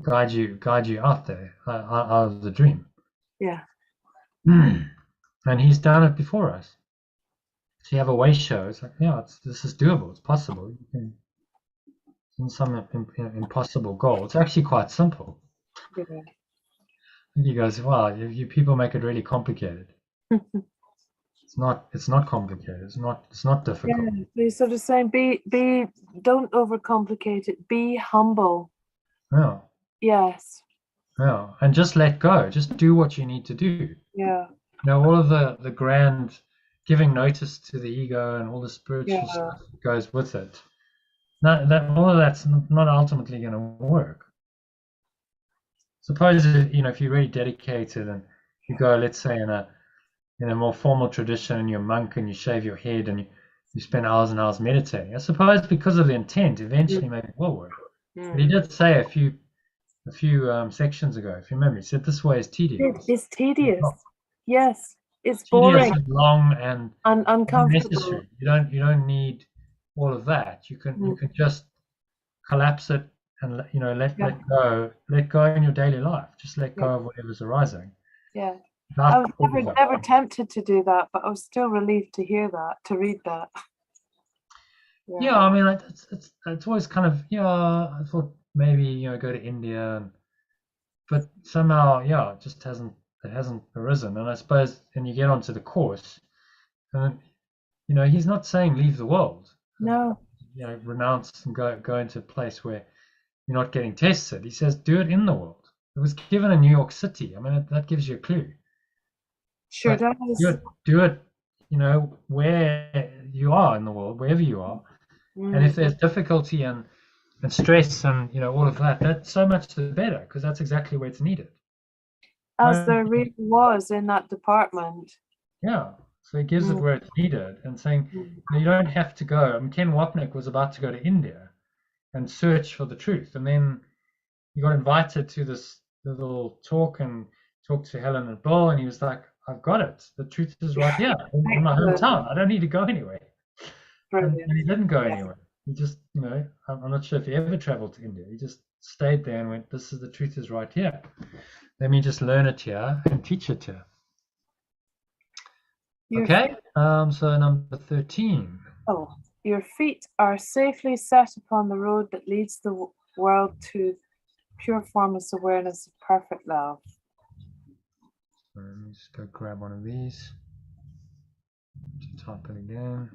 Guide you out there, out of the dream. Yeah. And he's done it before us. So you have a way show. It's like, yeah, this is doable. It's possible. It's in some impossible goal. It's actually quite simple. Yeah. And he goes, wow, you people make it really complicated. It's not complicated. It's not difficult. Yeah. So you're sort of saying, don't overcomplicate it. Be humble. Yeah. Yes. Yeah. And just let go. Just do what you need to do. Yeah. All of the grand giving notice to the ego and all the spiritual stuff that goes with it. All of that's not ultimately going to work. Suppose if you're really dedicated and you go, let's say in a more formal tradition, and you're a monk and you shave your head and you spend hours and hours meditating. I suppose because of the intent, eventually maybe it will work. But he did say a few sections ago, if you remember, he said this way is tedious. It's tedious. Yes. It's tedious boring and long and and uncomfortable. unnecessary. You don't need all of that. You can just collapse it and let go in your daily life. Just let go of whatever's arising. Yeah. Not I was all of it. never tempted to do that, but I was still relieved to hear that, to read that. Yeah, I mean, it's always kind of, I thought maybe go to India, but somehow it just hasn't arisen. And I suppose, and you get onto the course, and he's not saying leave the world. No. Renounce and go into a place where you're not getting tested. He says do it in the world. It was given in New York City. I mean, that gives you a clue. Sure does. Do it, where you are in the world, wherever you are. And if there's difficulty and stress and all of that, that's so much the better, because that's exactly where it's needed. As there really was in that department. Yeah. So he gives it where it's needed, and saying you don't have to go. I mean, Ken Wapnick was about to go to India and search for the truth, and then he got invited to this little talk and talked to Helen and Bill, and he was like, I've got it. The truth is right here in my hometown. I don't need to go anywhere. And he didn't go anywhere. He just, I'm not sure if he ever traveled to India. He just stayed there and went, this is the truth is right here. Let me just learn it here and teach it here. Okay, so number 13. Oh, your feet are safely set upon the road that leads the world to pure formless awareness of perfect love. Let me just go grab one of these. To type it again.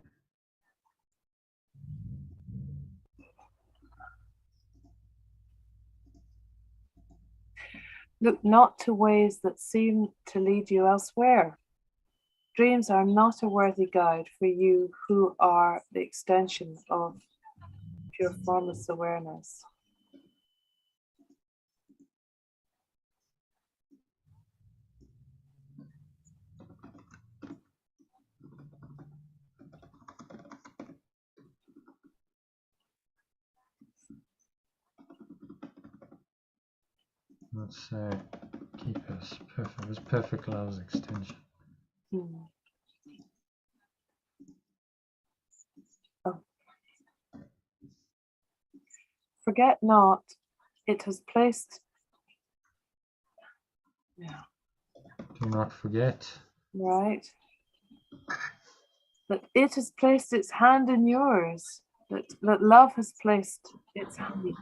Look not to ways that seem to lead you elsewhere. Dreams are not a worthy guide for you who are the extension of pure formless awareness. Let's say keep us perfect. It's perfect love's extension. Oh. Forget not, it has placed. Yeah. Do not forget. Right. That it has placed its hand in yours. That love has placed its hand.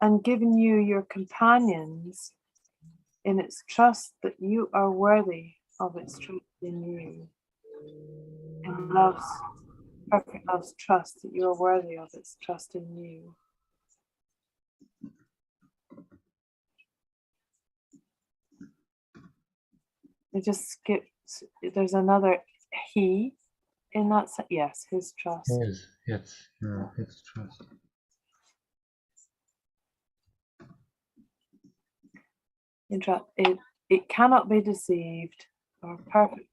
And given you your companions in its trust that you are worthy of its trust in you. In perfect love's trust that you are worthy of its trust in you. It just skips, there's another he in that, yes, his trust. It's trust. It cannot be deceived, or perfect,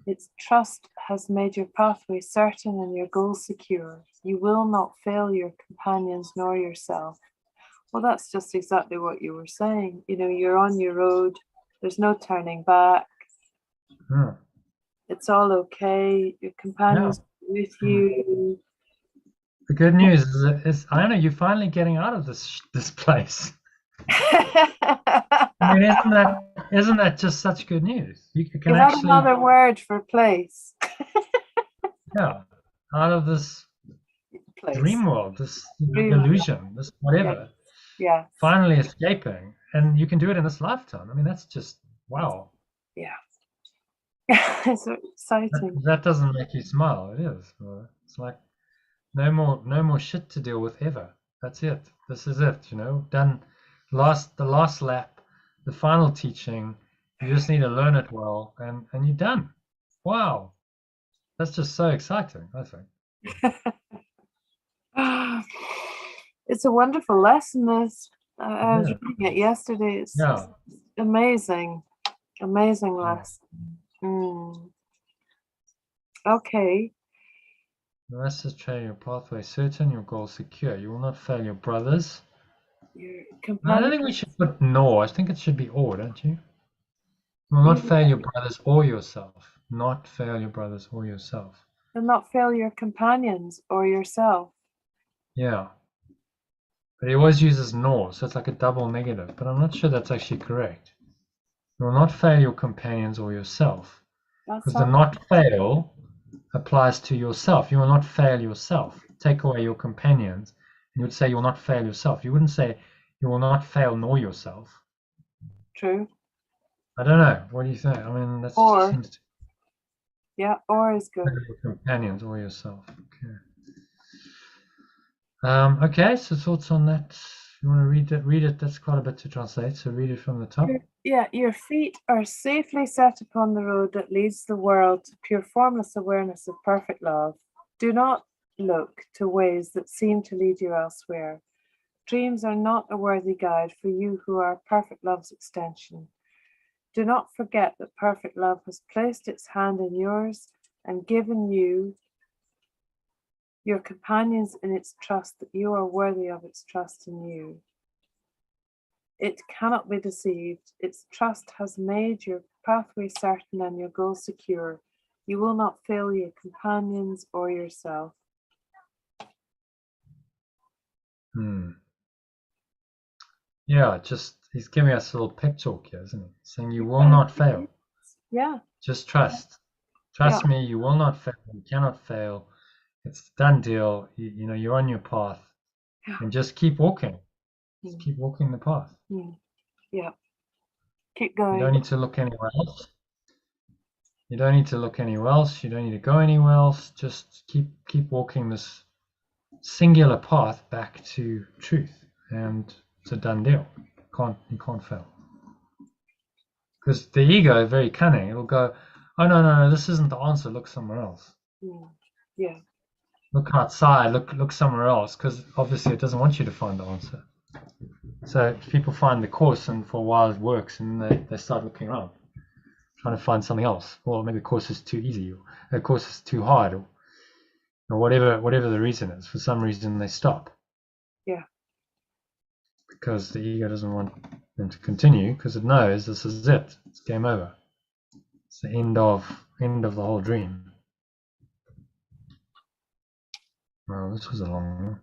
Its trust has made your pathway certain and your goals secure. You will not fail your companions nor yourself. Well, that's just exactly what you were saying. You're on your road. There's no turning back. It's all okay. Your companions are with you. The good news is I know you're finally getting out of this place. I mean, isn't that just such good news? You can actually another word for place. Out of this place. Dream world, this illusion, this whatever. Yeah. Finally escaping, and you can do it in this lifetime. I mean, that's just wow. Yeah. It's so exciting. That doesn't make you smile. It is. It's like no more shit to deal with ever. That's it. This is it. Done. The last lap, the final teaching. You just need to learn it well, and you're done. Wow, that's just so exciting, I think. It's a wonderful lesson. This I was Yeah. reading it yesterday. It's Yeah. amazing, amazing lesson. Okay. The rest is training your pathway certain, your goal secure. You will not fail your brothers. Your I don't companion. think we should put nor. I think it should be or, don't you? You will not fail your brothers or yourself. Not fail your brothers or yourself. And not fail your companions or yourself. Yeah. But he always uses nor, so it's like a double negative. But I'm not sure that's actually correct. You will not fail your companions or yourself. That's Because the not fail applies to yourself. You will not fail yourself. Take away your companions, and you would say you will not fail yourself. You wouldn't say you will not fail nor yourself. true. I don't know. What do you think? I mean, that Or. seems to Yeah, or is good. fail your companions or yourself. Okay. Okay. So thoughts on that? You want to read it? Read it. That's quite a bit to translate. So read it from the top. Your feet are safely set upon the road that leads the world to pure formless awareness of perfect love. Do not look to ways that seem to lead you elsewhere. Dreams are not a worthy guide for you who are perfect love's extension. Do not forget that perfect love has placed its hand in yours and given you your companions in its trust that you are worthy of its trust in you. It cannot be deceived. Its trust has made your pathway certain and your goal secure. You will not fail your companions or yourself. Yeah, just he's giving us a little pep talk here, isn't he? Saying you will not fail. Yeah. Just trust. Trust me, you will not fail. You cannot fail. It's a done deal. You know, you're on your path. And just keep walking. Just keep walking the path. Yeah. Keep You don't going. need to look anywhere else. You don't need to look anywhere else. You don't need to go anywhere else. Just keep walking this singular path back to truth. And it's a done deal. You can't fail. Because the ego is very cunning. It'll go, oh no, this isn't the answer. Look somewhere else. Yeah. Look outside. Look somewhere else. Because obviously it doesn't want you to find the answer. So people find the course, and for a while it works, and they start looking around, trying to find something else. Well, maybe the course is too easy, or the course is too hard, or whatever the reason is. For some reason they stop. Yeah. Because the ego doesn't want them to continue, because it knows this is it. It's game over. It's the end of the whole dream. Well, this was a long one.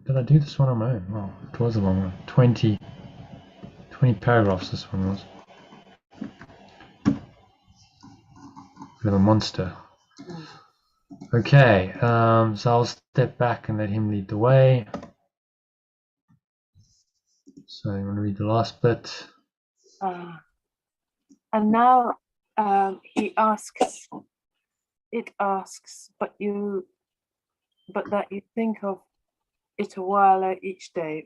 Did I do this one on my own? Well, it was a long one. 20 paragraphs this one was. Bit of a monster. Okay, so I'll step back and let him lead the way. So you want to read the last bit? And now it asks, but that you think of it a while each day.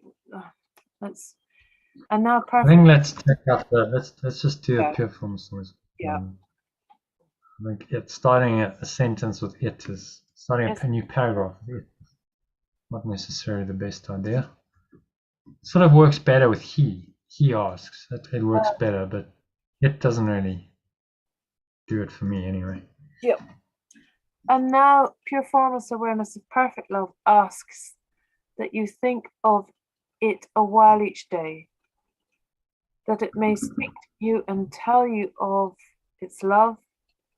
And now perfect. I think let's take out let's just do a pure form noise. Yeah. I think it's starting a sentence with it is starting a new paragraph with it. Not necessarily the best idea. Sort of works better with he. He asks. It works better, but it doesn't really do it for me anyway. Yep. And now pure formless awareness of perfect love asks that you think of it a while each day, that it may speak to you and tell you of its love,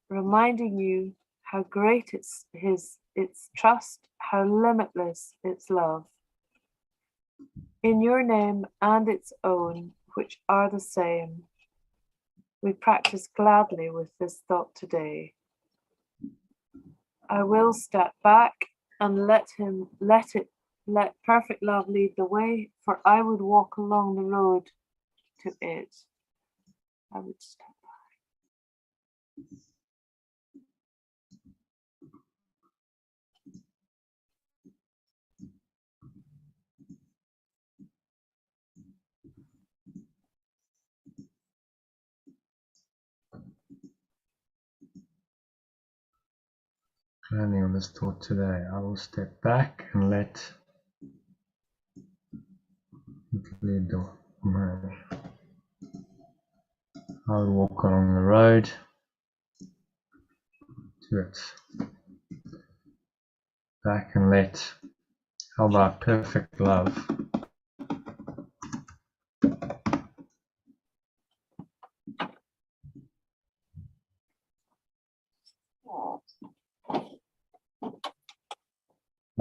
reminding you how great its trust, how limitless its love. In your name and its own, which are the same, we practice gladly with this thought today. I will step back and let perfect love lead the way, for I would walk along the road to it. I would step back. landing on this thought today. I will step back and let it lead the way. I will walk along the road to it. Back and let, how about perfect love?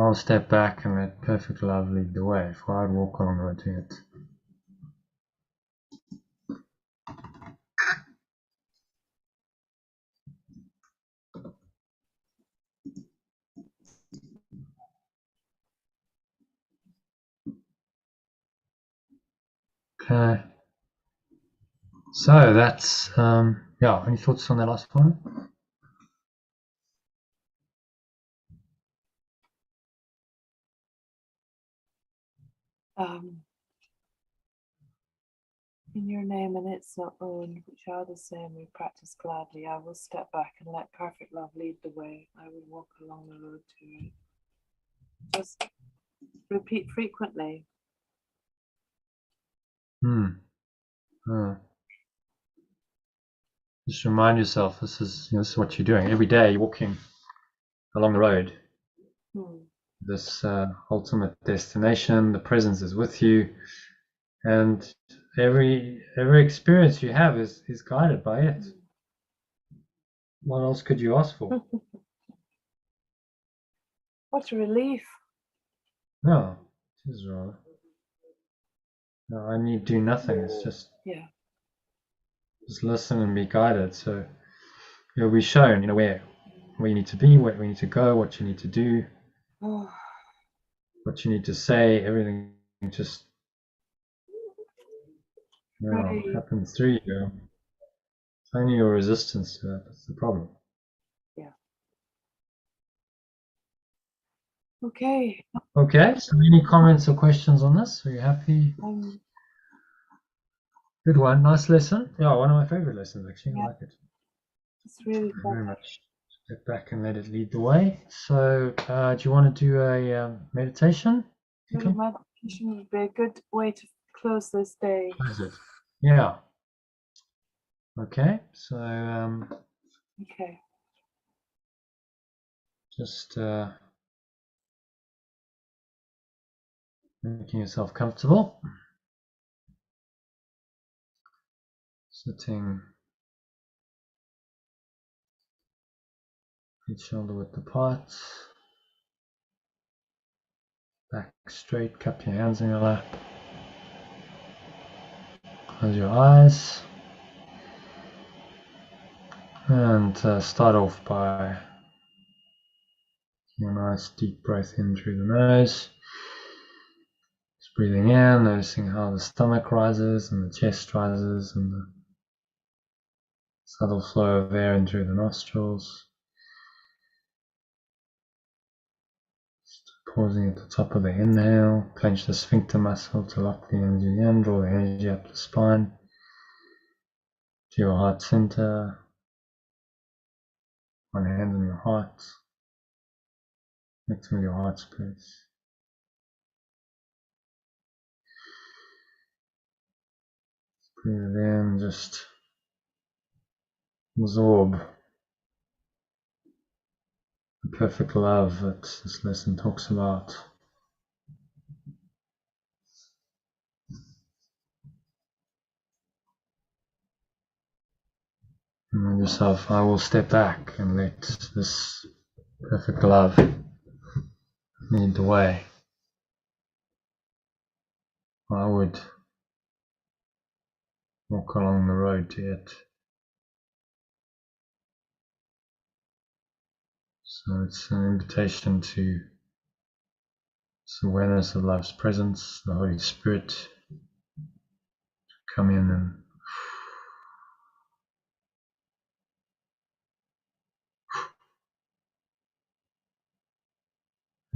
I'll step back and let perfect love lead the way, for I'd walk along the road to it. Okay. So that's, yeah, any thoughts on that last one? In your name and its not own, which are the same, we practice gladly. I will step back and let perfect love lead the way. I will walk along the road to it. Just repeat frequently. Just remind yourself, this is what you're doing. Every day you're walking along the road. This ultimate destination, the presence is with you. And every experience you have is guided by it. What else could you ask for? What a relief. No, it is rather. No, I need do nothing. It's just listen and be guided. So you'll be shown, where you need to be, where you need to go, what you need to do, what you need to say. Everything just happens through you. It's only your resistance to that that's the problem. Yeah. Okay. Okay. So any comments or questions on this? Are you happy? Good one. Nice lesson. Yeah, one of my favorite lessons actually. I like it. It's really fun. Very much. Step back and let it lead the way. So, do you want to do a meditation? Really, meditation would be a good way to close this day. Close it. Yeah. Okay. So, okay. Just making yourself comfortable. Sitting each shoulder width apart. Back straight, cup your hands in your lap. Close your eyes. And start off by taking a nice deep breath in through the nose. Just breathing in, noticing how the stomach rises and the chest rises and the subtle flow of air in through the nostrils. Just pausing at the top of the inhale, clench the sphincter muscle to lock the energy in, draw the energy up the spine to your heart center. One hand on your heart, connecting with your heart space. Breathe it in, just absorb the perfect love that this lesson talks about. Remind yourself, I will step back and let this perfect love lead the way. I would walk along the road to it. So it's an invitation to this awareness of love's presence, the Holy Spirit to come in and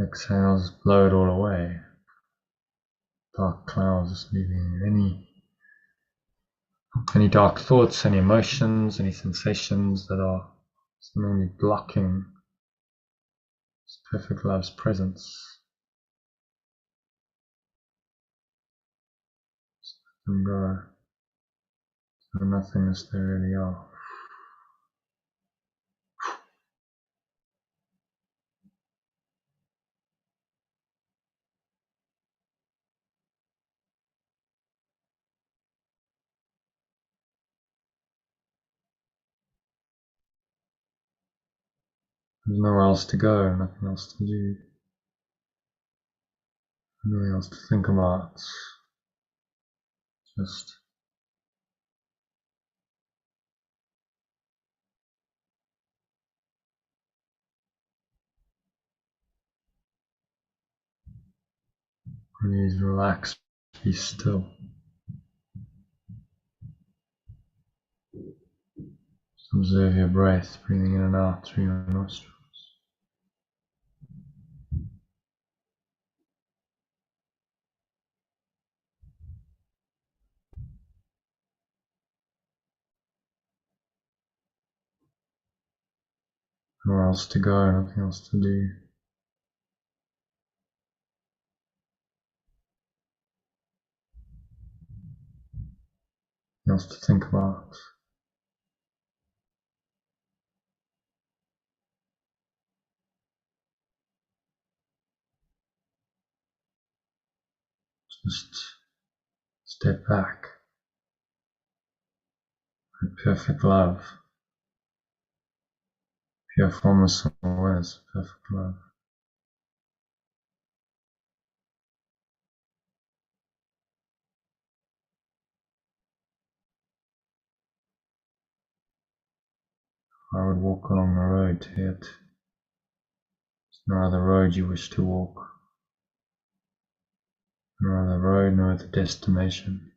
exhales, blow it all away. Dark clouds leaving any dark thoughts, any emotions, any sensations that are seemingly blocking perfect love's presence. Let them go. So nothing as they really are. There's nowhere else to go, nothing else to do, nothing else to think about. Just breathe, relax, be still. Just observe your breath, breathing in and out through your nostrils. Nowhere else to go, nothing else to do. Nothing else to think about. Just step back. Perfect love. Pure formless awareness, perfect love. I would walk along the road to it. There's no other road you wish to walk. No other road, no other destination.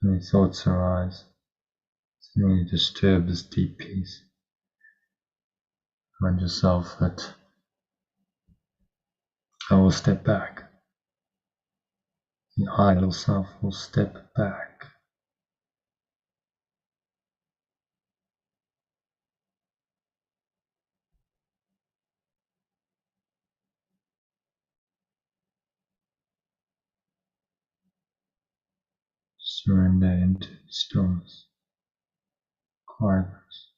Any thoughts arise, something to disturb this deep peace. Find yourself that I will step back. The I, little self, will step back. Surrender into stillness, quietness,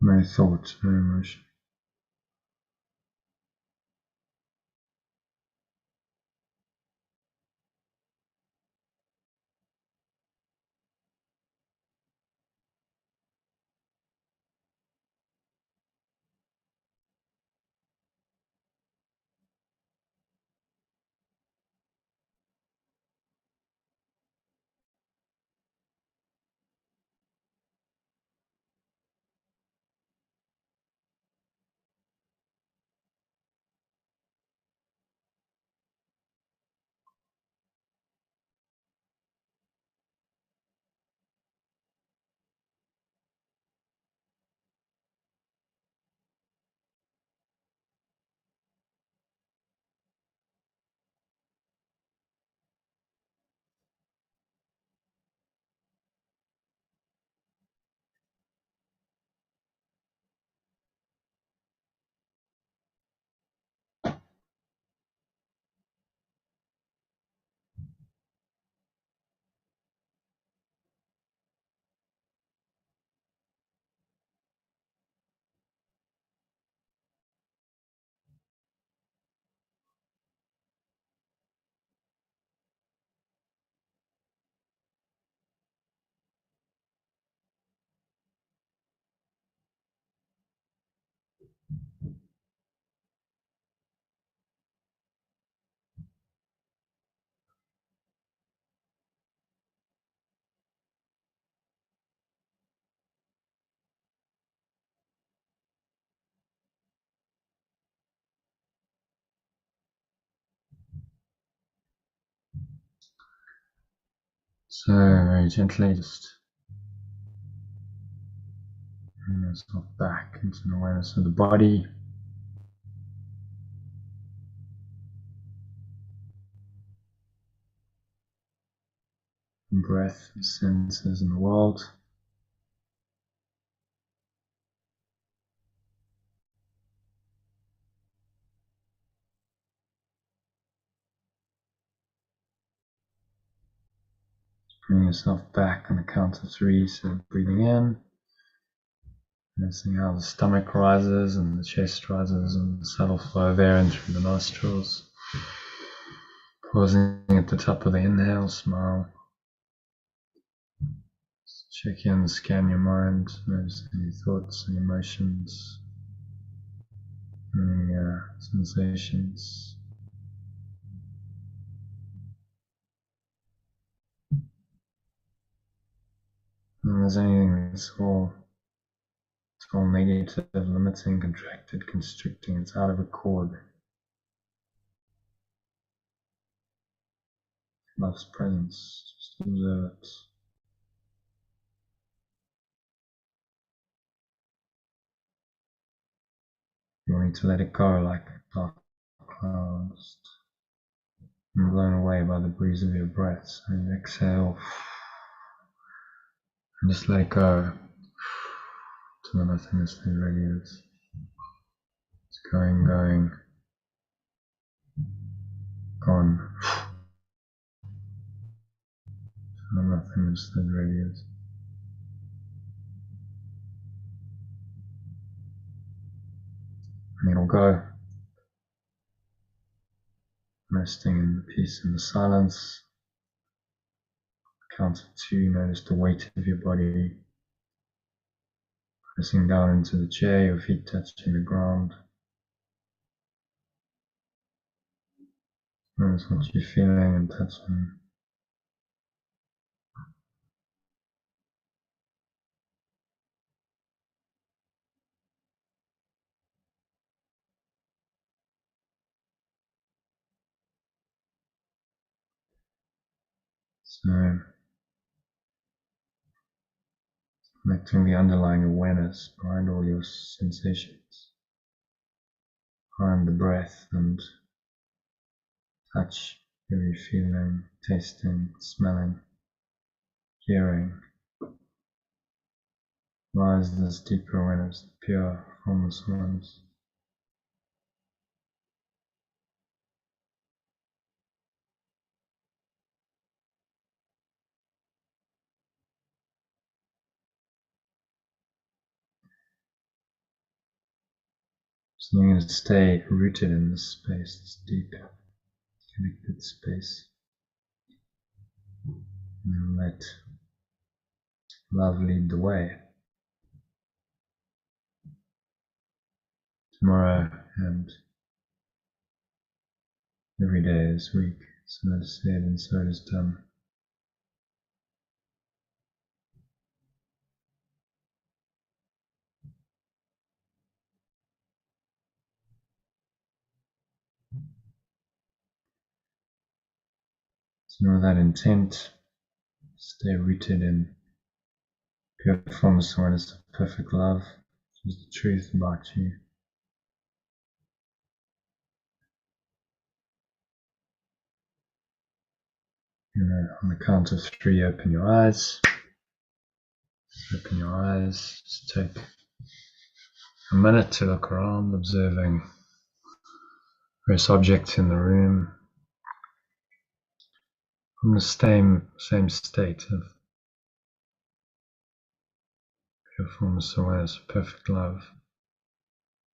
no thoughts, no emotion. So very gently just bring yourself back into an awareness of the body. Breath, senses in the world. Bring yourself back on the count of 3, so breathing in, noticing how the stomach rises and the chest rises and the subtle flow of air in through the nostrils. Pausing at the top of the inhale, smile. Check in, scan your mind, notice any thoughts and emotions, any sensations. And if there's anything that's all negative, limiting, contracted, constricting, it's out of accord. Love's presence, just observe it. You want to let it go like dark clouds and blown away by the breeze of your breath. So you exhale and just let it go to the nothingness that really is. It's going, gone. To the nothingness that really is. And it'll go. Resting in the peace and the silence. Count of 2, notice the weight of your body. Pressing down into the chair, your feet touching the ground. Notice what you're feeling and touching. So, connecting the underlying awareness behind all your sensations, behind the breath and touch, every feeling, tasting, smelling, hearing. Lies this deeper awareness, pure, formless awareness. So you're going to stay rooted in this space, this deep, connected space. And let love lead the way. Tomorrow and every day this week, so that is said and so it is done. So with that intent, stay rooted in pure formless awareness of perfect love, which is the truth about you. On the count of 3, open your eyes. Open your eyes. Just take a minute to look around, observing various objects in the room. From the same state of pure formless awareness, perfect love.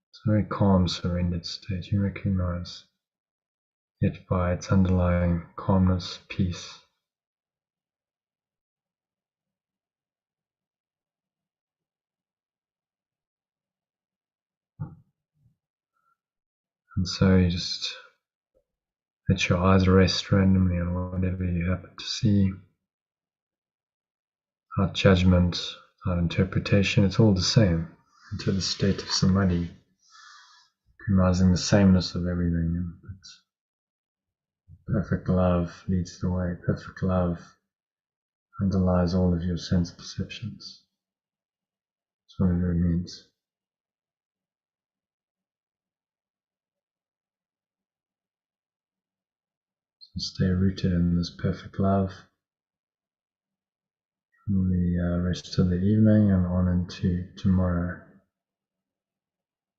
It's a very calm, surrendered state. You recognize it by its underlying calmness, peace. And so you just let your eyes rest randomly on whatever you happen to see. Without judgment, without interpretation, it's all the same. Into the state of samadhi, recognizing the sameness of everything. Perfect love leads the way. Perfect love underlies all of your sense perceptions. That's what it really means. So stay rooted in this perfect love from the rest of the evening and on into tomorrow.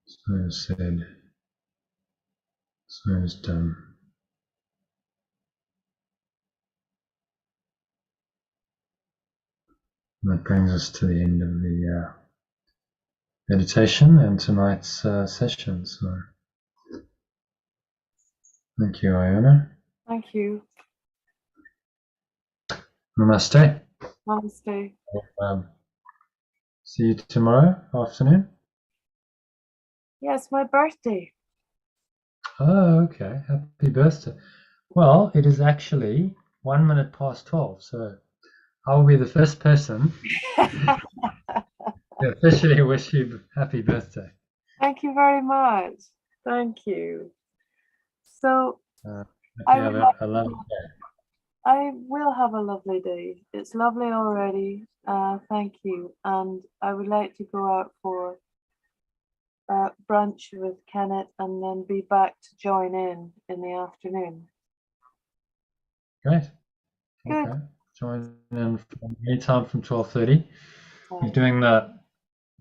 So said, so is done. And that brings us to the end of the meditation and tonight's session. So thank you, Iona. Thank you. Namaste. Namaste. See you tomorrow afternoon. Yeah, it's my birthday. Oh, okay. Happy birthday. Well, it is actually 1 minute past 12, so I will be the first person to officially wish you happy birthday. Thank you very much. Thank you. So Hope you have a lovely day. I will have a lovely day. It's lovely already. Thank you. And I would like to go out for brunch with Kenneth and then be back to join in the afternoon. Great. Good. Okay. Join in from anytime from 12:30. You're Right. doing the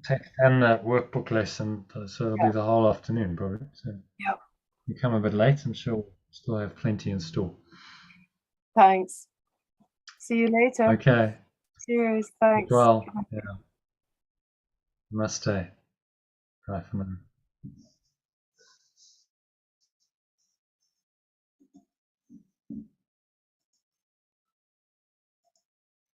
text and the workbook lesson, so it'll be the whole afternoon probably. So Yep. you come a bit late, I'm sure we'll still have plenty in store. Thanks. See you later. Okay. Cheers. Thanks. Well, yeah. Namaste. Bye for now.